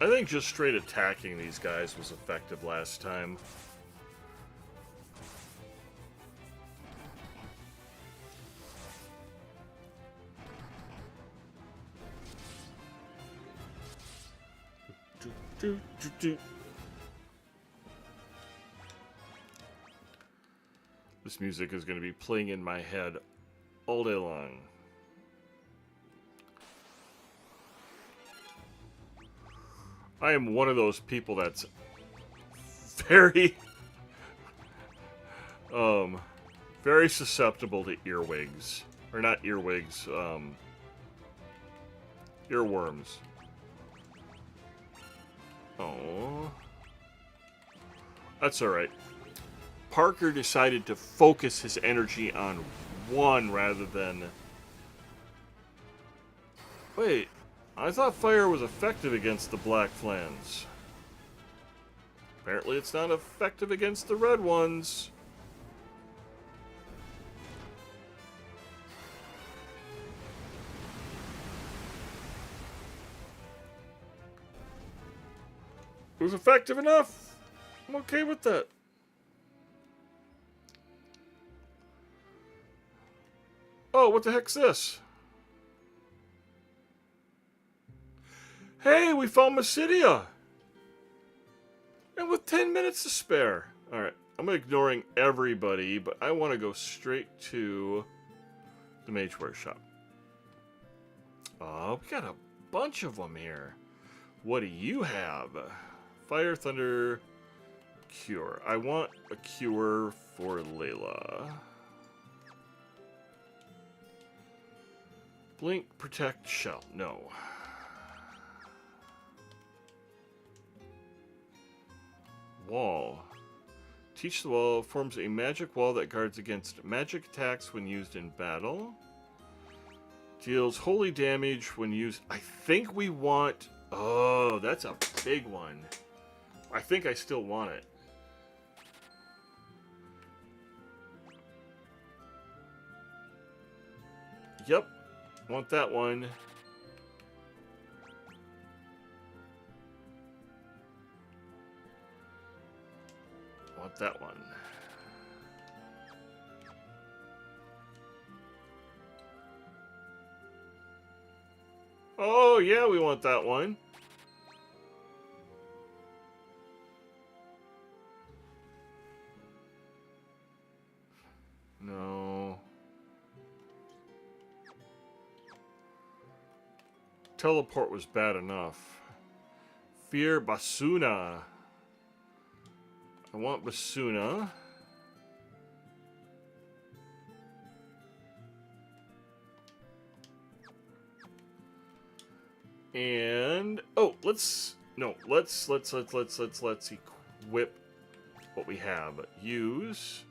I think just straight attacking these guys was effective last time. This music is going to be playing in my head all day long. I am one of those people that's very, very susceptible to earwigs. Or not earwigs, earworms. Oh, that's alright. Parker decided to focus his energy on one rather than... Wait, I thought fire was effective against the black flans. Apparently it's not effective against the red ones. It was effective enough. I'm okay with that. Oh, what the heck's this? Hey, we found Mysidia! And with 10 minutes to spare. Alright, I'm ignoring everybody, but I want to go straight to the Mageware shop. Oh, we got a bunch of them here. What do you have? Fire, Thunder, Cure. I want a cure for Layla. Blink, Protect, Shell. No. Wall. Teach the wall forms a magic wall that guards against magic attacks when used in battle. Deals holy damage when used. I think we want... Oh, that's a big one. I think I still want it. Yep. Want that one. Want that one. Oh, yeah, we want that one. Teleport was bad enough. Fear Basuna. I want Basuna. And oh, let's equip what we have. Use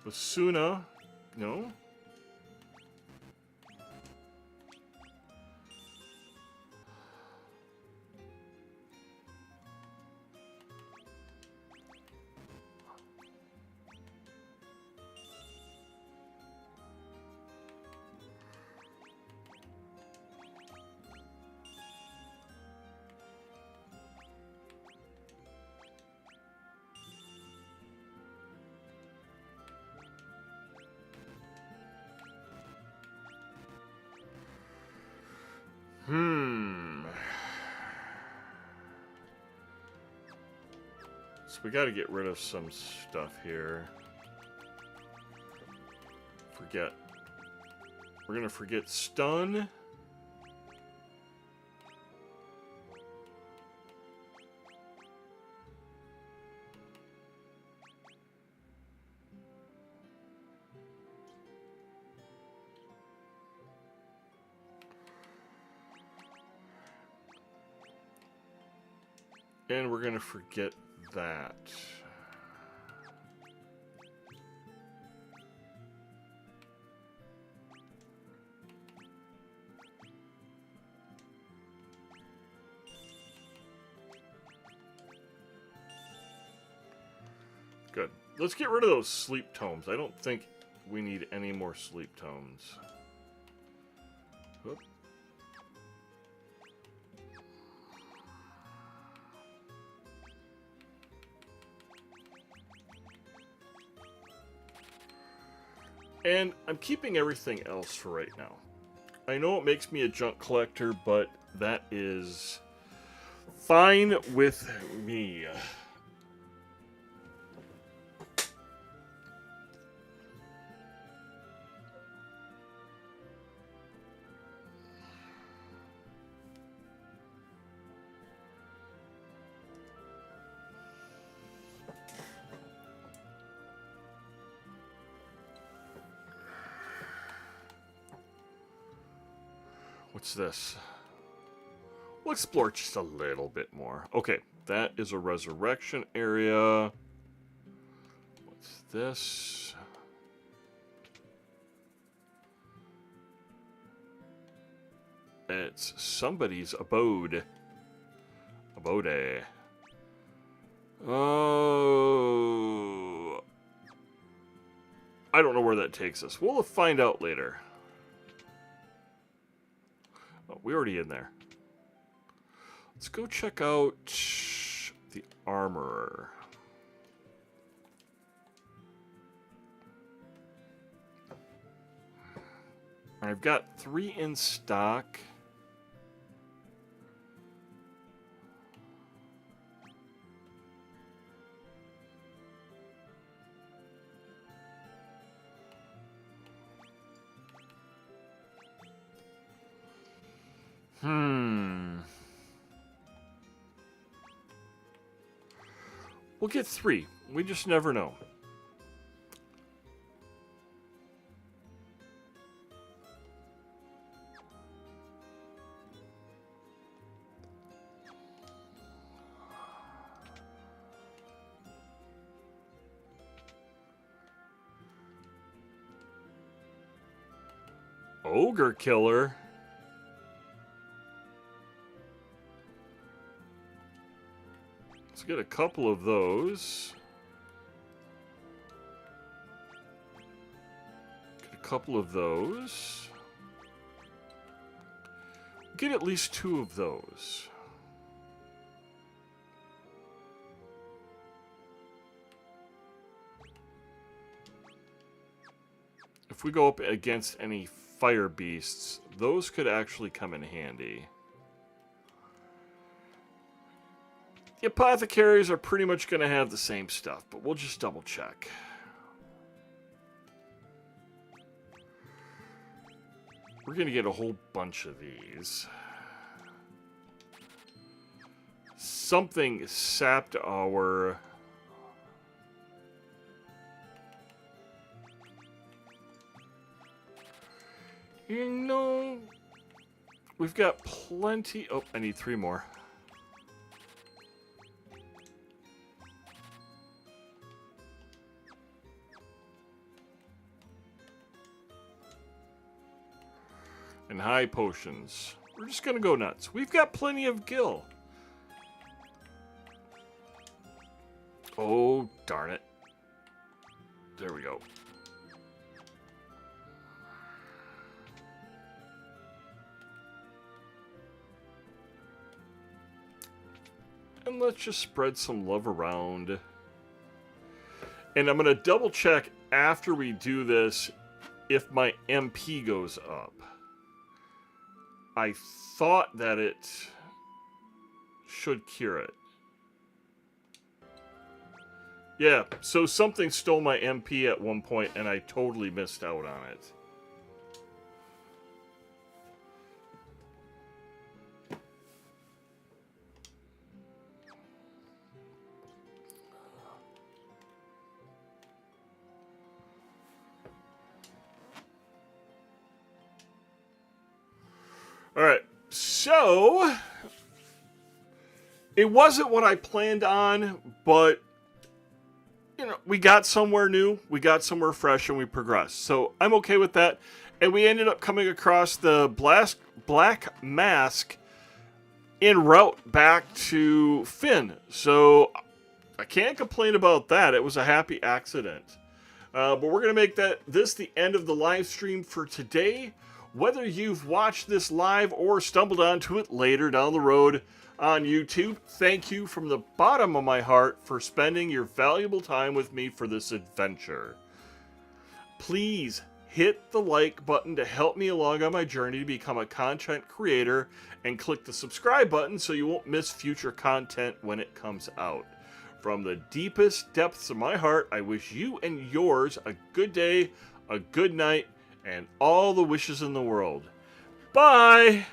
Basuna. No. So we got to get rid of some stuff here. Forget. We're going to forget stun. And we're going to forget that. Good. Let's get rid of those sleep tomes. I don't think we need any more sleep tomes. Whoop. And I'm keeping everything else for right now. I know it makes me a junk collector, but that is fine with me. What's this? We'll explore just a little bit more. Okay, that is a resurrection area. What's this? It's somebody's abode. Abode. Oh. I don't know where that takes us. We'll find out later. Oh, we're already in there. Let's go check out the armorer. I've got 3 in stock. We'll get 3. We just never know. Ogre killer. Let's get a couple of those. Get a couple of those. Get at least 2 of those. If we go up against any fire beasts, those could actually come in handy. The apothecaries are pretty much going to have the same stuff, but we'll just double check. We're going to get a whole bunch of these. Something sapped our... You know... We've got plenty... Oh, I need 3 more. And high potions. We're just gonna go nuts. We've got plenty of gil. Oh, darn it. There we go. And let's just spread some love around. And I'm gonna double check after we do this if my MP goes up. I thought that it should cure it. Yeah, so something stole my MP at one point and I totally missed out on it. Alright, so it wasn't what I planned on, but you know, we got somewhere new, we got somewhere fresh, and we progressed. So I'm okay with that. And we ended up coming across the Black Mask en route back to Finn. So I can't complain about that. It was a happy accident. But we're going to make this the end of the live stream for today. Whether you've watched this live or stumbled onto it later down the road on YouTube, thank you from the bottom of my heart for spending your valuable time with me for this adventure. Please hit the like button to help me along on my journey to become a content creator, and click the subscribe button so you won't miss future content when it comes out. From the deepest depths of my heart, I wish you and yours a good day, a good night, and all the wishes in the world. Bye!